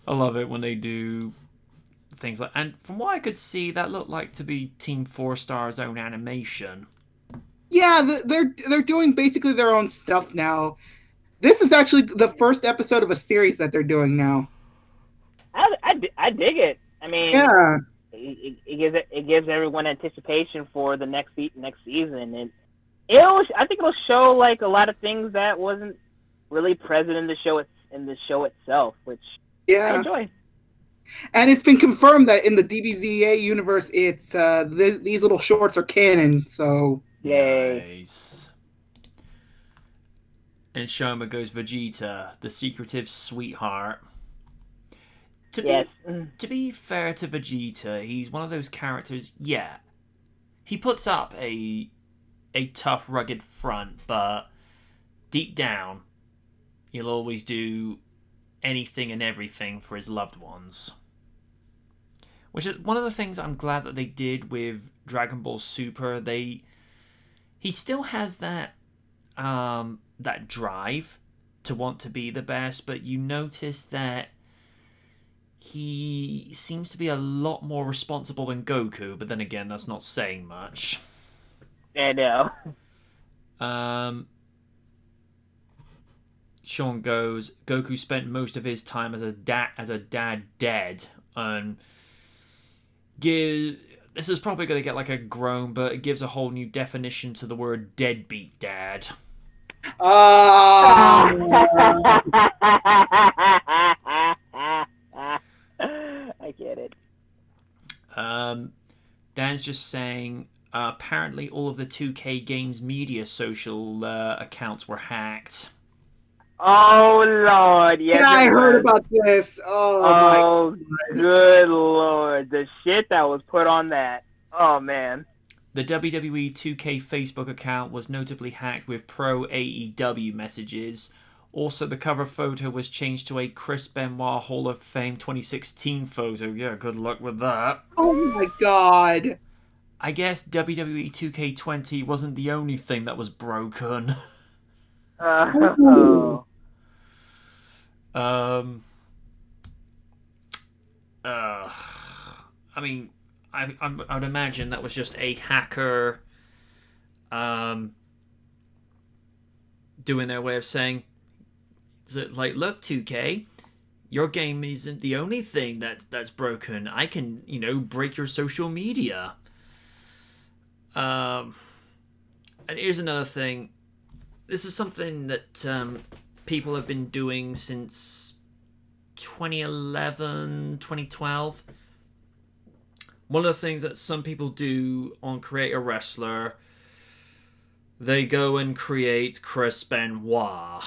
I love it when they do things like, and from what I could see, that looked like to be Team 4 Star's own animation. Yeah, they're doing basically their own stuff now. This is actually the first episode of a series that they're doing now. I dig it. I mean, yeah, it gives everyone anticipation for the next season, and I think it'll show like a lot of things that wasn't really present in the show itself, which I enjoy. And it's been confirmed that in the DBZA universe, it's these little shorts are canon. So yay. Nice. And Shoma goes Vegeta, the secretive sweetheart. To be fair to Vegeta, he's one of those characters, yeah. He puts up a tough, rugged front, but deep down, he'll always do anything and everything for his loved ones. Which is one of the things I'm glad that they did with Dragon Ball Super. He still has that drive to want to be the best, but you notice that he seems to be a lot more responsible than Goku, but then again, that's not saying much. I know. Sean goes, Goku spent most of his time as a dad dead, and this is probably going to get like a groan, but it gives a whole new definition to the word deadbeat dad. I get it. Dan's just saying, apparently all of the 2K Games media social accounts were hacked. Oh, Lord. Yes, yeah, I heard about this. Oh, my God. Good Lord. The shit that was put on that. Oh, man. The WWE 2K Facebook account was notably hacked with pro AEW messages. Also, the cover photo was changed to a Chris Benoit Hall of Fame 2016 photo. Yeah, good luck with that. Oh, my God. I guess WWE 2K20 wasn't the only thing that was broken. Oh. I mean, I would imagine that was just a hacker doing their way of saying, like, look, 2K, your game isn't the only thing that's broken. I can, break your social media. And here's another thing. This is something that people have been doing since 2011, 2012. One of the things that some people do on Create a Wrestler, they go and create Chris Benoit.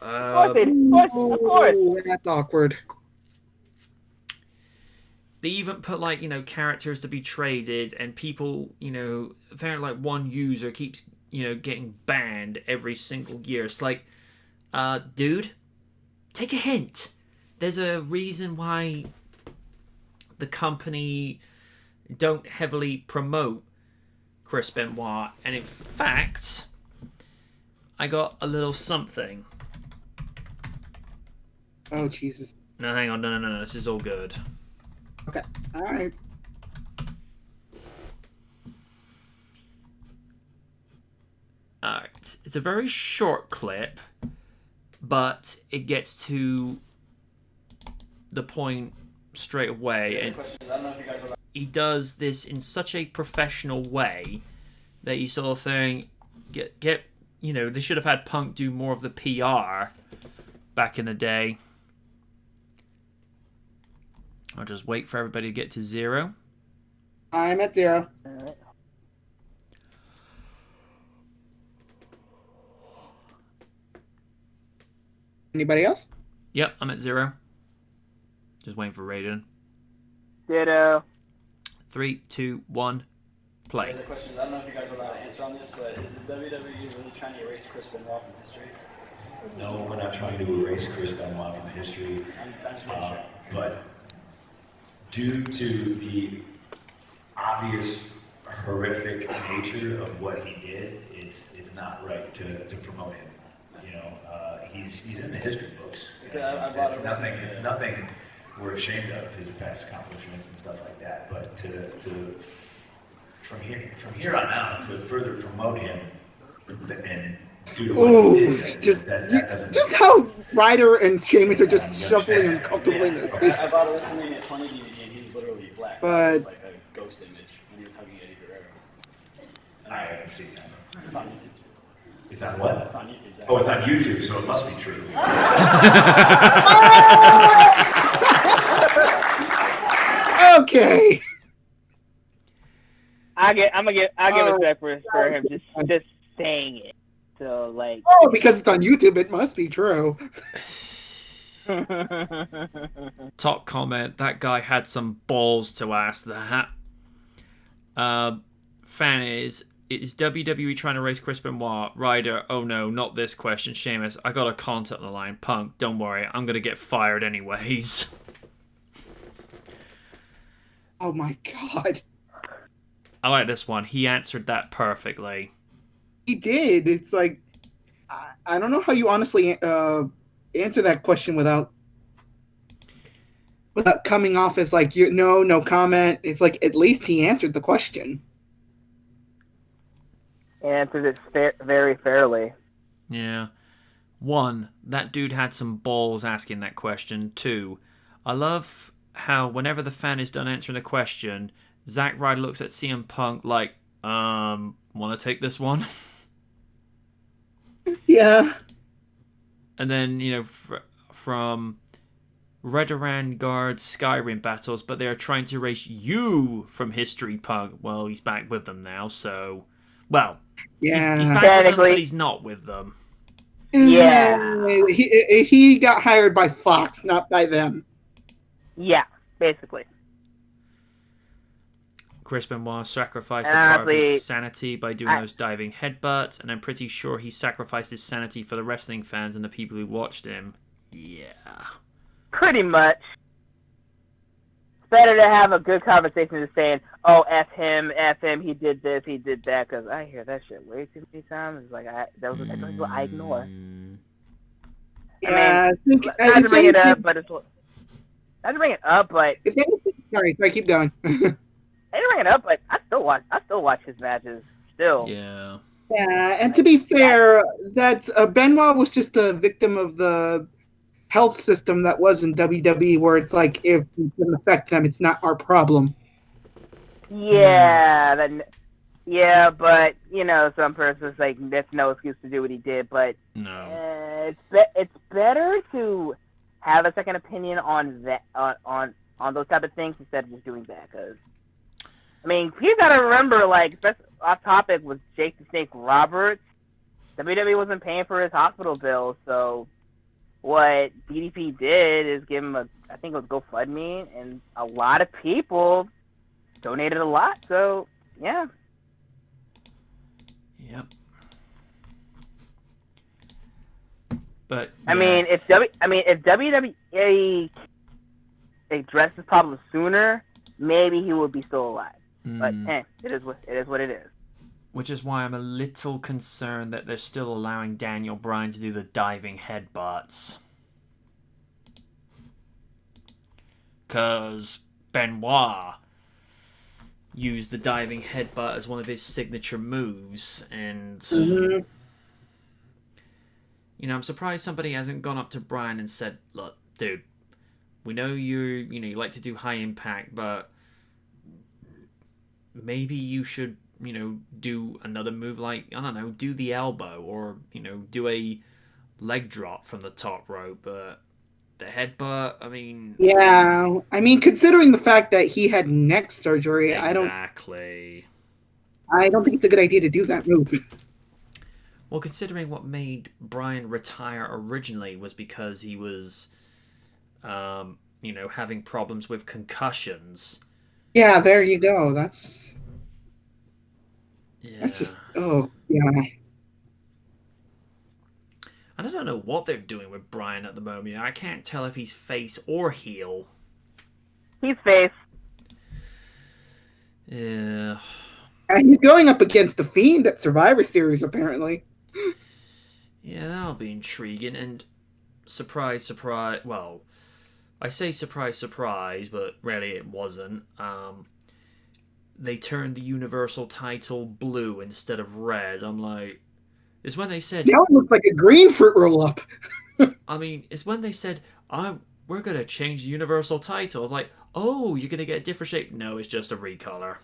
Of course. Ooh, that's awkward. They even put, like, characters to be traded, and people, apparently, like, one user keeps, getting banned every single year. It's like, dude, take a hint. There's a reason why the company don't heavily promote Chris Benoit, and in fact, I got a little something. Oh, Jesus. No, hang on, no, this is all good. Okay, alright. Alright, it's a very short clip, but it gets to the point straight away, and he does this in such a professional way that you sort of think, they should have had Punk do more of the PR back in the day. I'll just wait for everybody to get to 0. I'm at 0. Anybody else? Yep, I'm at 0. Just waiting for Raiden. Ditto. 3, 2, 1, play. The question, I don't know if you guys are allowed to answer on this, but is the WWE really trying to erase Chris Benoit from history? No, we're not trying to erase Chris Benoit from history. But due to the obvious horrific nature of what he did, it's not right to promote him. He's in the history books. It's nothing we're ashamed of, his past accomplishments and stuff like that. But from here on out to further promote him and due to what he did, just how Ryder and Sheamus are just shuffling uncomfortably in their seats. I bought a WrestleMania 20 DVD and he's literally black. But it's like a ghost image when he was hugging Eddie Guerrero. I haven't seen that. It's on YouTube. It's on what? It's on YouTube. Oh, it's on YouTube, so it must be true. Okay. I'll give respect for him just saying it. So like. Oh, because it's on YouTube, it must be true. Top comment, that guy had some balls to ask that. Fan is WWE trying to raise Chris Benoit? Ryder, oh no, not this question. Sheamus, I got a content on the line. Punk, don't worry, I'm gonna get fired anyways. Oh my god. I like this one. He answered that perfectly. He did. It's like, I don't know how you honestly answer that question without coming off as like, no comment. It's like, at least he answered the question. He answered it very fairly. Yeah. 1, that dude had some balls asking that question. 2, I love how whenever the fan is done answering the question, Zack Ryder looks at CM Punk like, want to take this one? Yeah. And then, from Redoran guards Skyrim battles, but they are trying to erase you from history, Punk. Well, he's back with them now, so... Well, yeah. he's back with them, but he's not with them. Yeah. He got hired by Fox, not by them. Yeah, basically. Chris Benoit sacrificed a part of his sanity by doing those diving headbutts, and I'm pretty sure he sacrificed his sanity for the wrestling fans and the people who watched him. Yeah. Pretty much. It's better to have a good conversation than saying, oh, F him, he did this, he did that, because I hear that shit way too many times. It's like, those are what I ignore. Yeah, I had to bring it up, but Sorry, keep going. I didn't bring it up, but I still watch his matches still. Yeah. Yeah, and to be fair, that Benoit was just a victim of the health system that was in WWE, where it's like, if it doesn't affect them, it's not our problem. Yeah, but some person's like, that's no excuse to do what he did. But no, it's better to have a second opinion on that on those type of things instead of just doing that. Cause I mean, you gotta remember, like, off topic with Jake the Snake Roberts, WWE wasn't paying for his hospital bills, so what DDP did is give him I think it was GoFundMe, and a lot of people donated a lot, so, yeah. Yep. But yeah. I mean, if WWE addressed this problem sooner, maybe he would be still alive. But it is what it is. Which is why I'm a little concerned that they're still allowing Daniel Bryan to do the diving headbutts. Because Benoit used the diving headbutt as one of his signature moves, and you know, I'm surprised somebody hasn't gone up to Bryan and said, "Look, dude, we know you like to do high impact, but maybe you should, do another move like, I don't know, do the elbow, or, do a leg drop from the top rope, but the headbutt, I mean..." Yeah, I mean, considering the fact that he had neck surgery, exactly. I don't think it's a good idea to do that move. Well, considering what made Bryan retire originally was because he was, having problems with concussions. Yeah, there you go. That's Yeah. Just, oh, yeah. And I don't know what they're doing with Bryan at the moment. I can't tell if he's face or heel. He's face. Yeah. And he's going up against the Fiend at Survivor Series, apparently. Yeah, that'll be intriguing. And surprise, surprise. Well, I say surprise, surprise, but really it wasn't. They turned the Universal title blue instead of red. I'm like, it's when they said... Now it looks like a green fruit roll-up. I mean, it's when they said, we're going to change the Universal title. It's like, oh, you're going to get a different shape? No, it's just a recolor.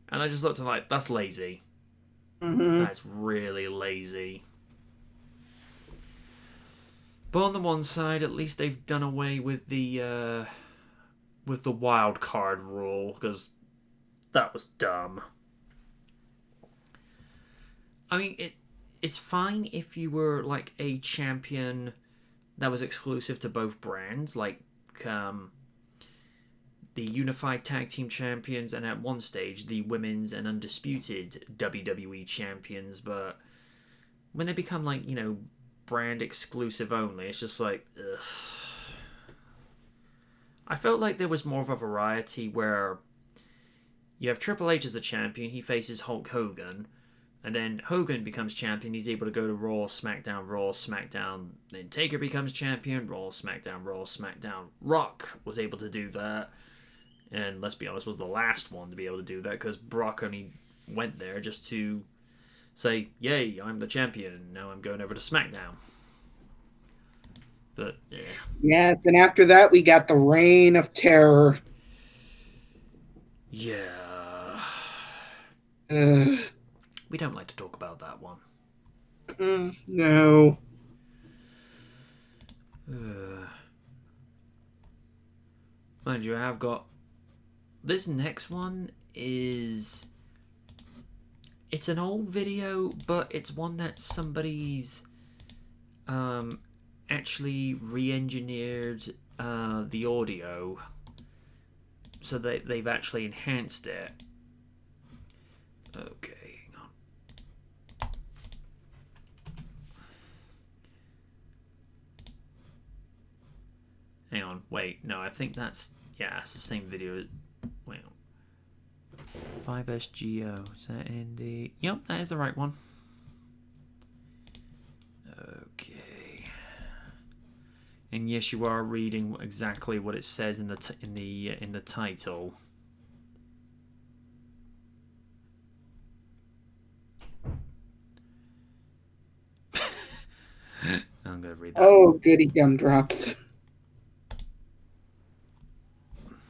And I just looked and like, that's lazy. That's really lazy. But on the one side, at least they've done away with the wild card rule, because that was dumb. I mean, it's fine if you were like a champion that was exclusive to both brands, like the Unified Tag Team Champions, and at one stage the Women's and Undisputed WWE Champions. But when they become like, brand exclusive only, it's just like, ugh. I felt like there was more of a variety where you have Triple H as the champion, he faces Hulk Hogan, and then Hogan becomes champion, he's able to go to Raw, SmackDown, then Taker becomes champion, Raw, SmackDown. Rock was able to do that, and let's be honest, was the last one to be able to do that, because Brock only went there just to say, yay, I'm the champion, and now I'm going over to SmackDown. But, yeah. Yes, and after that, we got the Reign of Terror. Yeah. We don't like to talk about that one. No. Mind you, I've got... This next one is... It's an old video, but it's one that somebody's actually re-engineered the audio, so that they've actually enhanced it. Okay, hang on. Hang on, wait, no, I think that's... Yeah, it's the same video. Wait. 5SGO. Is that in the... Yep, that is the right one. Okay. And yes, you are reading exactly what it says in the title. I'm gonna read that. Oh, goody gumdrops.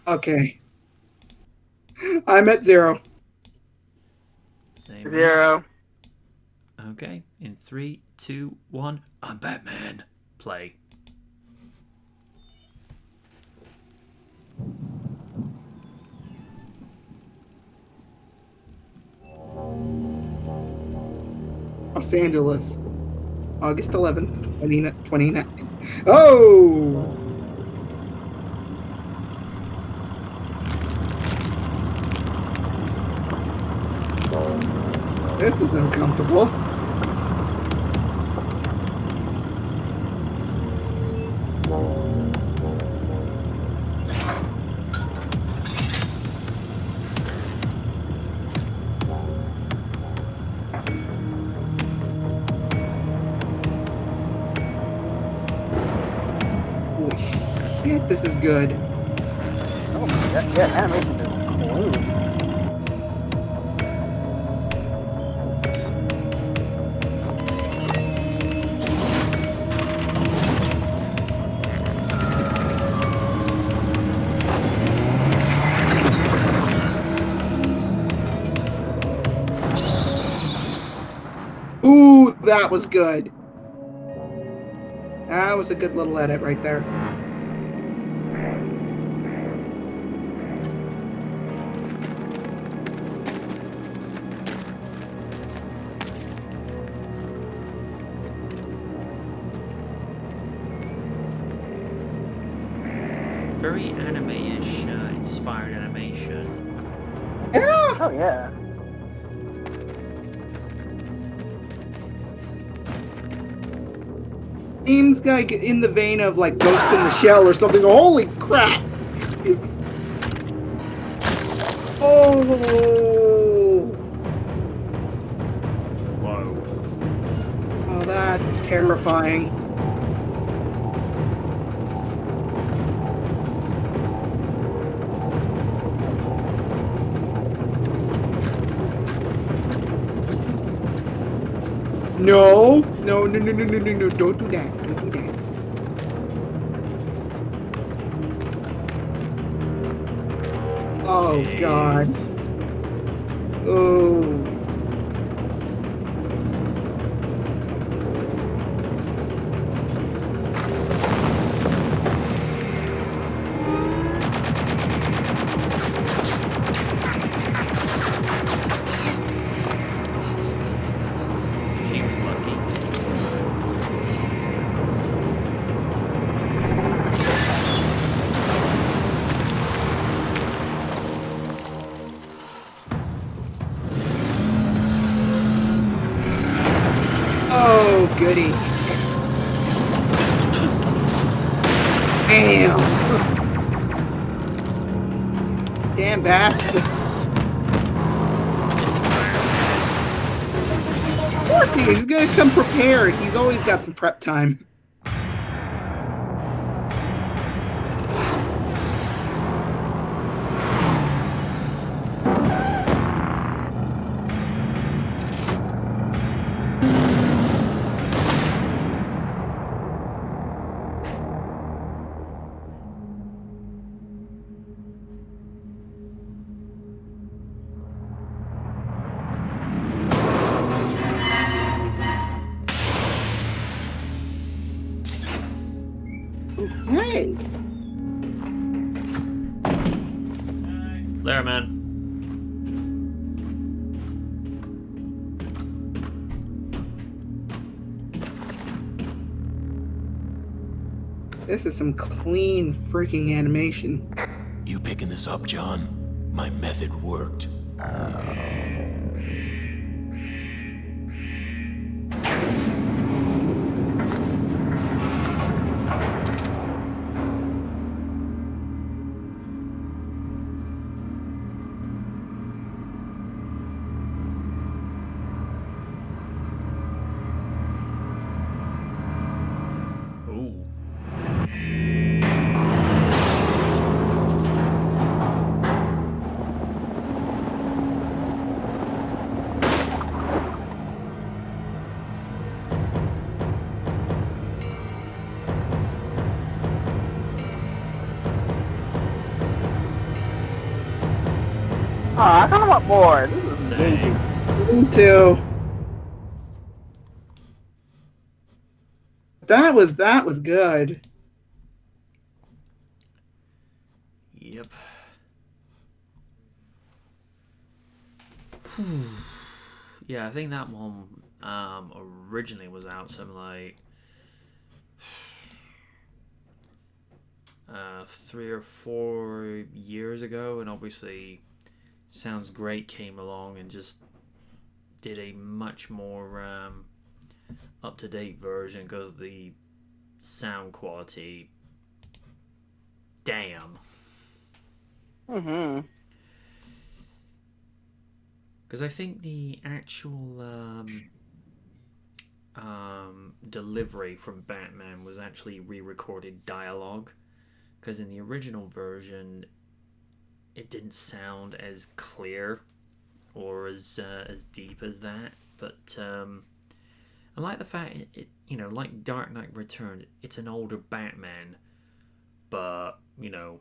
Okay. I'm at 0. Same 0. Okay, in 3, 2, 1, I'm Batman. Play. Los Angeles, August 11th, 2019. Oh! This is uncomfortable. Holy shit, this is good. Oh, yeah, animation is clean. Ooh, that was good. That was a good little edit right there. Very anime-ish inspired animation. Yeah. Oh, yeah. Seems like in the vein of like Ghost in the Shell or something. Holy crap! Oh! Whoa. Oh, that's terrifying. No, no, no, no, no, no, no, no, don't do that. Don't do that. Oh, God. Oh. She was lucky. Oh, goody. Damn. Damn bats. Of course he is. He's gonna come prepared. He's always got some prep time. Hey. There, man. This is some clean freaking animation. You picking this up, John? My method worked. Ooh. Oh, I kind of want more. This is Same. Me too. That was good. Yeah, I think that one originally was out something like 3 or 4 years ago, and obviously Sounds Great came along and just did a much more up-to-date version because the sound quality, damn. Because I think the actual delivery from Batman was actually re-recorded dialogue, because in the original version it didn't sound as clear or as deep as that. But I like the fact it you know, like Dark Knight Returns, it's an older Batman, but you know,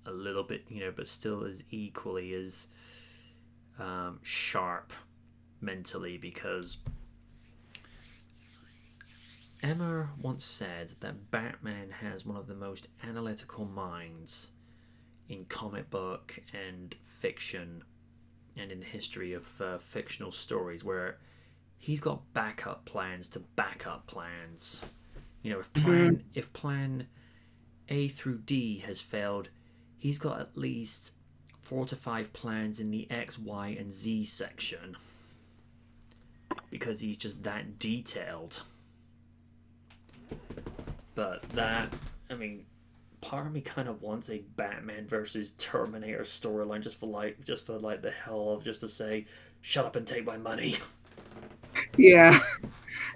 a little bit, you know, but still as equally as sharp mentally, because Emma once said that Batman has one of the most analytical minds in comic book and fiction and in the history of fictional stories, where he's got backup plans to backup plans. You know, if plan A through D has failed, he's got at least 4 to 5 plans in the X, Y, and Z section, because he's just that detailed. But that, I mean, part of me kind of wants a Batman versus Terminator storyline just for the hell of just to say, shut up and take my money. Yeah.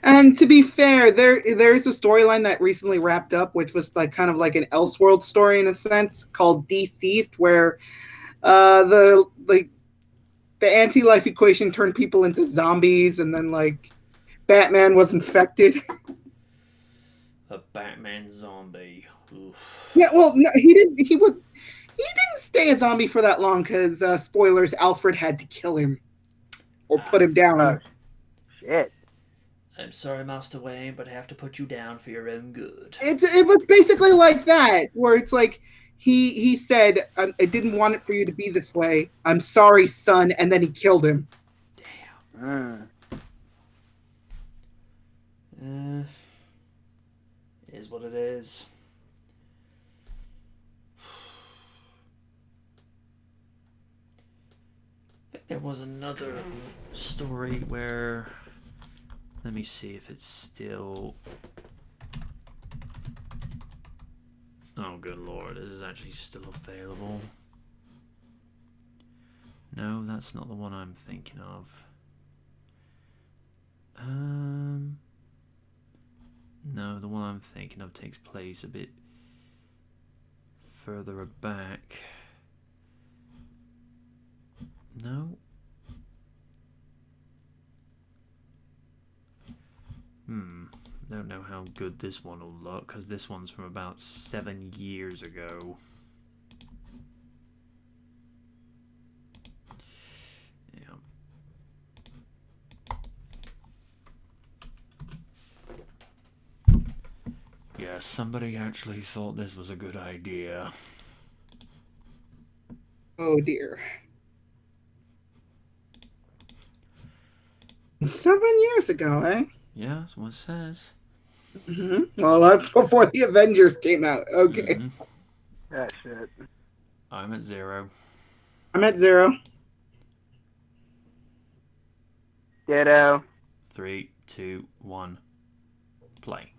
And to be fair, there's a storyline that recently wrapped up, which was like kind of like an Elseworld story in a sense, called Deceased, where the anti-life equation turned people into zombies, and then like Batman was infected. A Batman zombie. Oof. Yeah, well, no, he didn't stay a zombie for that long because spoilers, Alfred had to kill him or put him down. Shit. I'm sorry, Master Wayne, but I have to put you down for your own good. It was basically like that, where it's like he said, I didn't want it for you to be this way. I'm sorry, son, and then he killed him. Damn. Is what it is. I think there was another story where, let me see if it's still, oh good lord, is this actually still available? No, that's not the one I'm thinking of. No, the one I'm thinking of takes place a bit further back. No? Don't know how good this one will look, because this one's from about 7 years ago. Yeah, somebody actually thought this was a good idea. Oh dear. 7 years ago, eh? Yeah, that's what it says. Well, that's before the Avengers came out. Okay. That shit. I'm at 0. I'm at 0. Ditto. 3, 2, 1. Play.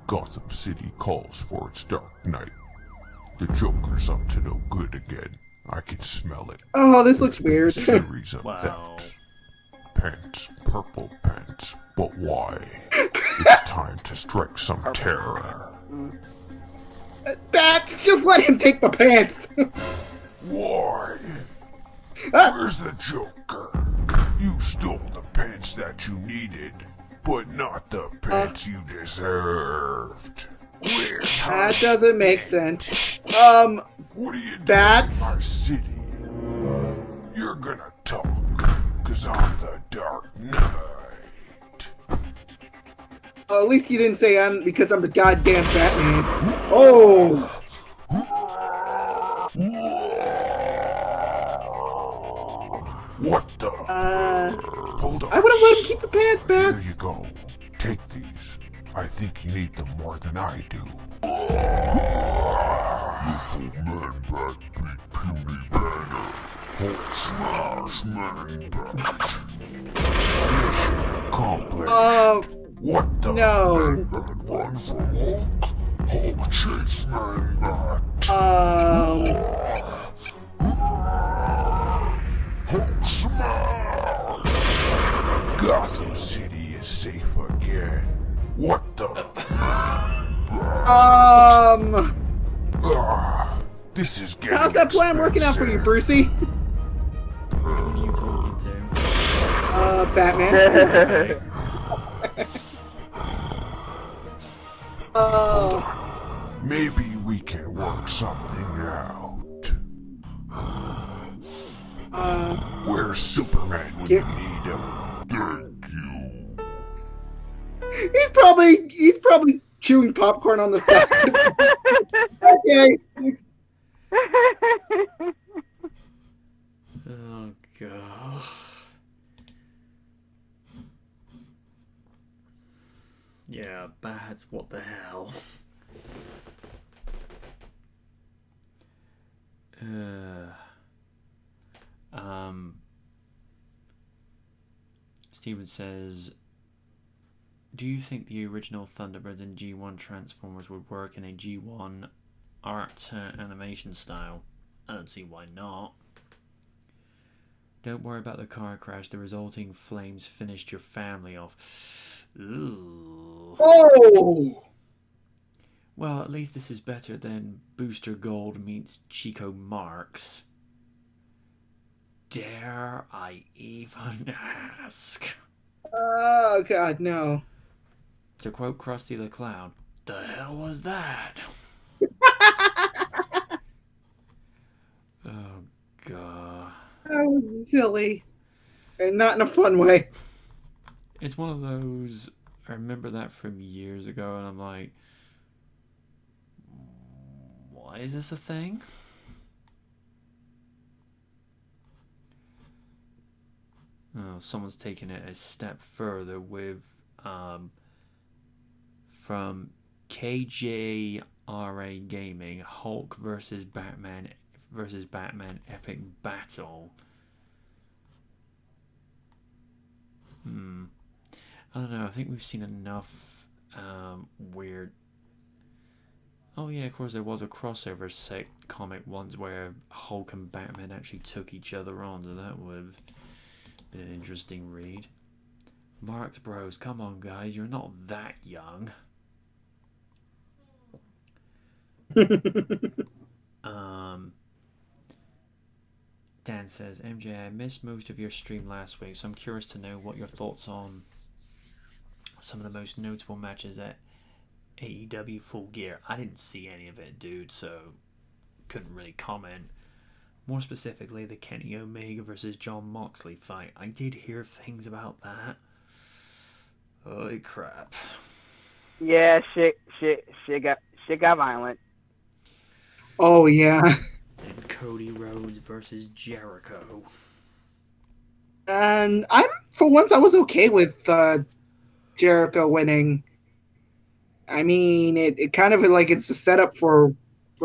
Gotham City calls for its Dark Knight. The Joker's up to no good again. I can smell it. Oh, this looks weird. Series of theft. Pants, purple pants. But why? It's time to strike some terror. Bats, just let him take the pants. Why? Where's the Joker? You stole the pants that you needed, but not the pants you deserved. Where's that doesn't make sense. What are you Bats? doing in my city? You're gonna talk, 'cause I'm the Dark Knight. Well, at least you didn't say because I'm the goddamn Batman. Oh! What the? Hold on. I would have let him keep the pants, Bats. Here you go. Take these. I think you need them more than I do. Little man bat beat puny banner. Hulk smash man bat. Mission accomplished. What the? No. Man run from Hulk. Hulk chase man bat. Hulk smash. Gotham City is safe again. What the? This is getting How's that plan working out for you, Brucey? Which one are you talking to? Batman. Maybe we can work something out. Where's Superman when you need him? Thank you. He's probably chewing popcorn on the side. Okay. Oh god. Yeah, Bats, what the hell? Steven says, do you think the original Thunderbirds and G1 Transformers would work in a G1 art animation style? I don't see why not. Don't worry about the car crash. The resulting flames finished your family off. Ooh. Oh! Well, at least this is better than Booster Gold meets Chico Marx. Dare I even ask? Oh, God, no. To quote Krusty the Clown, the hell was that? Oh, God. That was silly. And not in a fun way. It's one of those, I remember that from years ago, and I'm like, why is this a thing? Oh, someone's taken it a step further with, from KJRA Gaming, Hulk versus Batman Epic Battle. I don't know, I think we've seen enough weird... Oh yeah, of course there was a crossover comic once where Hulk and Batman actually took each other on, so that would have been an interesting read. Marx Bros, come on guys, you're not that young. Dan says, MJ, I missed most of your stream last week, so I'm curious to know what your thoughts on some of the most notable matches at AEW Full Gear. I didn't see any of it, dude, so couldn't really comment. More specifically, the Kenny Omega versus John Moxley fight. I did hear things about that. Holy crap. Yeah, shit got violent. Oh, yeah. And Cody Rhodes versus Jericho. And for once, I was okay with Jericho winning. I mean, it kind of like it's a setup for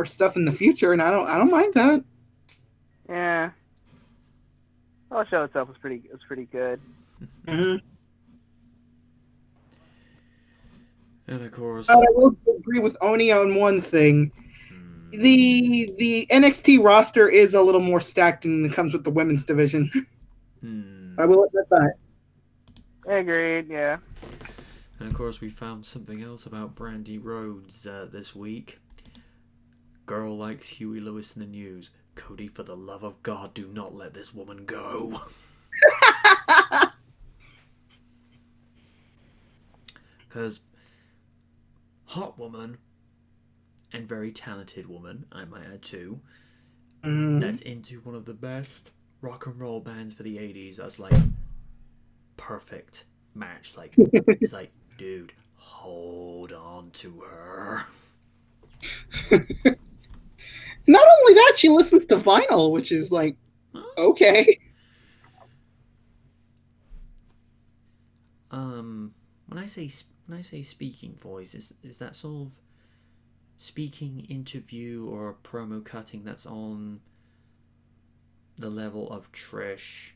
stuff in the future, and I don't mind that. Yeah. The whole show itself was pretty good. Mm-hmm. And of course, I will agree with Oni on one thing. The NXT roster is a little more stacked than it comes with the women's division. I will admit that. Agreed, yeah. And of course, we found something else about Brandy Rhodes this week. Girl likes Huey Lewis in the news. Cody, for the love of God, do not let this woman go. Because hot woman and very talented woman, I might add too, that's into one of the best rock and roll bands for the 80s. That's like perfect match. Like, it's like, dude, hold on to her. Not only that, she listens to vinyl, which is like, okay. When I say speaking voice, is that sort of speaking interview or promo cutting that's on the level of Trish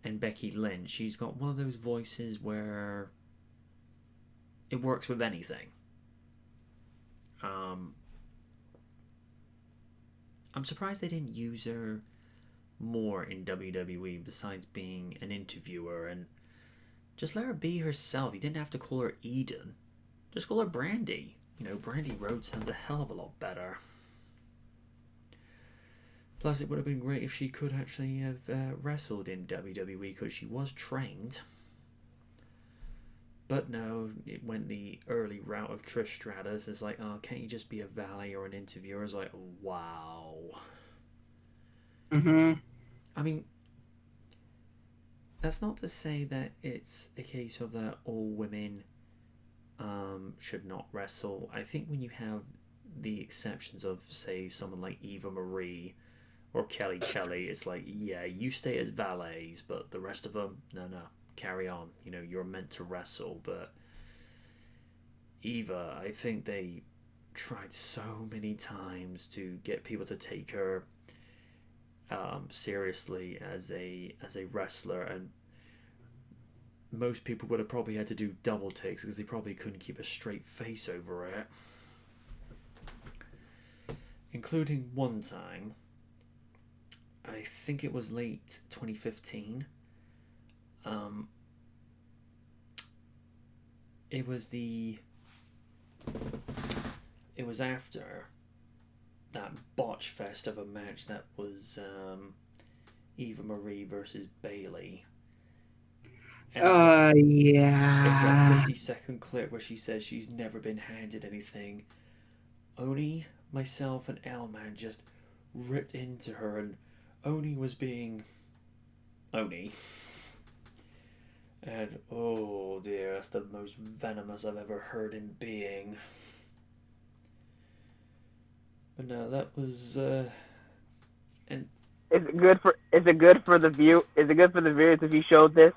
and Becky Lynch? She's got one of those voices where it works with anything. I'm surprised they didn't use her more in WWE besides being an interviewer, and just let her be herself. You didn't have to call her Eden. Just call her Brandy. You know, Brandy Rhodes sounds a hell of a lot better. Plus, it would have been great if she could actually have wrestled in WWE, because she was trained. But no, it went the early route of Trish Stratus. It's like, oh, can't you just be a valet or an interviewer? It's like, wow. Mm-hmm. I mean, that's not to say that it's a case of that all women should not wrestle. I think when you have the exceptions of, say, someone like Eva Marie or Kelly Kelly, it's like, yeah, you stay as valets, but the rest of them, no, carry on. You know, you're meant to wrestle. But Eva, I think they tried so many times to get people to take her seriously as a wrestler, and most people would have probably had to do double takes because they probably couldn't keep a straight face over it. Including one time, I think it was late 2015. It was after that botch fest of a match that was Eva Marie versus Bailey. Yeah. It was that 50-second clip where she says she's never been handed anything. Oni, myself, and Elman just ripped into her, and Oni was being Oni. And oh dear, that's the most venomous I've ever heard him being. But no, that was and is it good for the viewers if you showed this?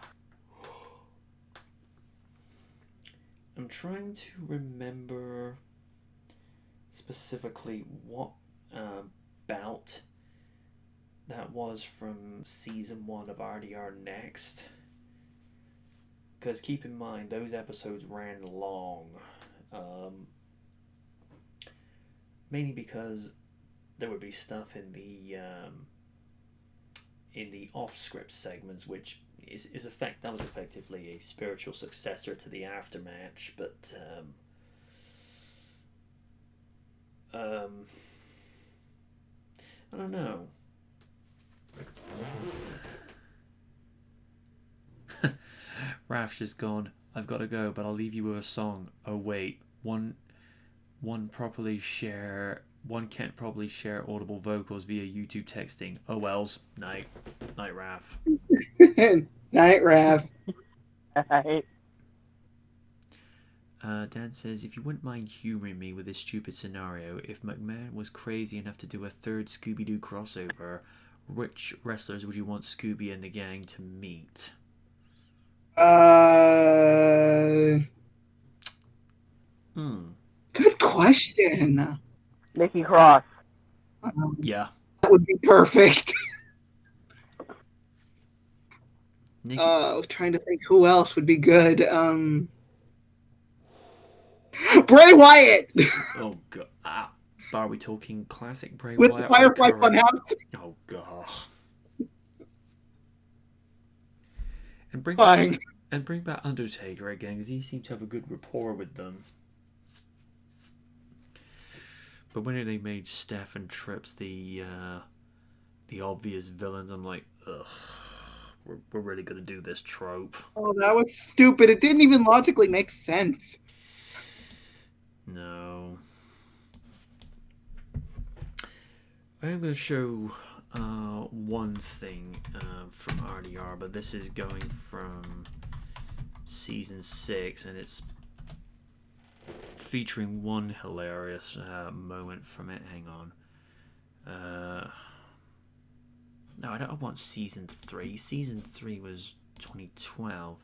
I'm trying to remember specifically what bout that was from season 1 of RDR Next. Because keep in mind, those episodes ran long. Mainly because there would be stuff in the off-script segments, which that was effectively a spiritual successor to the aftermatch, but I don't know. Raf's just gone. I've got to go, but I'll leave you with a song. Oh wait, one can't probably share audible vocals via YouTube texting. Oh wells. Night, Raf. Night, Raf. Dan says, if you wouldn't mind humouring me with this stupid scenario, if McMahon was crazy enough to do a third Scooby-Doo crossover, which wrestlers would you want Scooby and the gang to meet? Good question. Nikki Cross. Yeah. That would be perfect. Trying to think who else would be good. Bray Wyatt! Oh, God. Are we talking classic Bray With Wyatt? The Firefly Funhouse? Oh, God. And bring back Undertaker again, because he seemed to have a good rapport with them. But when they made Steph and Trips the obvious villains, I'm like, ugh, we're really gonna do this trope. Oh, that was stupid. It didn't even logically make sense. No. I am gonna show one thing from RDR, but this is going from season 6, and it's featuring one hilarious moment from it. Hang on. No, I don't want season 3. Season 3 was 2012.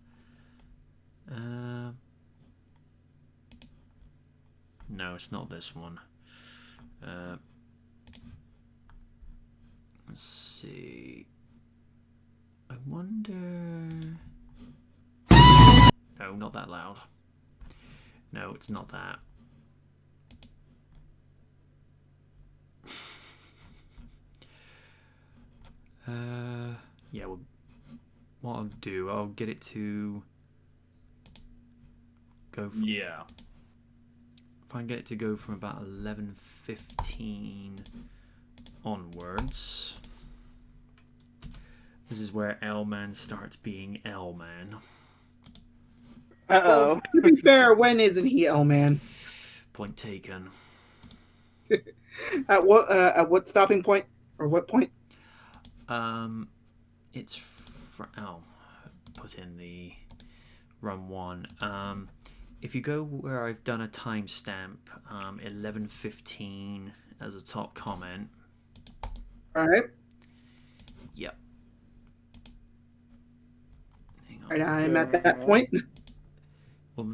No, it's not this one. Let's see. I wonder. No, not that loud. No, it's not that. Yeah, well, what I'll do, I'll get it to go from, yeah. If I can get it to go from about 11:15 onwards, this is where L-Man starts being L-Man. Well, to be fair, when isn't he L-Man? Point taken. At what stopping point or what point? It's put in the run 1. If you go where I've done a timestamp, 11:15 as a top comment. All right. Yep. Hang on. Right, I'm at that point. Well,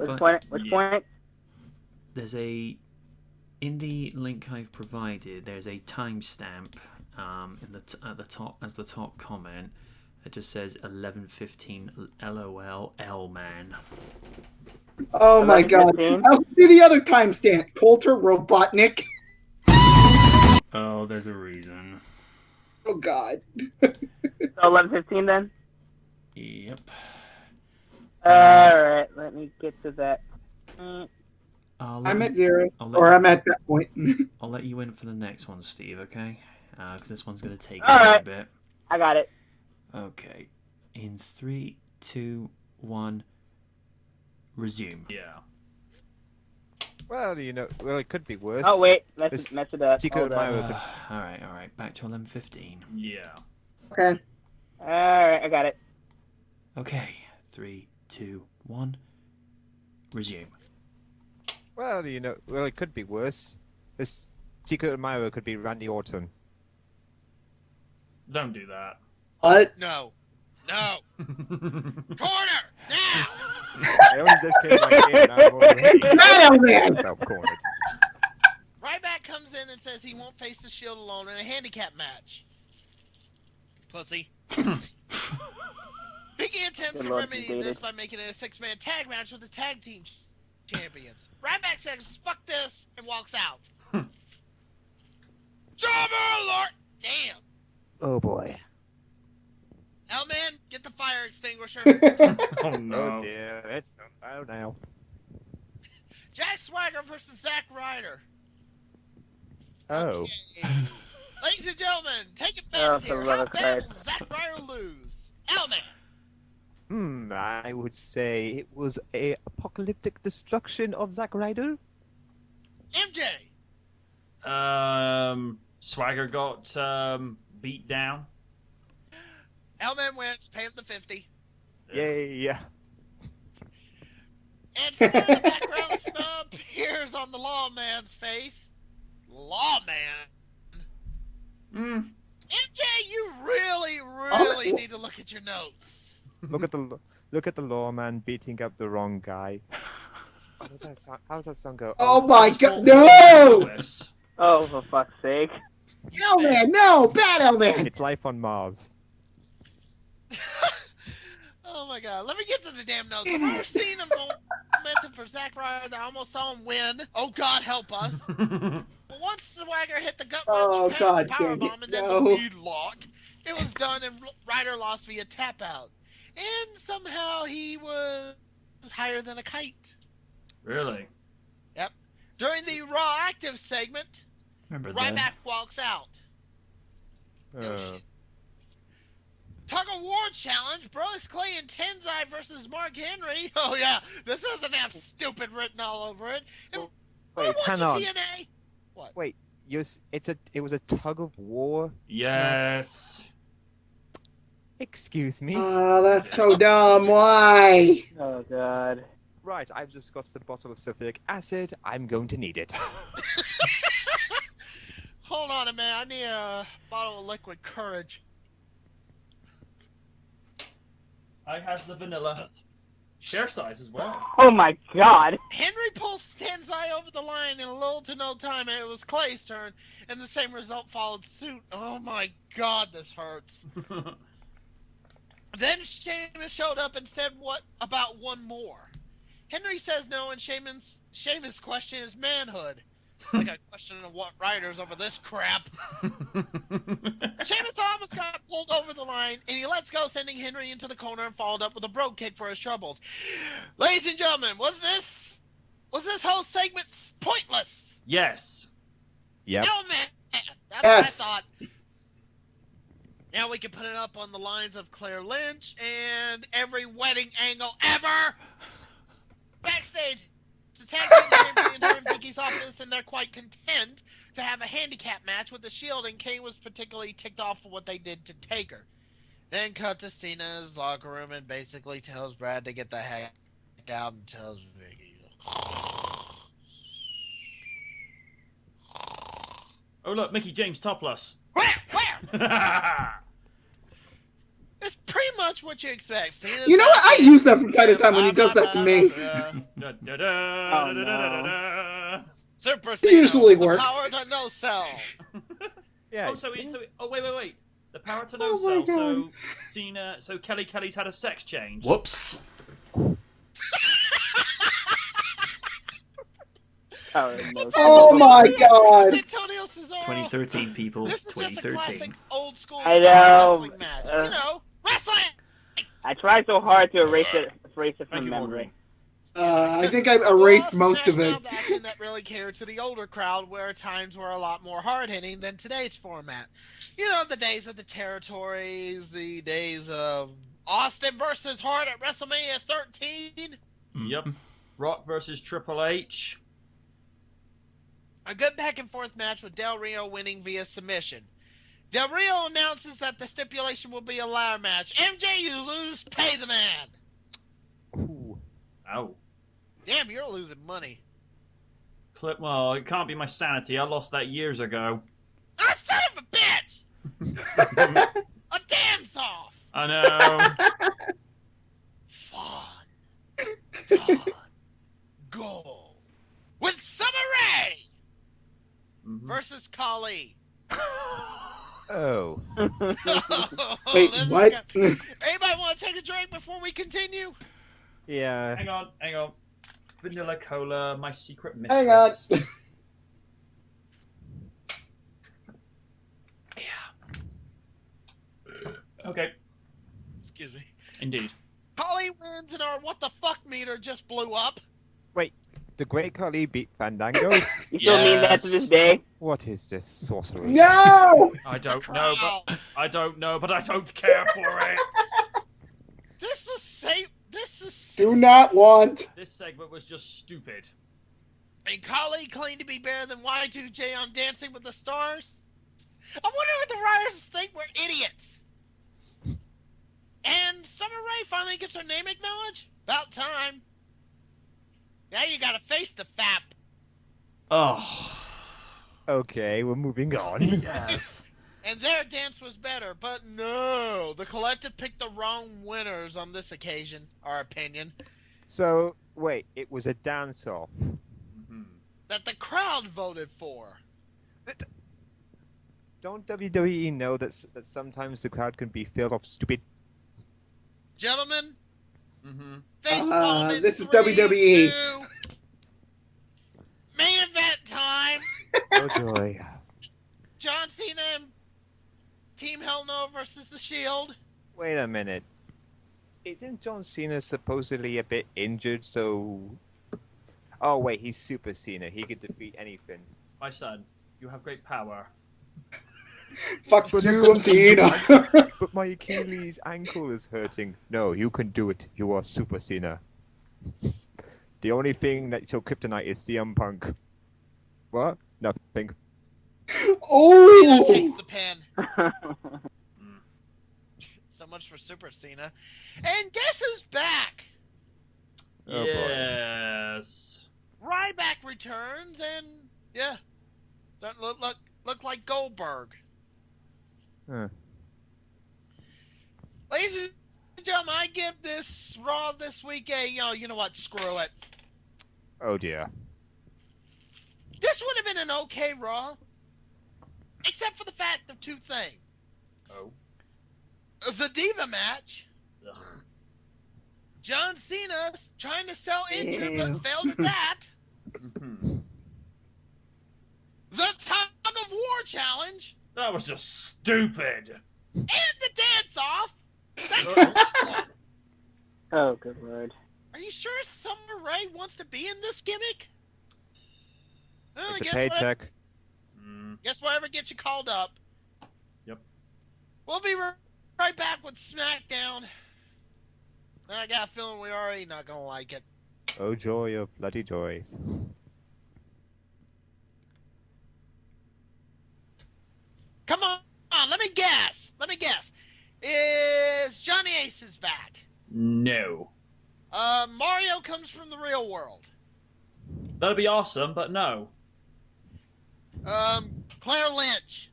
Which point? There's in the link I've provided. There's a timestamp at the top as the top comment. It just says 11:15. LOL. L-Man. Oh my god! I'll see the other timestamp. Coulter Robotnik. Oh, there's a reason. Oh god. So 11:15 then. Yep. Alright, let me get to that. I'm at 0, I'm at that point. I'll let you in for the next one, Steve, okay? Because this one's going to take a bit. I got it. Okay. In 3, 2, 1, resume. Yeah. Well, it could be worse. Oh, wait. Mess it up. Alright. Back to 11:15. Yeah. Okay. Alright, I got it. Okay. 3, 2, 1, resume. Well, it could be worse. This Secret Admirer could be Randy Orton. Don't do that. What? No. Corner! Now! I only just came back in and I'm already self-cornered. Ryback comes in and says he won't face the Shield alone in a handicap match. Pussy. Biggie attempts to remedy this by making it a 6-man tag match with the tag team champions. Ryback says, "Fuck this," and walks out. Jobber alert! Damn. Oh boy. L-Man, get the fire extinguisher. Oh no. Oh dear, it's so loud now. Jack Swagger versus Zack Ryder. Oh. Okay. Ladies and gentlemen, take it back here. How bad will Zack Ryder lose? L-Man. I would say it was a apocalyptic destruction of Zack Ryder. MJ. Swagger got beat down. L-Man wins. Pay him the 50. Yay! Yeah. And somewhere in the background, a smile appears on the Lawman's face. Lawman. MJ, you really need to look at your notes. Look at the lawman beating up the wrong guy. How's that song go? Oh my god, no! Oh, for fuck's sake. L-Man, no! Bad L-Man! It's Life on Mars. Oh my god, let me get to the damn notes. I've never seen a momentum for Zack Ryder that I almost saw him win. Oh god, help us. But once Swagger hit the gut wrench powerbomb and then the weed lock, it was done and Ryder lost via tap out. And somehow he was higher than a kite. Really? Yep. During the Raw Active segment, Ryback walks out. No shit. Tug of War challenge, Bros Clay and Tenzai versus Mark Henry. Oh yeah, this doesn't have stupid written all over it. Wait, hang on. TNA. What? Wait, it was a tug of war? Yes. Excuse me. Oh, that's so dumb. Why? Oh god. Right, I've just got the bottle of sulfuric acid. I'm going to need it. Hold on a minute. I need a bottle of liquid courage. I have the vanilla. Share size as well. Oh my god. Henry pulls Stanzai over the line in a little to no time, and it was Clay's turn, and the same result followed suit. Oh my god, this hurts. Then Sheamus showed up and said, what about one more? Henry says no, and Sheamus' question is manhood. I got a question of what riders over this crap. Sheamus almost got pulled over the line, and he lets go, sending Henry into the corner and followed up with a brogue kick for his troubles. Ladies and gentlemen, was this whole segment pointless? Yes. Yep. No, man. That's Yes. what I thought. Now we can put it up on the lines of Claire Lynch and every wedding angle ever. Backstage, the tag team champions are in Vicky's office, and they're quite content to have a handicap match with the Shield, and Kane was particularly ticked off for what they did to Taker. Then cut to Cena's locker room and basically tells Brad to get the heck out and tells Vicky. Oh look, Mickey James topless. Where? It's pretty much what you expect. Cena's You know what? I back use that from time to time when he does that to me. Super It Cena, usually the works. power to no sell. Yeah. Oh, wait. The power to no Oh my sell. God. So Kelly's had a sex change. Whoops. Oh my god. Antonio Cesaro. 2013, people. This is just a 2013. classic old school I style know. wrestling match. You know, wrestling. I tried so hard to erase it Thank from you, memory. I think I've erased most of it. Smash Mouth action that really catered to the older crowd, where times were a lot more hard-hitting than today's format. You know, the days of the territories, the days of Austin versus Hart at WrestleMania 13. Yep. Rock versus Triple H. A good back-and-forth match with Del Rio winning via submission. Del Rio announces that the stipulation will be a ladder match. MJ, you lose, pay the man. Ooh. Ow. Damn, you're losing money. Well, it can't be my sanity. I lost that years ago. Ah, son of a bitch! A dance-off! I know. Fun. Go. With Summer Rae versus Kali. Oh. Wait, This is what? good. Anybody want to take a drink before we continue? Yeah. Hang on. Vanilla cola, my secret mistress. Hang on. Okay. Excuse me. Indeed. Kali wins and our what the fuck meter just blew up. Wait, the Great Khali beat Fandango? You still mean that to this day? What is this sorcery? No! I don't know, but I don't care for it. This was safe. This is. Do not want. This segment was just stupid. And Kali claimed to be better than Y2J on Dancing with the Stars. I wonder what the writers think we're idiots. And Summer Rae finally gets her name acknowledged. About time. Now you gotta face the fap. Oh. Okay, we're moving on. Yes. And their dance was better, but no. The collective picked the wrong winners on this occasion, our opinion. So, wait, it was a dance-off. That the crowd voted for. Don't WWE know that sometimes the crowd can be filled of stupid... Gentlemen, face palm in this is 3, WWE. 2. Main event time. Oh joy. John Cena and Team Hell No versus The Shield. Wait a minute. Isn't John Cena supposedly a bit injured, so... Oh wait, he's Super Cena. He could defeat anything. My son, you have great power. Fuck you, I'm Cena. But my Achilles ankle is hurting. No, you can do it. You are Super Cena. The only thing that's your kryptonite is CM Punk. What? Nothing. Cena Oh! takes the pen. So much for Super Cena. And guess who's back? Oh, yes. Ryback returns, and yeah, doesn't look like Goldberg. Huh. Ladies and gentlemen, I give this Raw this week a you know what? Screw it. Oh dear. This would have been an okay Raw, except for the fact of two things. Oh. The Diva match. Ugh. John Cena trying to sell injured but failed at that. The Tug of War challenge. That was just stupid. And the dance-off. Oh, good lord. Are you sure Summer Rae wants to be in this gimmick? Well, It's a paycheck. Guess whatever gets you called up. Yep. We'll be right back with SmackDown. And I got a feeling we're already not gonna like it. Oh joy of bloody joys. Come on, let me guess. Is Johnny Ace back? No. Mario comes from the real world. That'd be awesome, but no. Claire Lynch.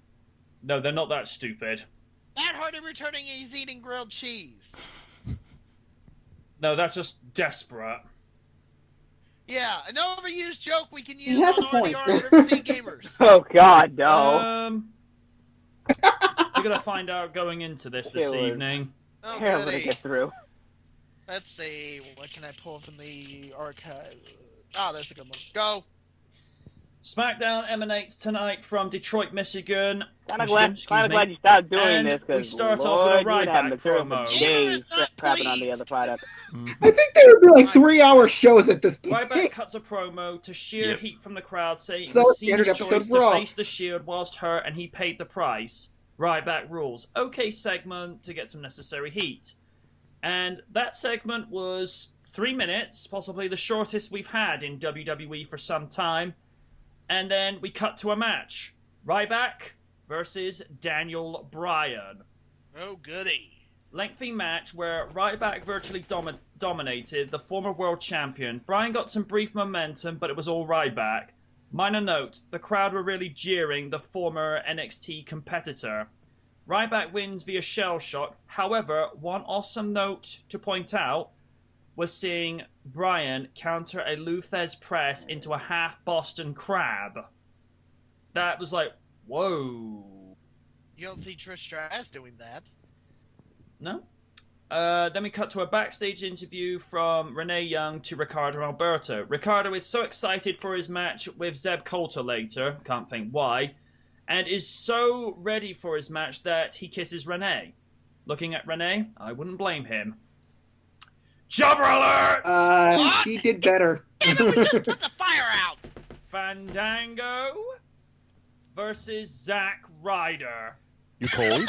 No, they're not that stupid. Matt Hardy returning, he's eating grilled cheese. No, that's just desperate. Yeah, an overused joke we can use He has on a point. RDR River City Gamers. Oh god, no. We're gonna find out going into this evening. Oh, Terrible to goody. get through. Let's see, what can I pull from the archive? Oh, that's a good one. Go. SmackDown emanates tonight from Detroit, Michigan. Kinda glad you stopped doing And this, we because start Lord, off with a you'd have Ryback material promo. for days crapping on the other product. I think they would be like 3-hour shows at this point. Ryback cuts a promo to sheer heat from the crowd, saying So it was standard Cena's episode choice of Raw. to face the Shield whilst hurt, and he paid the price. Ryback rules. Okay segment to get some necessary heat. And that segment was 3 minutes, possibly the shortest we've had in WWE for some time. And then we cut to a match. Ryback versus Daniel Bryan. Oh, goody. Lengthy match where Ryback virtually dominated the former world champion. Bryan got some brief momentum, but it was all Ryback. Minor note, the crowd were really jeering the former NXT competitor. Ryback wins via shell shock. However, one awesome note to point out was seeing Bryan counter a Lou Thesz press into a half Boston Crab. That was like, whoa. You don't see Trish Stratus doing that. No? Then we cut to a backstage interview from Renee Young to Ricardo Alberto. Ricardo is so excited for his match with Zeb Coulter later, can't think why, and is so ready for his match that he kisses Renee. Looking at Renee, I wouldn't blame him. Jobber alert! She did better. Damn it, we just put the fire out! Fandango versus Zack Ryder. You called?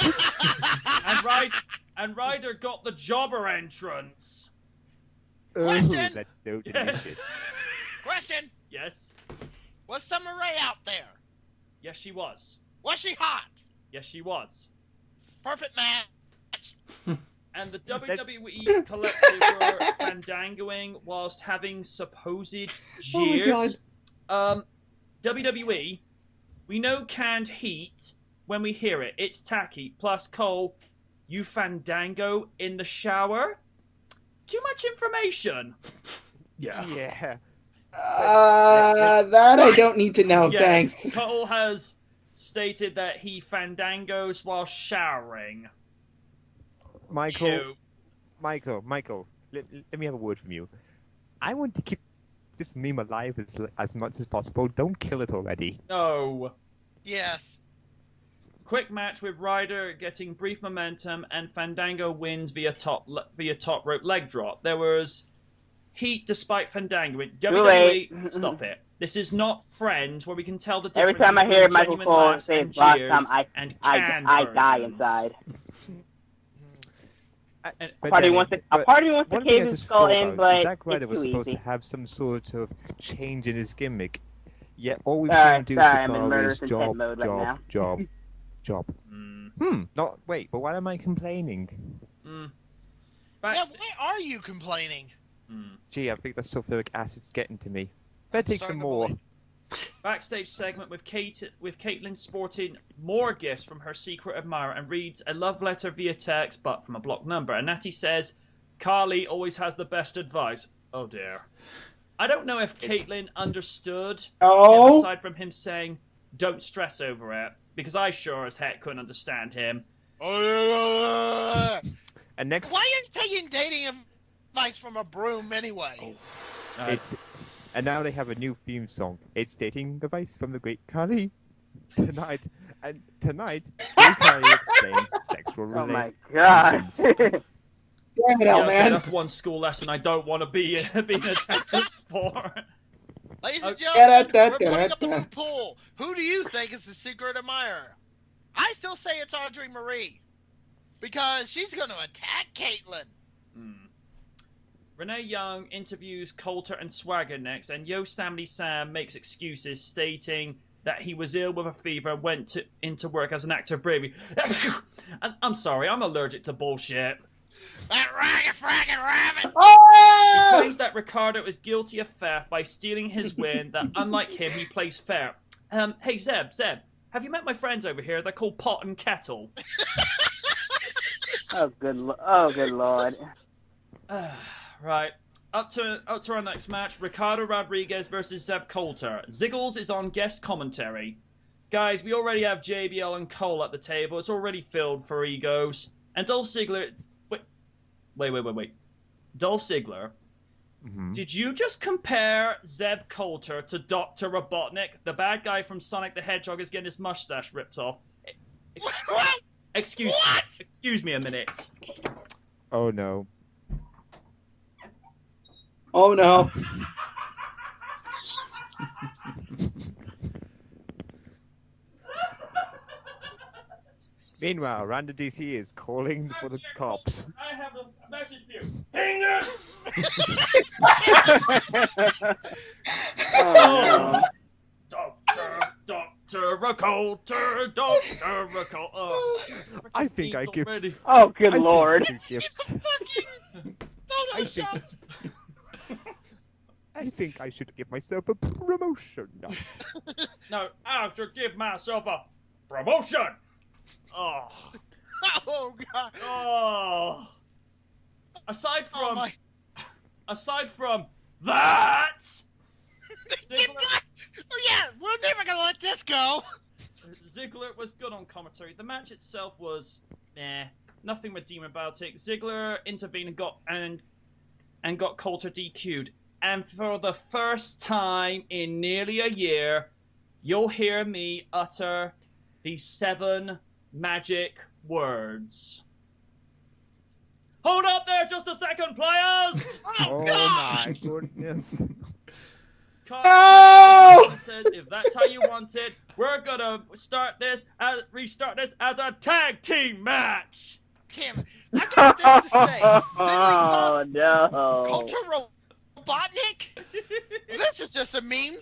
And Ryder got the jobber entrance. Question? That's so delicious. Yes. Question. Yes. Was Summer Rae out there? Yes, she was. Was she hot? Yes, she was. Perfect match. And the WWE collective were fandangoing whilst having supposed jeers. WWE, we know canned heat when we hear it. It's tacky. Plus, Cole, you fandango in the shower? Too much information. Yeah. That I don't need to know, Yes, thanks. Cole has stated that he fandangos while showering. Michael, let me have a word from you. I want to keep this meme alive as much as possible. Don't kill it already. No. Yes. Quick match with Ryder getting brief momentum, and Fandango wins via top rope leg drop. There was heat despite Fandango. WWE, stop it. This is not Friends, where we can tell the difference. Every time I hear between Michael genuine Cole laughs say and last jeers time, and I canned die versions. inside. And- A part of me wants to one thing cave I his just skull thought in, about but is Zack Ryder it's was too supposed easy. to have some sort of change in his gimmick. Yet all we've Sorry, seen him do I'm so in far murderous is intent job, mode right now. job. Not wait, but why am I complaining? Yeah, why are you complaining? Gee, I think the sulfuric acid's getting to me. Better take some more. Backstage segment with Caitlyn sporting more gifts from her secret admirer and reads a love letter via text, but from a blocked number. And Natty says, Carly always has the best advice. Oh dear. I don't know if Caitlyn understood, aside from him saying, don't stress over it, because I sure as heck couldn't understand him. And next... Why are you taking dating advice from a broom anyway? And now they have a new theme song. It's dating advice from the great Carly. Tonight, Great Carly explains sexual relations. Oh my god. Damn it, Yeah, man. that's one school lesson I don't want to be in attendance for. Ladies and gentlemen, we're putting up a new pool. Who do you think is the secret admirer? I still say it's Audrey Marie. Because she's going to attack Caitlyn. Renee Young interviews Coulter and Swagger next, and Yosemite Sam makes excuses, stating that he was ill with a fever and went into work as an actor of bravery. I'm sorry, I'm allergic to bullshit. That ragged rabbit! He claims that Ricardo is guilty of theft by stealing his win, that unlike him, he plays fair. Hey, Zeb, have you met my friends over here? They're called Pot and Kettle. Oh, good lord. Right. Up to our next match, Ricardo Rodriguez versus Zeb Coulter. Ziggles is on guest commentary. Guys, we already have JBL and Cole at the table. It's already filled for egos. And Dolph Ziggler... Wait. Dolph Ziggler, did you just compare Zeb Coulter to Dr. Robotnik? The bad guy from Sonic the Hedgehog is getting his mustache ripped off. Excuse me a minute. Oh no. Oh no. Meanwhile, Randy DC is calling for the cops. I have a message for you. Hangers! Dr. Coulter. I think I give... Oh, good lord. I think I should give myself a promotion. No, I have to give myself a promotion. Oh. Oh god. Oh. Aside from that. Oh yeah, we're never gonna let this go. Ziggler was good on commentary. The match itself was nothing redeeming about it. Ziggler intervened and got Coulter DQ'd. And for the first time in nearly a year, you'll hear me utter these 7 magic words. Hold up there just a second, players! Oh my goodness. No! Says, if that's how you want it, we're gonna restart this as a tag team match. Damn it! I got this to say. Oh no! Coulter Robotnik? This is just a meme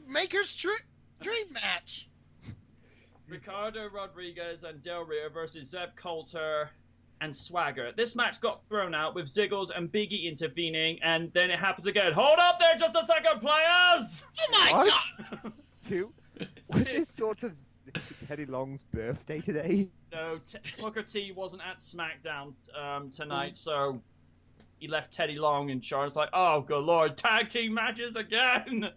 maker's dream match. Ricardo Rodriguez and Del Rio versus Zeb Coulter and Swagger. This match got thrown out with Ziggles and Biggie intervening, and then it happens again. Hold up there just a second, players! Oh my god! Was this sort of Teddy Long's birthday today? No, Booker T wasn't at SmackDown tonight, so he left Teddy Long in charge. It's like, oh good lord, tag team matches again!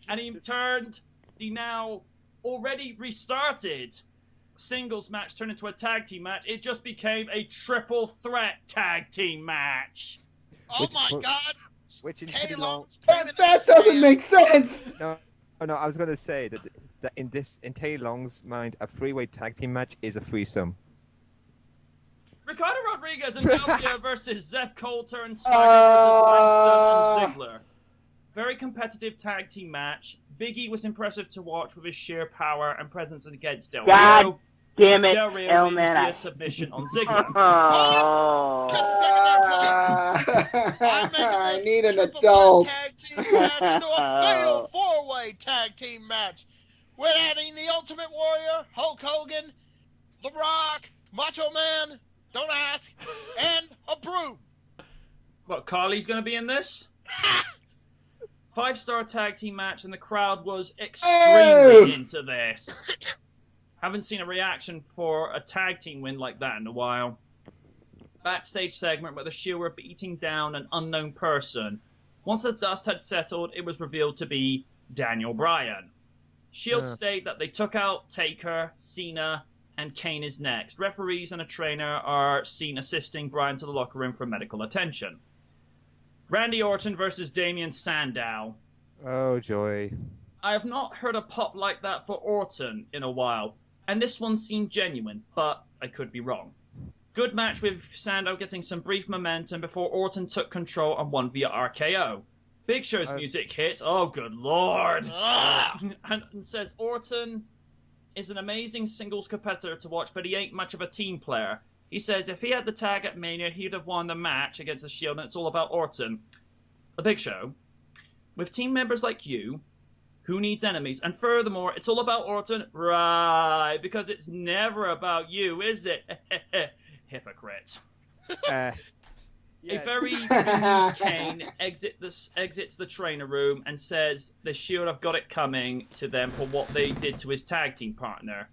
And he turned the now already restarted singles match turned into a tag team match. It just became a triple threat tag team match. Oh my god! Which in Teddy Long's that doesn't make sense. No, I was gonna say that in Teddy Long's mind, a 3-way tag team match is a threesome. Ricardo Rodriguez and Del versus Zeb Coulter and Swagger versus Langston and Ziggler. Very competitive tag team match. Biggie was impressive to watch with his sheer power and presence against Del Rio. God damn it, Del Rio L needs man. via submission on Ziggler. I need an adult. Tag team match into a fatal 4-way tag team match. We're adding the Ultimate Warrior, Hulk Hogan, The Rock, Macho Man, don't ask, and a broom. What, Carly's going to be in this? 5-star tag team match, and the crowd was extremely into this. Haven't seen a reaction for a tag team win like that in a while. Backstage segment where the Shield were beating down an unknown person. Once the dust had settled, it was revealed to be Daniel Bryan. Shield state that they took out Taker, Cena, and Kane is next. Referees and a trainer are seen assisting Bryan to the locker room for medical attention. Randy Orton versus Damien Sandow. Oh, joy. I have not heard a pop like that for Orton in a while, and this one seemed genuine, but I could be wrong. Good match with Sandow getting some brief momentum before Orton took control and won via RKO. Big Show's music hit. Oh, good lord. and says Orton is an amazing singles competitor to watch, but he ain't much of a team player. He says if he had the tag at Mania, he'd have won the match against the Shield, and it's all about Orton. The Big Show. With team members like you, who needs enemies? And furthermore, it's all about Orton. Right, because it's never about you, is it? Hypocrite. A very mean Kane exits the trainer room and says the Shield have got it coming to them for what they did to his tag team partner.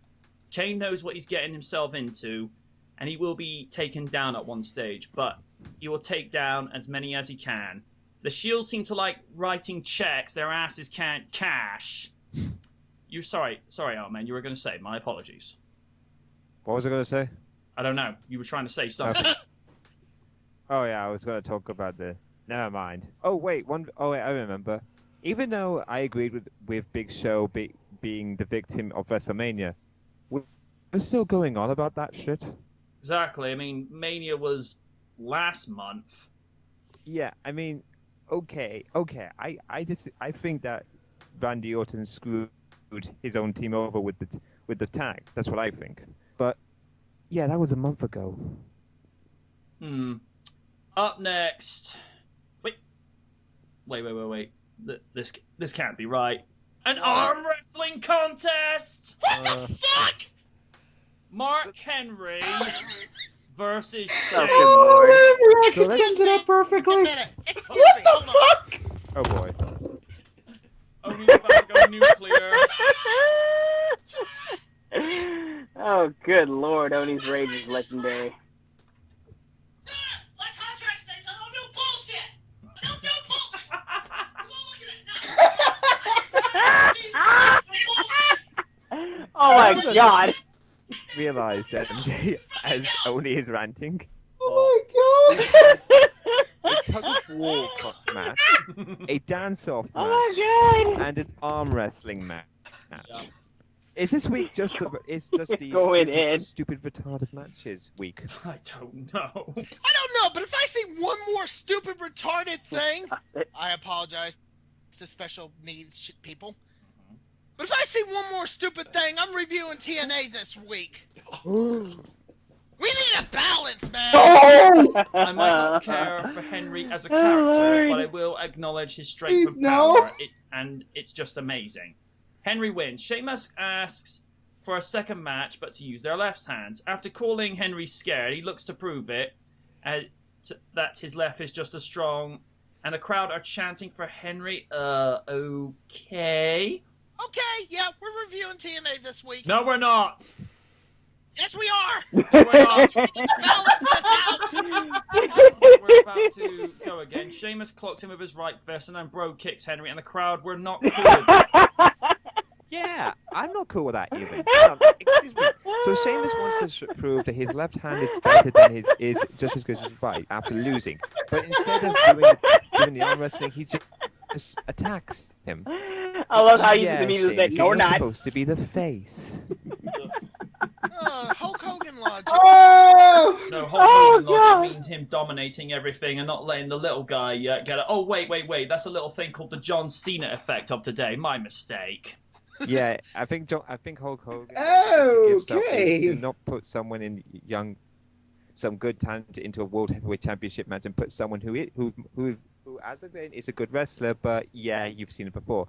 Kane knows what he's getting himself into, and he will be taken down at one stage, but he will take down as many as he can. The Shield seem to like writing checks their asses can't cash. Sorry, Arman, you were going to say. My apologies. What was I going to say? I don't know. You were trying to say something. Okay. Oh yeah, I was going to talk about the... Never mind. Oh wait, I remember. Even though I agreed with Big Show being the victim of WrestleMania, we're still going on about that shit. Exactly. I mean, Mania was last month. Yeah, I mean, okay. I think that Randy Orton screwed his own team over with the tag. That's what I think. But yeah, that was a month ago. Up next. Wait. This can't be right. An arm wrestling contest. What the fuck? Mark Henry versus Oh, Rex sums it up perfectly. What the fuck? Oh boy. Only's about to go nuclear. Oh, good lord, Oni's rage is legendary. Oh my god. Realize that MJ as Oni is ranting. Oh my god. A tug of war match, a dance-off match, Oh my god. and an arm wrestling match. Yeah. Is this week just stupid retarded matches week? I don't know. I don't know, but if I see one more stupid retarded thing, I apologize to special needs people. But if I see one more stupid thing, I'm reviewing TNA this week. We need a balance, man! I might not care for Henry as a character, but I will acknowledge his strength and power, and it's just amazing. Henry wins. Sheamus asks for a second match, but to use their left hands. After calling Henry scared, he looks to prove it, that his left is just as strong, and the crowd are chanting for Henry. Okay. Okay, yeah, we're reviewing TNA this week. No, we're not. Yes, we are. No, we're not. We're about to go again. Sheamus clocked him with his right fist, and then Bro kicks Henry, and the crowd were not cool with that. Yeah, I'm not cool with that even. Excuse me. So Sheamus wants to prove that his left hand is better than his is just as good as his right after losing. But instead of doing the arm wrestling, he just attacks him. I love how you immediately say, no, we're not. You're supposed to be the face. Hulk Hogan logic. Oh! No, Hulk Hogan logic means him dominating everything and not letting the little guy get it. Oh, wait. That's a little thing called the John Cena effect of today. My mistake. Yeah, I think Hulk Hogan. Oh, okay. To not put someone in some good talent into a World Heavyweight Championship match and put someone who as a is a good wrestler, but yeah, you've seen it before.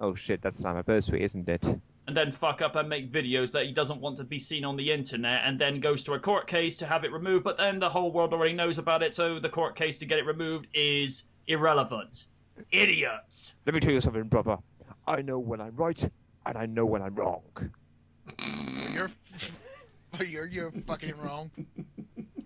Oh shit, that's Slammiversary, isn't it? and then fuck up and make videos that he doesn't want to be seen on the internet, and then goes to a court case to have it removed, but then the whole world already knows about it, so the court case to get it removed is irrelevant. Idiot. Let me tell you something, brother. I know when I'm right, and I know when I'm wrong. You're fucking wrong.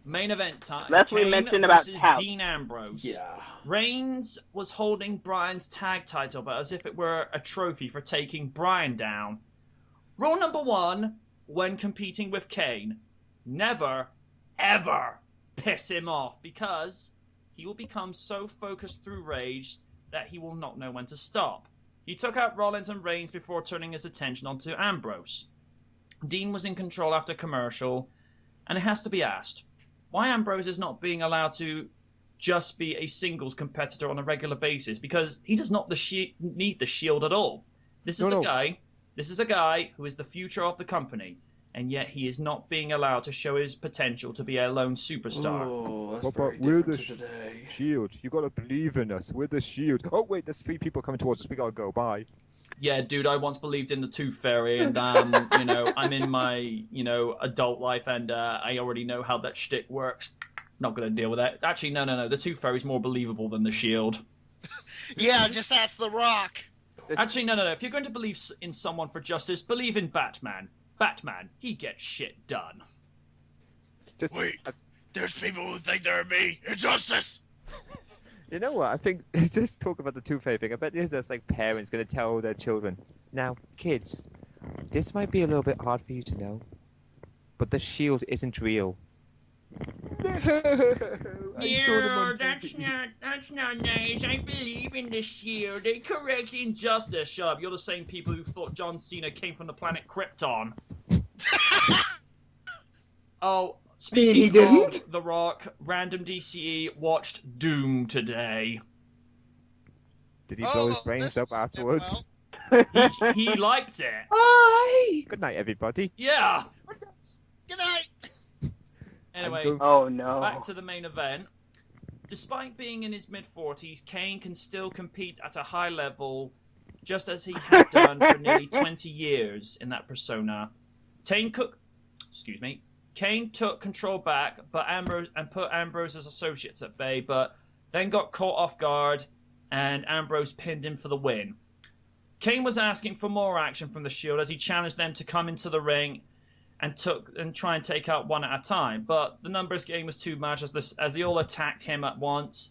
Main event time. That's what we Kane mentioned about versus Tout. Dean Ambrose. Yeah. Reigns was holding Bryan's tag title, but as if it were a trophy for taking Bryan down. Rule number 1, when competing with Kane, never, ever piss him off, because he will become so focused through rage that he will not know when to stop. He took out Rollins and Reigns before turning his attention onto Ambrose. Dean was in control after commercial, and it has to be asked, why Ambrose is not being allowed to just be a singles competitor on a regular basis, because he does not need the Shield at all. This is a guy who is the future of the company, and yet he is not being allowed to show his potential to be a lone superstar. Oh, that's But very we're different the to today. Shield. You gotta believe in us. We're the Shield. Oh wait, there's 3 people coming towards us. We gotta go. Bye. Yeah, dude, I once believed in the Tooth Fairy, and I'm in my adult life, and I already know how that shtick works. Not gonna deal with that. Actually, no. The Tooth Fairy's more believable than the Shield. Yeah, just ask The Rock. Actually, no. If you're going to believe in someone for justice, believe in Batman. Batman, he gets shit done. Wait, there's people who think they're me. Injustice! You know what? I think just talk about the Tooth Fairy thing. I bet there's like parents gonna tell their children, now, kids, this might be a little bit hard for you to know, but the Shield isn't real. No, that's not nice. I believe in the Shield. They correct injustice. Shut up. You're the same people who thought John Cena came from the planet Krypton. Oh, speaking of The Rock, random DCE watched Doom today. Did he blow his brains up afterwards? He liked it. Bye! Good night, everybody. Yeah. Good night. Anyway, oh no. Back to the main event. Despite being in his mid-40s, Kane can still compete at a high level, just as he had done for nearly 20 years in that persona. Kane took control back, but put Ambrose's associates at bay, but then got caught off guard, and Ambrose pinned him for the win. Kane was asking for more action from the Shield as he challenged them to come into the ring and try and take out one at a time, but the numbers game was too much as they all attacked him at once,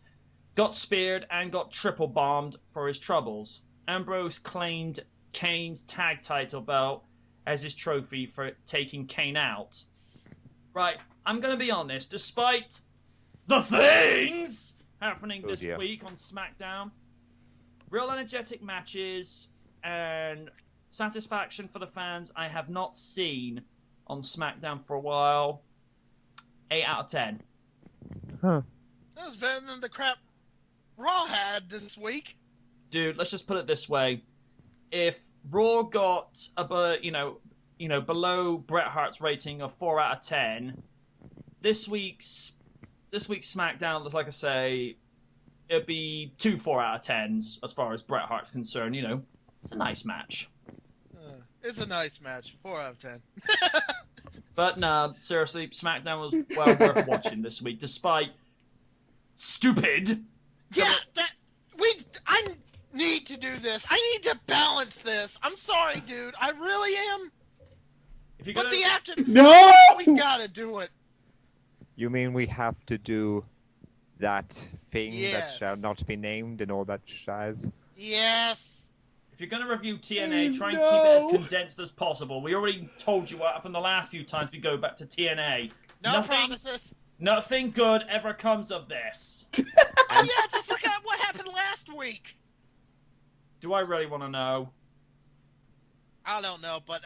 got speared, and got triple bombed for his troubles. Ambrose claimed Kane's tag title belt as his trophy for taking Kane out. Right, I'm going to be honest, despite the things happening this week on SmackDown, real energetic matches and satisfaction for the fans I have not seen on SmackDown for a while. 8 out of 10. Huh. That was better than the crap Raw had this week. Dude, let's just put it this way. If Raw got below Bret Hart's rating of 4 out of 10, this week's SmackDown, like I say, it'd be 2 4 out of 10s as far as Bret Hart's concerned. It's a nice match. It's a nice match. 4 out of 10. But nah, seriously, SmackDown was well worth watching this week, despite stupid. Yeah, I need to do this. I need to balance this. I'm sorry, dude. I really am. If you're but the after No! We gotta do it. You mean we have to do that thing that Yes. shall not be named and all that jazz? Yes. If you're going to review TNA, try and keep it as condensed as possible. We already told you what happened the last few times we go back to TNA. No promises. Nothing good ever comes of this. Oh yeah, just look at what happened last week. Do I really want to know? I don't know, but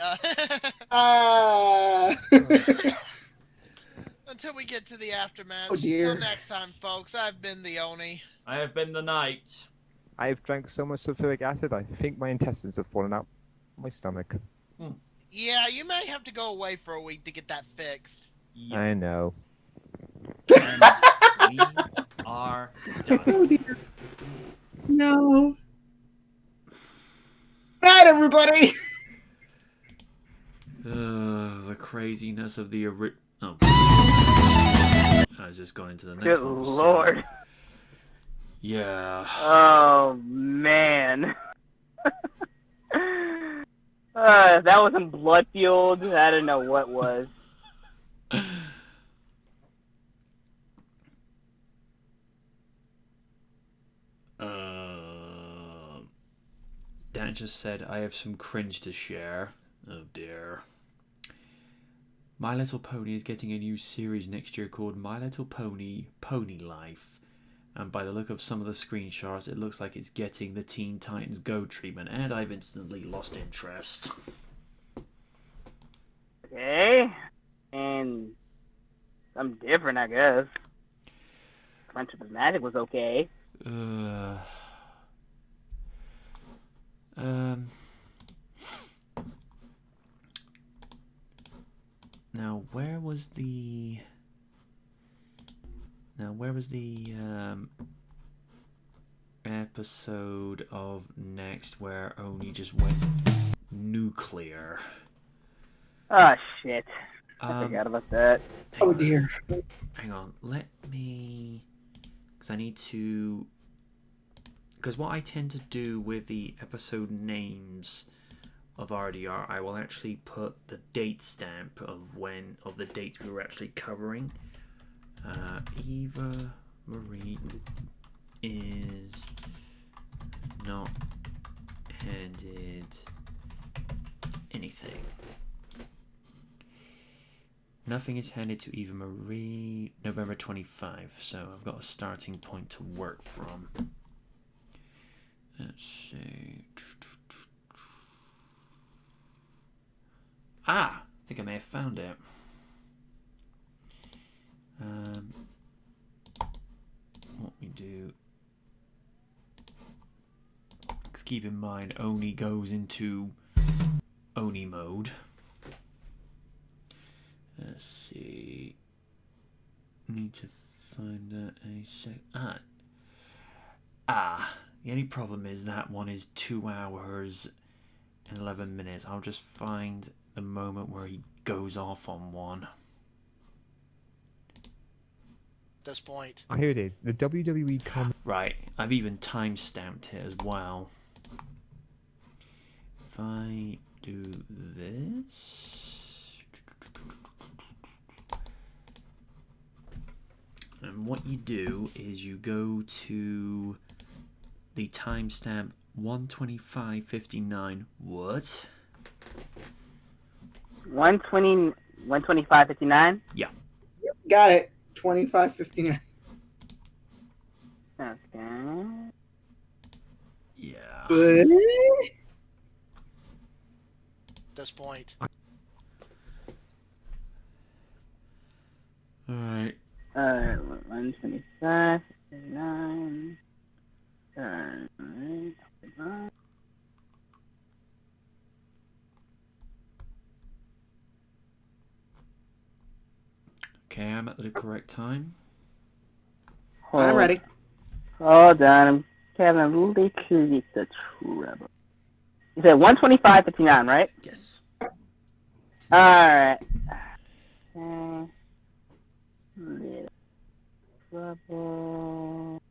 until we get to the aftermatch. Oh, dear. Till next time, folks. I've been the Oni. I have been the Knight. I have drank so much sulfuric acid, I think my intestines have fallen out my stomach. Yeah, you may have to go away for a week to get that fixed. Yeah. I know. And we are done. Oh dear. No. Good night, everybody. craziness of the Oh. I was just going to the next Good one. lord. Yeah. Oh, man. That wasn't blood fueled. I didn't know what was. Dan just said, I have some cringe to share. Oh dear. My Little Pony is getting a new series next year called My Little Pony Pony Life. And by the look of some of the screenshots, it looks like it's getting the Teen Titans Go treatment, and I've instantly lost interest. Okay. And something different, I guess. Friendship of Magic was okay. Now where was the episode of Next where Oni just went nuclear? Oh shit. I forgot about that. Oh dear. Hang on, let me, because I need to, because what I tend to do with the episode names of RDR, I will actually put the date stamp of the dates we were actually covering. Eva Marie is not handed anything. Nothing is handed to Eva Marie. November 25. So I've got a starting point to work from. Let's see. I think I may have found it. What we do. Because keep in mind, Oni goes into Oni mode. Let's see. Need to find that a sec. The only problem is that one is 2 hours and 11 minutes. I'll just find the moment where he goes off on one. At this point. Oh, here it is. The WWE comic. Right, I've even time-stamped it as well. If I do this, and what you do is you go to the timestamp 125.59. What? 125.59? Yeah. Got it. 25.59. Okay. Yeah. But... At this point. Alright. 125.59. Okay, I'm at the correct time. I'm ready. Hold on, I'm having a little curious the trouble. You said 125.59, right? Yes. Alright. Little trouble.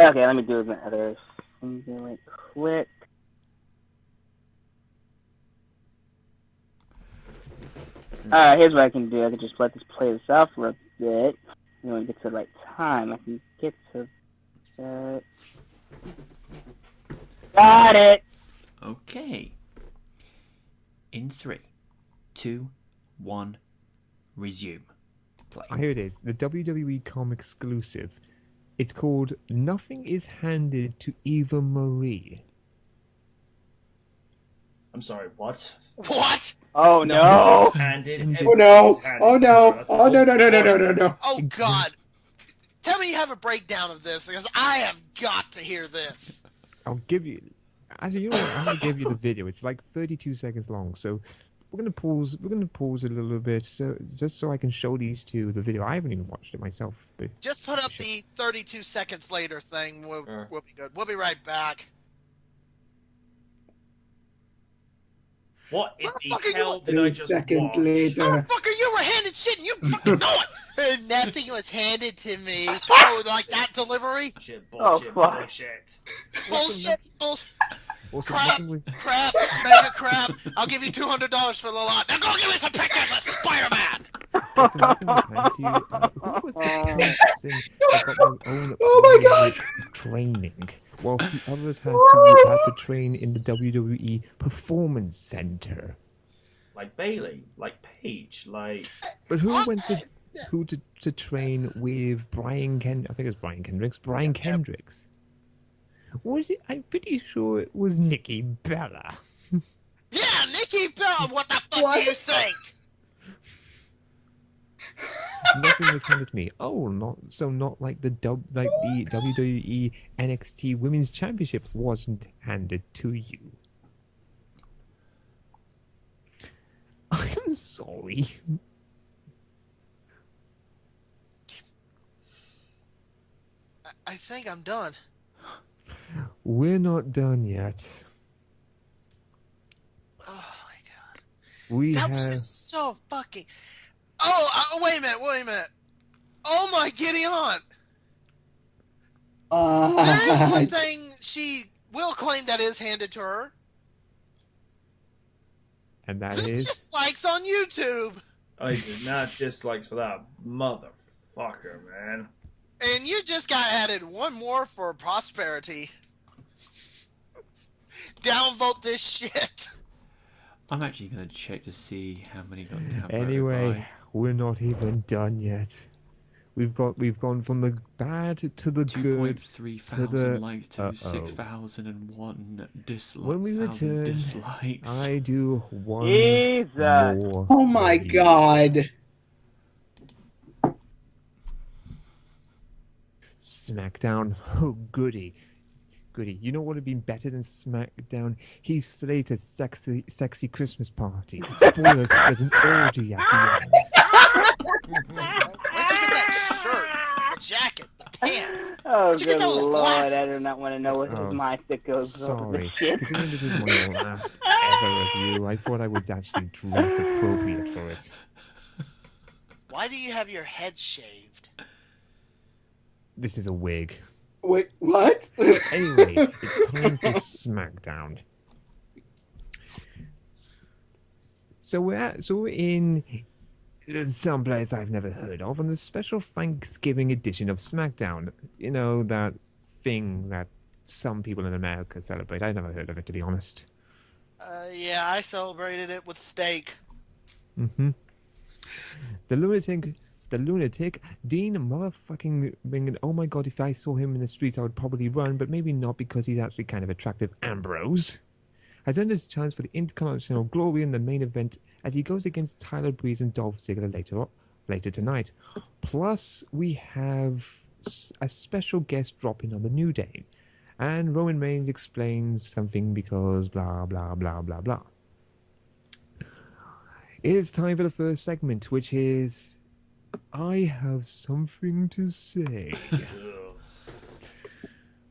Okay, let me do the other thing really quick. Alright, here's what I can do. I can just let this play this out for a bit. And when it gets to the right time, I can get to that. Got it! Okay. In 3, 2, 1, resume. Play. Oh, here it is. The WWE com exclusive. It's called Nothing is Handed to Eva Marie. I'm sorry, what? What? Oh No, no! he's handed. Oh no! he's handed Oh to no! her. That's the Oh no! whole No! No! No! No! point. No! No! Oh God! Tell me you have a breakdown of this because I have got to hear this. I'll give you. Actually, you know what? I'm gonna give you the video. It's like 32 seconds long, so we're gonna pause. We're gonna pause it a little bit, so just so I can show these two the video. I haven't even watched it myself. But Just put up the 32 seconds later thing. We'll be good. We'll be right back. What in the hell did I just Seconds watch? later. Motherfucker, you were handed shit and you fucking know it! And nothing was handed to me. Oh, like that delivery? Bullshit, fuck. bullshit. Bullshit. also, Crap, nothing with- mega crap. I'll give you $200 for the lot. Now go give me some pictures of Spider-Man! also, nothing was handed to you. Who was the person that got their own Oh my God! training, whilst the others had to train in the WWE Performance Center? Like Bailey, like Paige, like. But who went to train with Brian I think it was Brian Kendricks. Brian Kendricks. Was it? I'm pretty sure it was Nikki Bella. Yeah, Nikki Bella, what the fuck do you think? Nothing was handed to me. Oh, not like the WWE NXT Women's Championship wasn't handed to you. I'm sorry. I think I'm done. We're not done yet. Oh my God. We That have. was just so fucking. Oh, wait a minute. Oh my Gideon! That is one thing she will claim that is handed to her. And that The is. dislikes on YouTube. I did not dislikes for that motherfucker, man. And you just got added one more for prosperity. Downvote this shit. I'm actually gonna check to see how many got downvoted. Anyway, we're not even done yet. We've gone from the bad to the good. 2.3 to the thousand likes to 6,001 dislikes. When we return, dislikes. I do one Jesus. more. Oh my God! SmackDown. Oh, goody. You know what would have been better than SmackDown? Heath Slater's sexy Christmas party. Spoilers, there's an orgy at the end. Where'd you get that shirt, the jacket, the pants? Oh, Where'd you get good those lord, glasses? I do not want to know what his mindset goes over Sorry, this shit. considering this is my last ever review, I thought I would actually dress appropriate for it. Why do you have your head shaved? This is a wig. Wait, what? Anyway, it's time for SmackDown. So we're in some place I've never heard of on the special Thanksgiving edition of SmackDown. You know, that thing that some people in America celebrate. I never heard of it, to be honest. Yeah, I celebrated it with steak. Mm-hmm. The lunatic, Dean motherfucking Ringen. Oh my God, if I saw him in the street, I would probably run, but maybe not because he's actually kind of attractive. Ambrose has earned his chance for the Intercontinental Glory in the main event as he goes against Tyler Breeze and Dolph Ziggler later tonight. Plus, we have a special guest dropping on the New Day, and Roman Reigns explains something because blah blah blah blah blah. It is time for the first segment, which is I have something to say.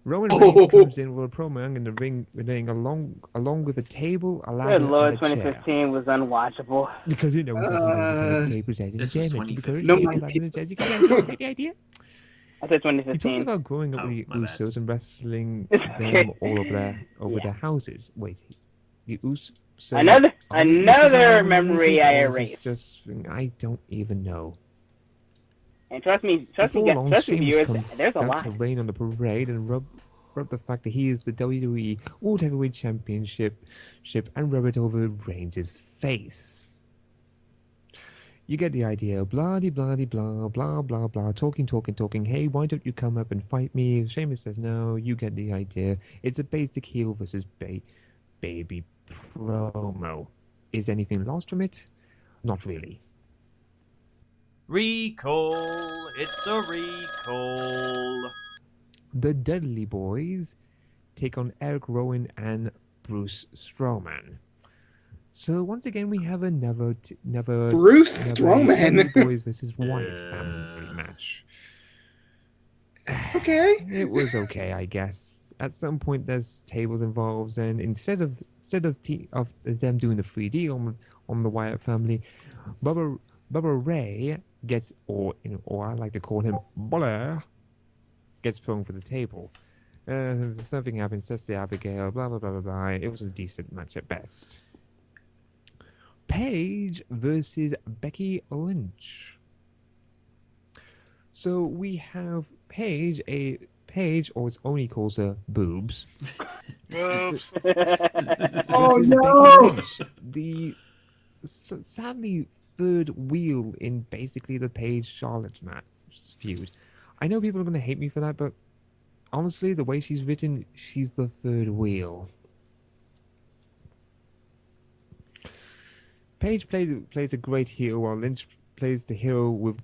Roman Reigns comes in with a promo in the ring along with a table, a ladder, Good lord, and a chair. 2015 was unwatchable. Because you know, this was 2015. No, you get the idea. I said You 2015. talked about growing up with the Usos and wrestling them all over their houses. Wait, the Usos. So another memory I erased. Just I don't even know. And trust me, viewers, there's a lot. To rain on the parade and rub the fact that he is the WWE World Heavyweight Championship and rub it over Reigns' face. You get the idea. Blah de blah de blah blah blah blah. Talking. Hey, why don't you come up and fight me? Sheamus says no. You get the idea. It's a basic heel versus baby promo. Is anything lost from it? Not really. Recall. It's a recall. The Dudley Boys take on Eric Rowan and Bruce Strowman. So once again, we have another Bruce Strowman Dudley Boys versus Wyatt family match. Okay. It was okay, I guess. At some point, there's tables involved, and instead of them doing the 3D on the Wyatt family, Bubba Ray gets, or I like to call him Buller, gets thrown for the table. Something happens, says to Abigail, blah blah blah blah blah. It was a decent match at best. Paige versus Becky Lynch. So we have Paige, or as Oni calls her, Boobs. Boobs. Oh no! The sadly third wheel in basically the Paige Charlotte match feud. I know people are going to hate me for that, but honestly, the way she's written, she's the third wheel. Paige plays a great heel, while Lynch plays the hero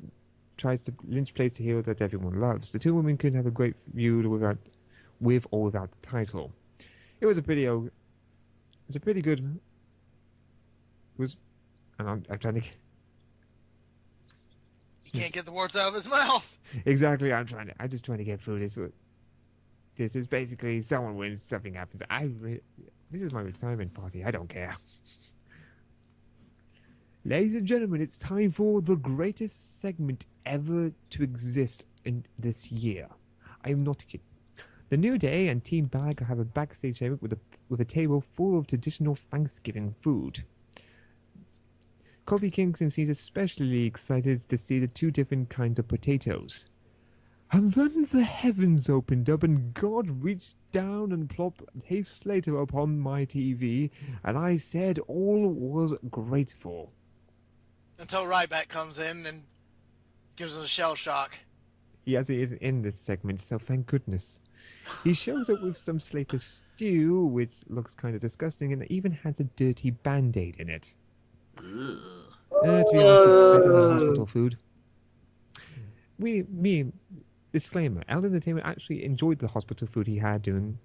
Lynch plays the hero that everyone loves. The two women could have a great feud with or without the title. It was a pretty good. And I'm trying to. He can't get the words out of his mouth. Exactly, I'm just trying to get through this. This is basically someone wins, something happens. This is my retirement party. I don't care. Ladies and gentlemen, it's time for the greatest segment ever to exist in this year. I am not kidding. The New Day and Team Bag have a backstage segment with a table full of traditional Thanksgiving food. Kofi Kingston seems especially excited to see the two different kinds of potatoes. And then the heavens opened up and God reached down and plopped Heath Slater upon my TV, and I said all was grateful. Until Ryback comes in and gives us a shell shock. Yes, he is in this segment, so thank goodness. He shows up with some Slater stew, which looks kind of disgusting, and it even has a dirty Band-Aid in it. To be honest, it's better than hospital food. Disclaimer, Elder Entertainment actually enjoyed the hospital food he had during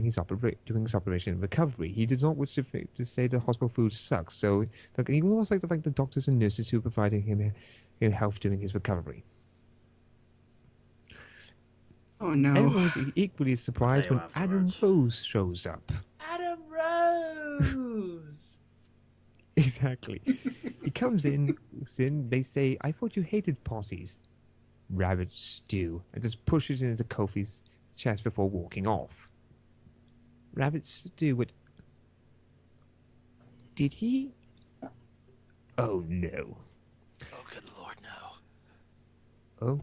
his operation and recovery. He does not wish to say the hospital food sucks, so he would also like to thank the doctors and nurses who provided him health during his recovery. Oh no. Everyone's equally surprised when Adam Rose shows up. Adam Rose! Exactly. He comes in, they say, I thought you hated parties. Rabbit stew, and just pushes it into Kofi's chest before walking off. Rabbit stew, what? Did he? Oh no. Oh, good lord, no. Oh.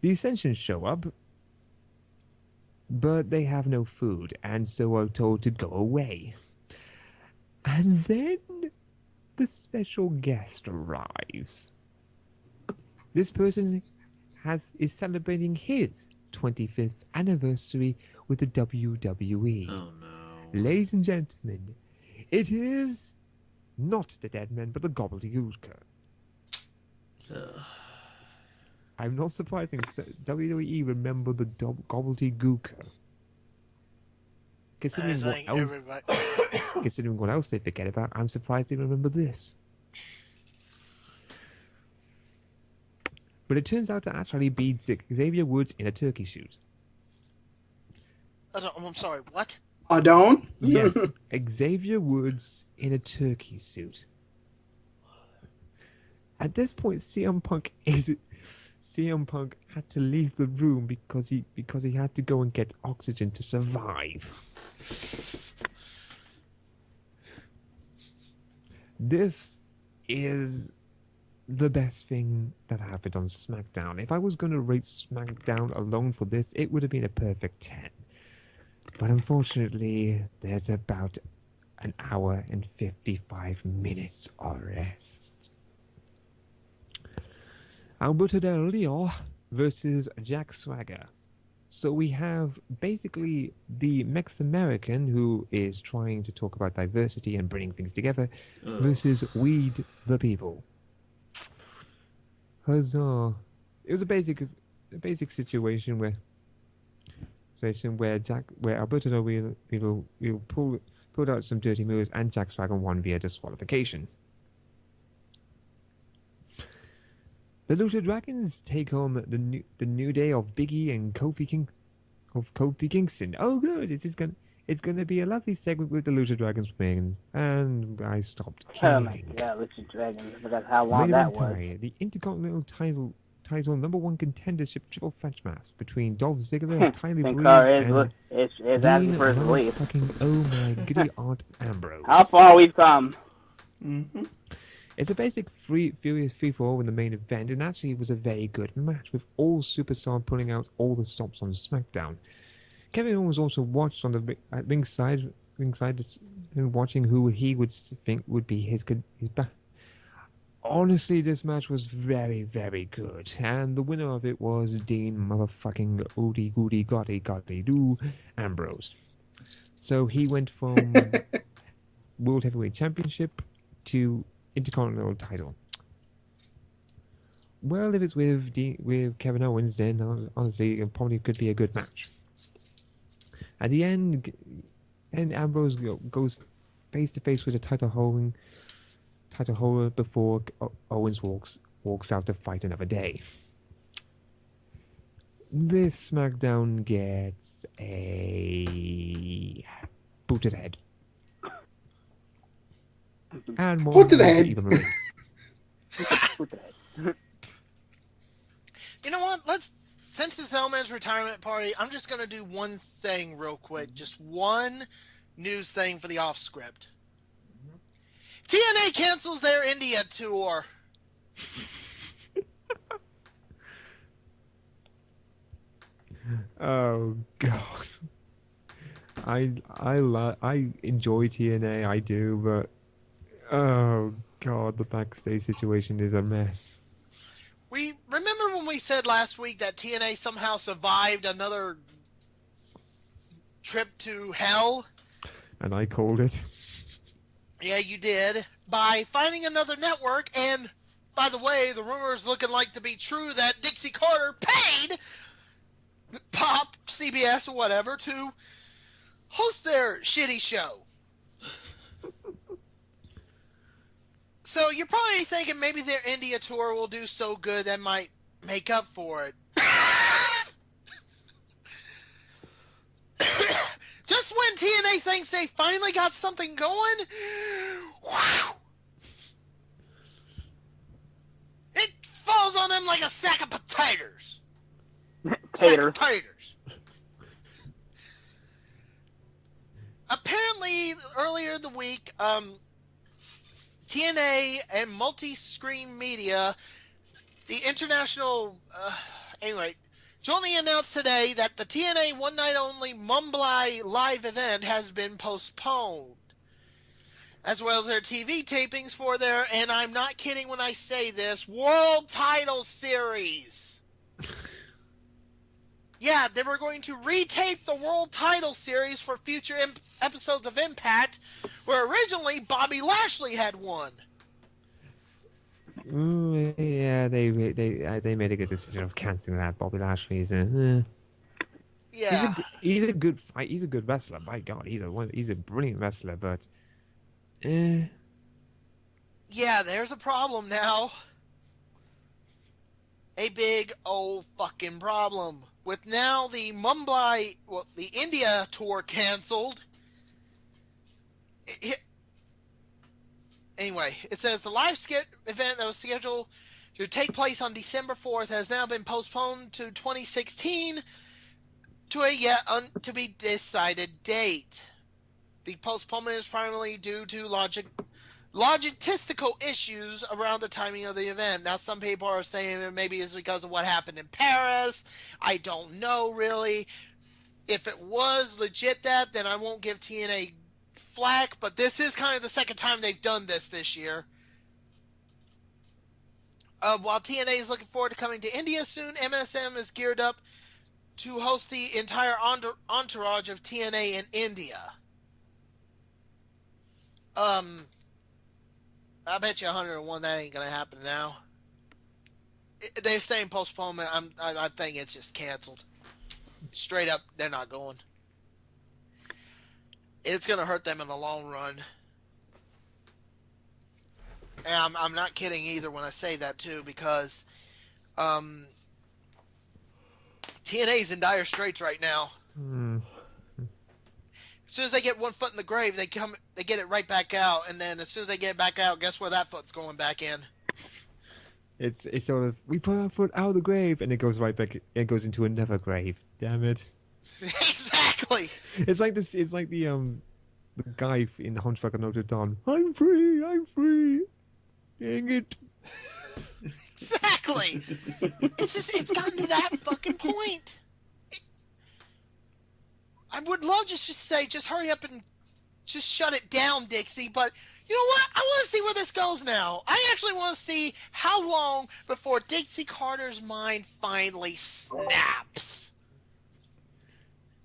The Ascensions show up, but they have no food, and so are told to go away. And then the special guest arrives. This person is celebrating his 25th anniversary with the WWE. Oh no. Ladies and gentlemen, it is not the Dead Man, but the Gobbledygooker. I'm not surprised WWE remember the Gobbledygooker. Considering what else they forget about, I'm surprised they remember this. But it turns out to actually be Xavier Woods in a turkey suit. I'm sorry, what? I don't? Yeah, Xavier Woods in a turkey suit. At this point, CM Punk had to leave the room because he had to go and get oxygen to survive. This is the best thing that happened on SmackDown. If I was going to rate SmackDown alone for this, it would have been a perfect 10. But unfortunately, there's about an hour and 55 minutes of rest. Alberto Del Rio versus Jack Swagger. So we have basically the Mex-American who is trying to talk about diversity and bringing things together versus Weed the People. Huzzah! It was a basic situation where Alberto Del Rio pulled out some dirty moves and Jack Swagger won via disqualification. The Lucha Dragons take on the New Day of Biggie and Kofi Kingston. Oh, good! It's gonna be a lovely segment with the Lucha Dragons winning, and I stopped. Oh my god, Lucha Dragons! I forgot how long that was. The Intercontinental title #1 contendership triple threat match between Dolph Ziggler, Tyler Breeze, and asking for his release. Oh my goody Aunt Ambrose. How far we've come. Mm-hmm. It's a basic furious free-for-all in the main event, and actually it was a very good match, with all superstars pulling out all the stops on SmackDown. Kevin Owens also watched on the ringside and watching who he would think would be his back. Honestly, this match was very, very good, and the winner of it was Dean motherfucking Oodie Goody Gotti Doo Ambrose. So he went from World Heavyweight Championship to Intercontinental title. Well, if it's with Kevin Owens, then honestly, it probably could be a good match. At the end, Ambrose goes face to face with a title holder before Owens walks out to fight another day. This SmackDown gets a boot to the head. And more boot to the head. You know what? Since it's Hellman's retirement party, I'm just gonna do one thing real quick. Just one news thing for the off script. TNA cancels their India tour. Oh god. I enjoy TNA, I do, but oh god, the backstage situation is a mess. We remember when we said last week that TNA somehow survived another trip to hell? And I called it. Yeah, you did. By finding another network, and by the way, the rumor is looking like to be true that Dixie Carter paid Pop, CBS, or whatever to host their shitty show. So you're probably thinking maybe their India tour will do so good that might make up for it. Just when TNA thinks they finally got something going, whew, it falls on them like a sack of potatoes. Taters. Apparently, earlier in the week, TNA and Multi-Screen Media, the international, jointly announced today that the TNA One Night Only Mumbai live event has been postponed, as well as their TV tapings for their, and I'm not kidding when I say this, World Title Series. Yeah, they were going to retape the World Title Series for future episodes of Impact, where originally Bobby Lashley had won. Yeah, they made a good decision of cancelling that. Bobby Lashley is yeah, he's a good fight. He's a good wrestler. My God, he's a brilliant wrestler. But yeah, there's a problem now. A big old fucking problem. With now the the India tour canceled. Anyway, it says the live event that was scheduled to take place on December 4th has now been postponed to 2016 to a yet to be decided date. The postponement is primarily due to logistical issues around the timing of the event. Now, some people are saying it maybe is because of what happened in Paris. I don't know, really. If it was legit that, then I won't give TNA flack, but this is kind of the second time they've done this year. While TNA is looking forward to coming to India soon, MSM is geared up to host the entire entourage of TNA in India. I bet you 101 that ain't gonna happen now. They're saying postponement. I think it's just canceled. Straight up, they're not going. It's gonna hurt them in the long run. And I'm not kidding either when I say that too, because TNA's in dire straits right now. As soon as they get one foot in the grave, they get it right back out, and then as soon as they get it back out, guess where that foot's going back in? It's sort of, we put our foot out of the grave, and it goes right back. It goes into another grave. Damn it! Exactly. It's like this. It's like the guy in Hunchback of Notre Dame. I'm free. I'm free. Dang it. Exactly. It's gotten to that fucking point. I would love just to say, just hurry up and just shut it down, Dixie. But you know what? I want to see where this goes now. I actually want to see how long before Dixie Carter's mind finally snaps.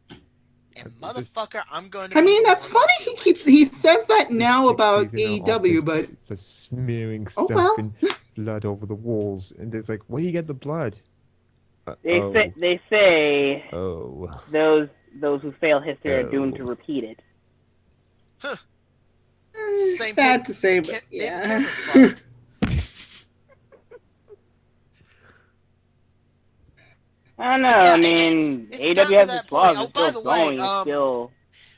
And motherfucker, I'm going to... I mean, that's funny. He says that now about AEW, but... The smearing stuff and blood over the walls. And it's like, where do you get the blood? They say Oh. those who fail history are doomed to repeat it. Huh. Sad to say, but yeah. I don't know. I mean, AEW has its flaws. It's still going. It's still.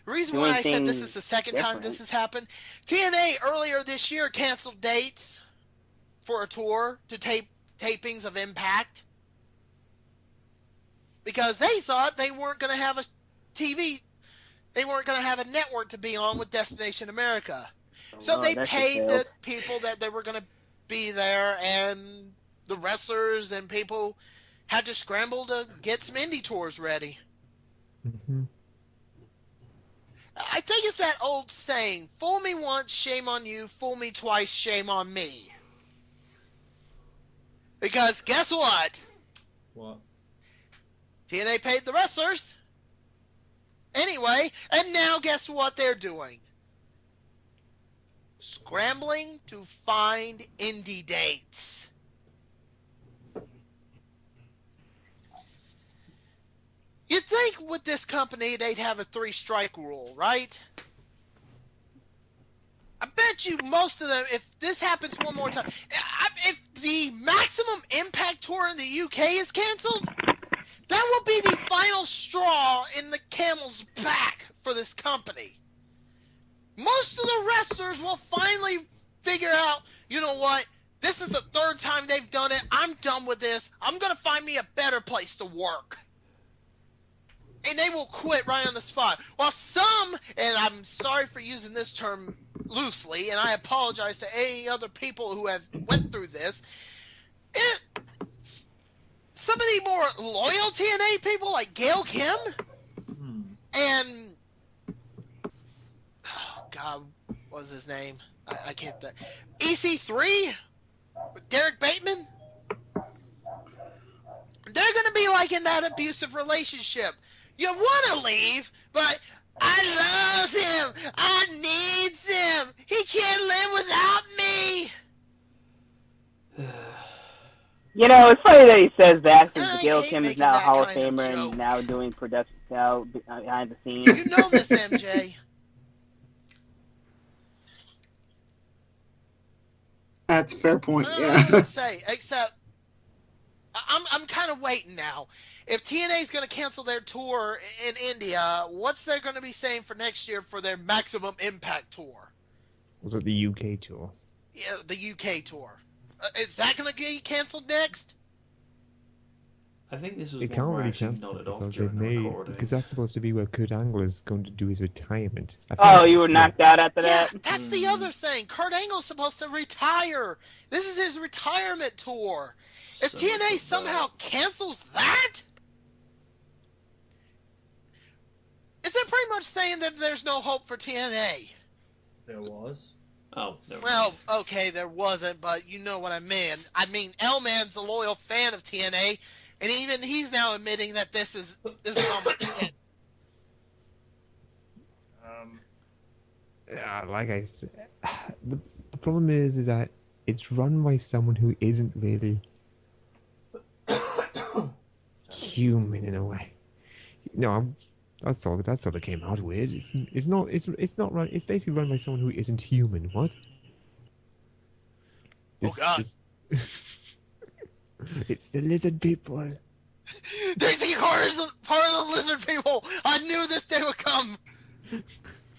The reason why I said this is the second time this has happened, TNA earlier this year canceled dates for a tour to tapings of Impact because they thought they weren't going to have a TV, they weren't going to have a network to be on with Destination America. So they paid the people that they were going to be there, and the wrestlers and people had to scramble to get some indie tours ready. Mm-hmm. I think it's that old saying, fool me once, shame on you, fool me twice, shame on me. Because guess what? What? TNA paid the wrestlers. Anyway, and now guess what they're doing? Scrambling to find indie dates. You'd think with this company they'd have a 3-strike rule, right? I bet you most of them, if this happens one more time, if the Maximum Impact Tour in the UK is canceled, that will be the final straw in the camel's back for this company. Most of the wrestlers will finally figure out, you know what, this is the 3rd time they've done it, I'm done with this, I'm going to find me a better place to work. And they will quit right on the spot. While some, and I'm sorry for using this term loosely, and I apologize to any other people who have went through this, some of the more loyal TNA people like Gail Kim and oh god, what was his name? I can't think. EC3 with Derek Bateman. They're gonna be like in that abusive relationship. You want to leave, but I love him. I needs him. He can't live without me. You know, it's funny that he says that because Gail Kim is now a Hall of Famer and now doing production now behind the scenes. You know this, MJ. That's a fair point. I don't know Yeah. what to say, except I'm kind of waiting now. If TNA is going to cancel their tour in India, what's they going to be saying for next year for their Maximum Impact tour? Was it the UK tour? Yeah, the UK tour. Is that going to get canceled next? I think this was It one can't where really actually cancel nodded off because during the recording. because that's supposed to be where Kurt Angle is going to do his retirement. Oh, you were knocked out after that? Yeah, that's the other thing. Kurt Angle's supposed to retire. This is his retirement tour. If TNA somehow cancels that, is it pretty much saying that there's no hope for TNA? There was. Oh, never Well, okay, there wasn't, but you know what I mean. I mean, L-Man's a loyal fan of TNA. And even he's now admitting that this is almost it. Like I said, the problem is that it's run by someone who isn't really human in a way. No, that's all it came out with. It's not run. It's basically run by someone who isn't human. What? Oh God! It's the lizard people. Daisy Core is part of the lizard people. I knew this day would come.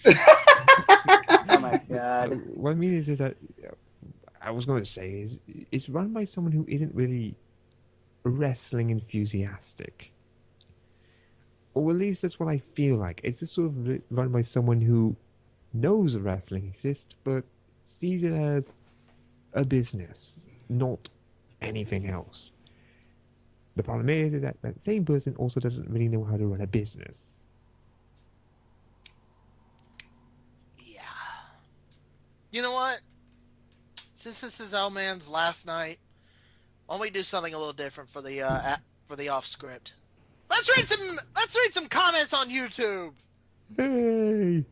Oh my God! What I mean is that I was going to say is it's run by someone who isn't really wrestling enthusiastic. Or at least that's what I feel like. It's just sort of run by someone who knows wrestling exists, but sees it as a business, not anything else. The problem is that that same person also doesn't really know how to run a business. Yeah. You know what? Since this is L Man's last night, why don't we do something a little different for the off script? Let's read some comments on YouTube. Hey!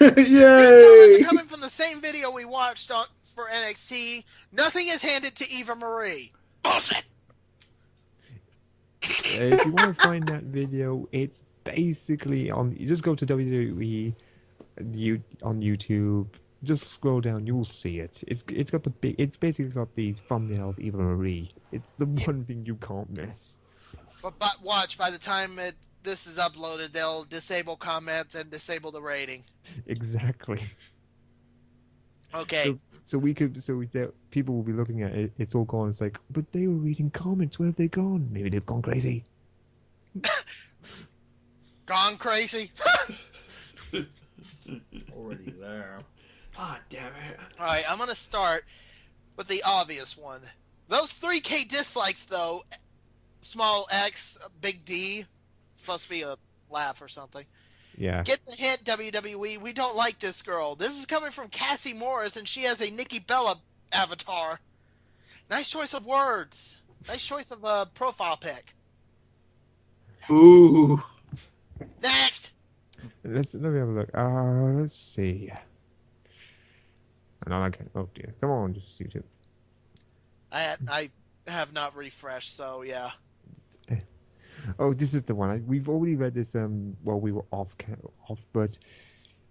Yay! These comments are coming from the same video we watched for NXT. Nothing is handed to Eva Marie. Bullshit. If you want to find that video, it's basically on. You just go to WWE on YouTube. Just scroll down, you'll see it. It's got the big. It's basically got the thumbnail of Eva Marie. It's the one thing you can't miss. But watch, by the time this is uploaded, they'll disable comments and disable the rating. Exactly. Okay. So people will be looking at it. It's all gone. It's like, but they were reading comments. Where have they gone? Maybe they've gone crazy. Gone crazy. Already there. Ah, damn it. All right, I'm gonna start with the obvious one. Those 3K dislikes, though. Small X, big D. Supposed to be a laugh or something. Yeah. Get the hint, WWE. We don't like this girl. This is coming from Cassie Morris, and she has a Nikki Bella avatar. Nice choice of words. Nice choice of profile pic. Ooh. Next. Let me have a look. Let's see. No, I can't. Oh dear. Come on, just YouTube. I have not refreshed, so yeah. Oh, this is the one. We've already read this. While we were off, but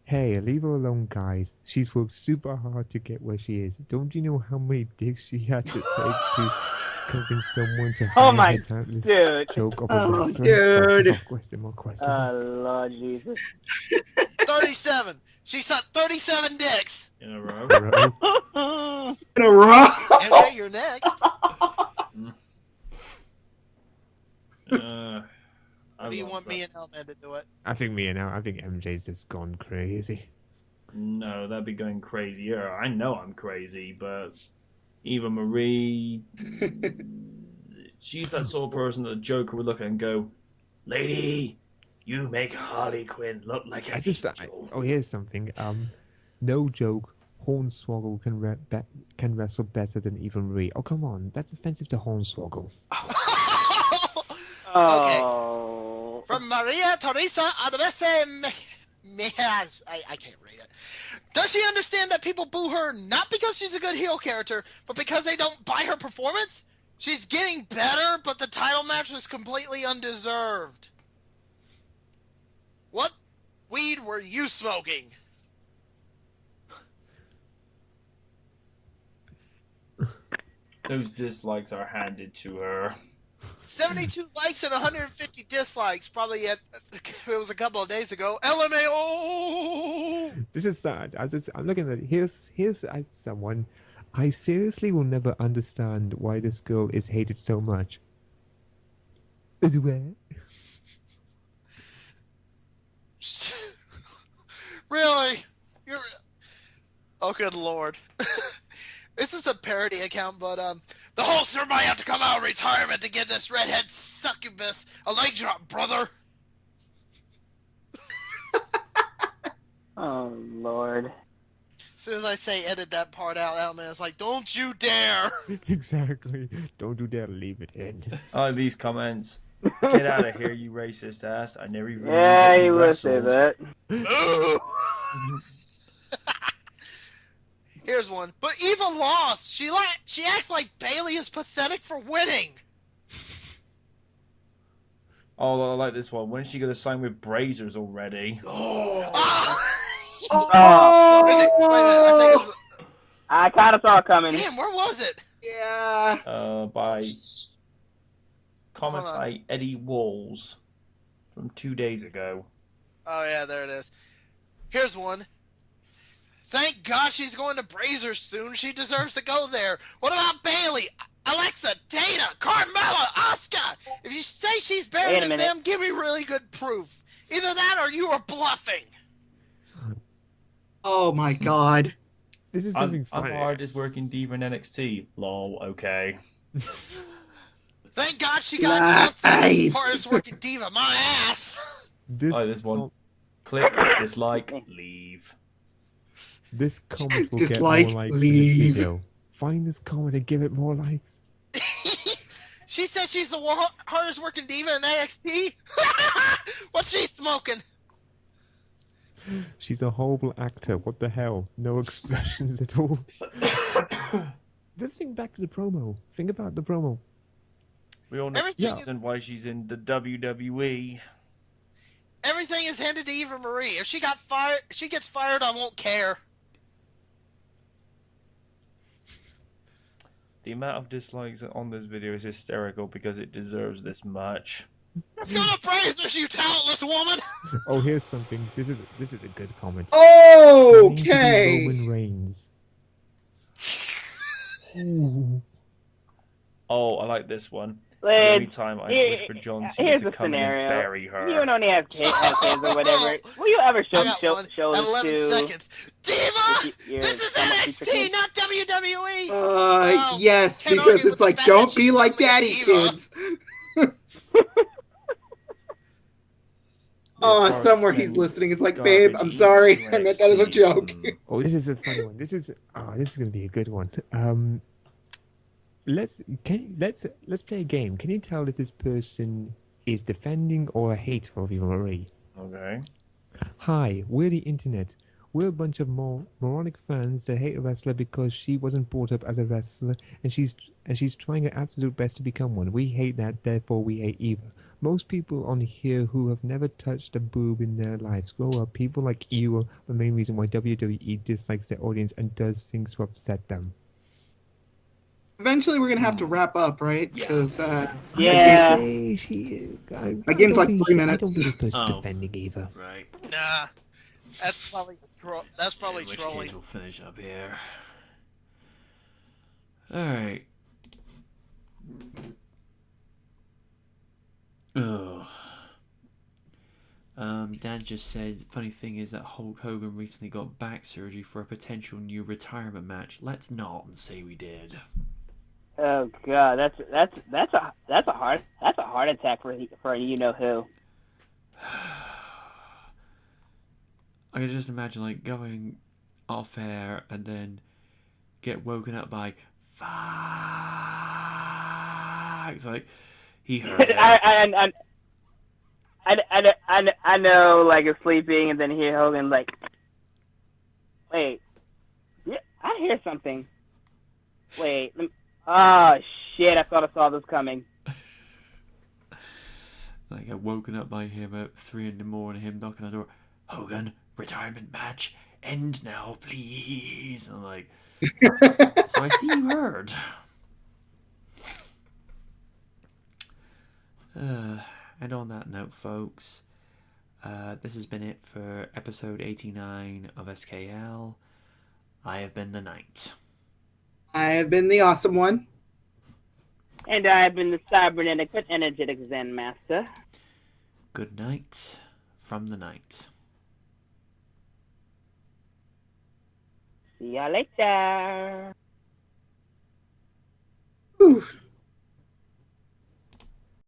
hey, leave her alone, guys. She's worked super hard to get where she is. Don't you know how many dicks she had to take to convince someone to Oh hire my her talentless dude! joke of a Oh, wrestler? dude! More question. Oh Lord Jesus! 37. She sucked 37 dicks. In a row. In a row. MJ, you're next. Or do you want me and Elman to do it? I think MJ's just gone crazy. No, that'd be going crazier. I know I'm crazy, but Eva Marie, she's that sort of person that the Joker would look at and go, "Lady, you make Harley Quinn look like an angel." Here's something. No joke. Hornswoggle can wrestle better than Eva Marie. Oh, come on. That's offensive to Hornswoggle. Okay. From Maria Teresa Advese Mejas. I can't read it. Does she understand that people boo her not because she's a good heel character, but because they don't buy her performance? She's getting better, but the title match was completely undeserved. What weed were you smoking? Those dislikes are handed to her. 72 likes and 150 dislikes. Probably it was a couple of days ago. LMAO. This is sad. I'm looking at it. Here's someone. I seriously will never understand why this girl is hated so much. Where? Really? Oh, good lord. This is a parody account, but the Hulkster might have to come out of retirement to give this redhead succubus a leg drop, brother. Oh Lord. soon as I say edit that part out, Outman's like, don't you dare! Exactly. Don't you dare leave it in. Oh, these comments. Get out of here, you racist ass. I never even knew Yeah, that he you would say wrestled. that. Here's one. But Eva lost! She acts like Bailey is pathetic for winning! Oh, I like this one. When is she going to sign with Brazers already? I kind of saw it coming. Damn, where was it? Yeah. By comment by Eddie Walls from 2 days ago. Oh yeah, there it is. Here's one. Thank God she's going to Brazers soon. She deserves to go there. What about Bailey? Alexa, Dana, Carmella, Asuka? If you say she's better than them, give me really good proof. Either that or you are bluffing. Oh my God. This is I'm something funny. the hardest working diva in NXT. Lol, okay. Thank God she got the hardest working diva, my ass. This one. Click, dislike, leave. This comment will Dislike, get more likes leave. in this video. Find this comment and give it more likes. She said she's the hardest working diva in NXT? What's she smoking? She's a horrible actor. What the hell? No expressions at all. Just think back to the promo. Think about the promo. We all know the reason why she's in the WWE. Everything is handed to Eva Marie. If she gets fired, I won't care. The amount of dislikes on this video is hysterical because it deserves this much. Let's go to Brazers, you talentless woman! Oh, here's something. This is a good comment. Okay. Roman Reigns. Ooh. Oh, I like this one. Liz, Every time I wish for John Cena to come in and bury her. You don't have kids or whatever. Will you ever show this 11 seconds. Diva! This is NXT, not WWE! Yes, because it's like, don't be like daddy, kids. Somewhere he's listening. It's like, babe, I'm sorry. I meant that as a joke. Oh, this is a funny one. This is gonna be a good one. Let's play a game. Can you tell if this person is defending or hateful of Eva Marie? Okay. Hi, we're the internet. We're a bunch of moronic fans that hate a wrestler because she wasn't brought up as a wrestler and she's trying her absolute best to become one. We hate that, therefore we hate Eva. Most people on here who have never touched a boob in their lives grow up. People like you are the main reason why WWE dislikes their audience and does things to upset them. Eventually, we're gonna have to wrap up, right? Because yeah, my game's like 3 minutes. I don't think this person's defending Eva. Right. Nah, that's probably In which trolling. case we'll finish up here. All right. Oh. Dan just said, funny thing is that Hulk Hogan recently got back surgery for a potential new retirement match. Let's not and say we did. Oh God, that's a heart attack for you know who. I can just imagine like going off air and then get woken up by fuck. It's like he heard it. I know, like, it's sleeping, and then hear Hogan, like, wait, yeah, I hear something. Wait, oh, shit, I thought I saw this coming. Like, I got woken up by him at 3 in the morning, him knocking on the door. Hogan, retirement match, end now, please. I'm like, so I see you heard. And on that note, folks, this has been it for episode 89 of SKL. I have been the Knight. I have been the awesome one. And I have been the cybernetic but energetic Zen Master. Good night from the Knight. See ya later. Whew.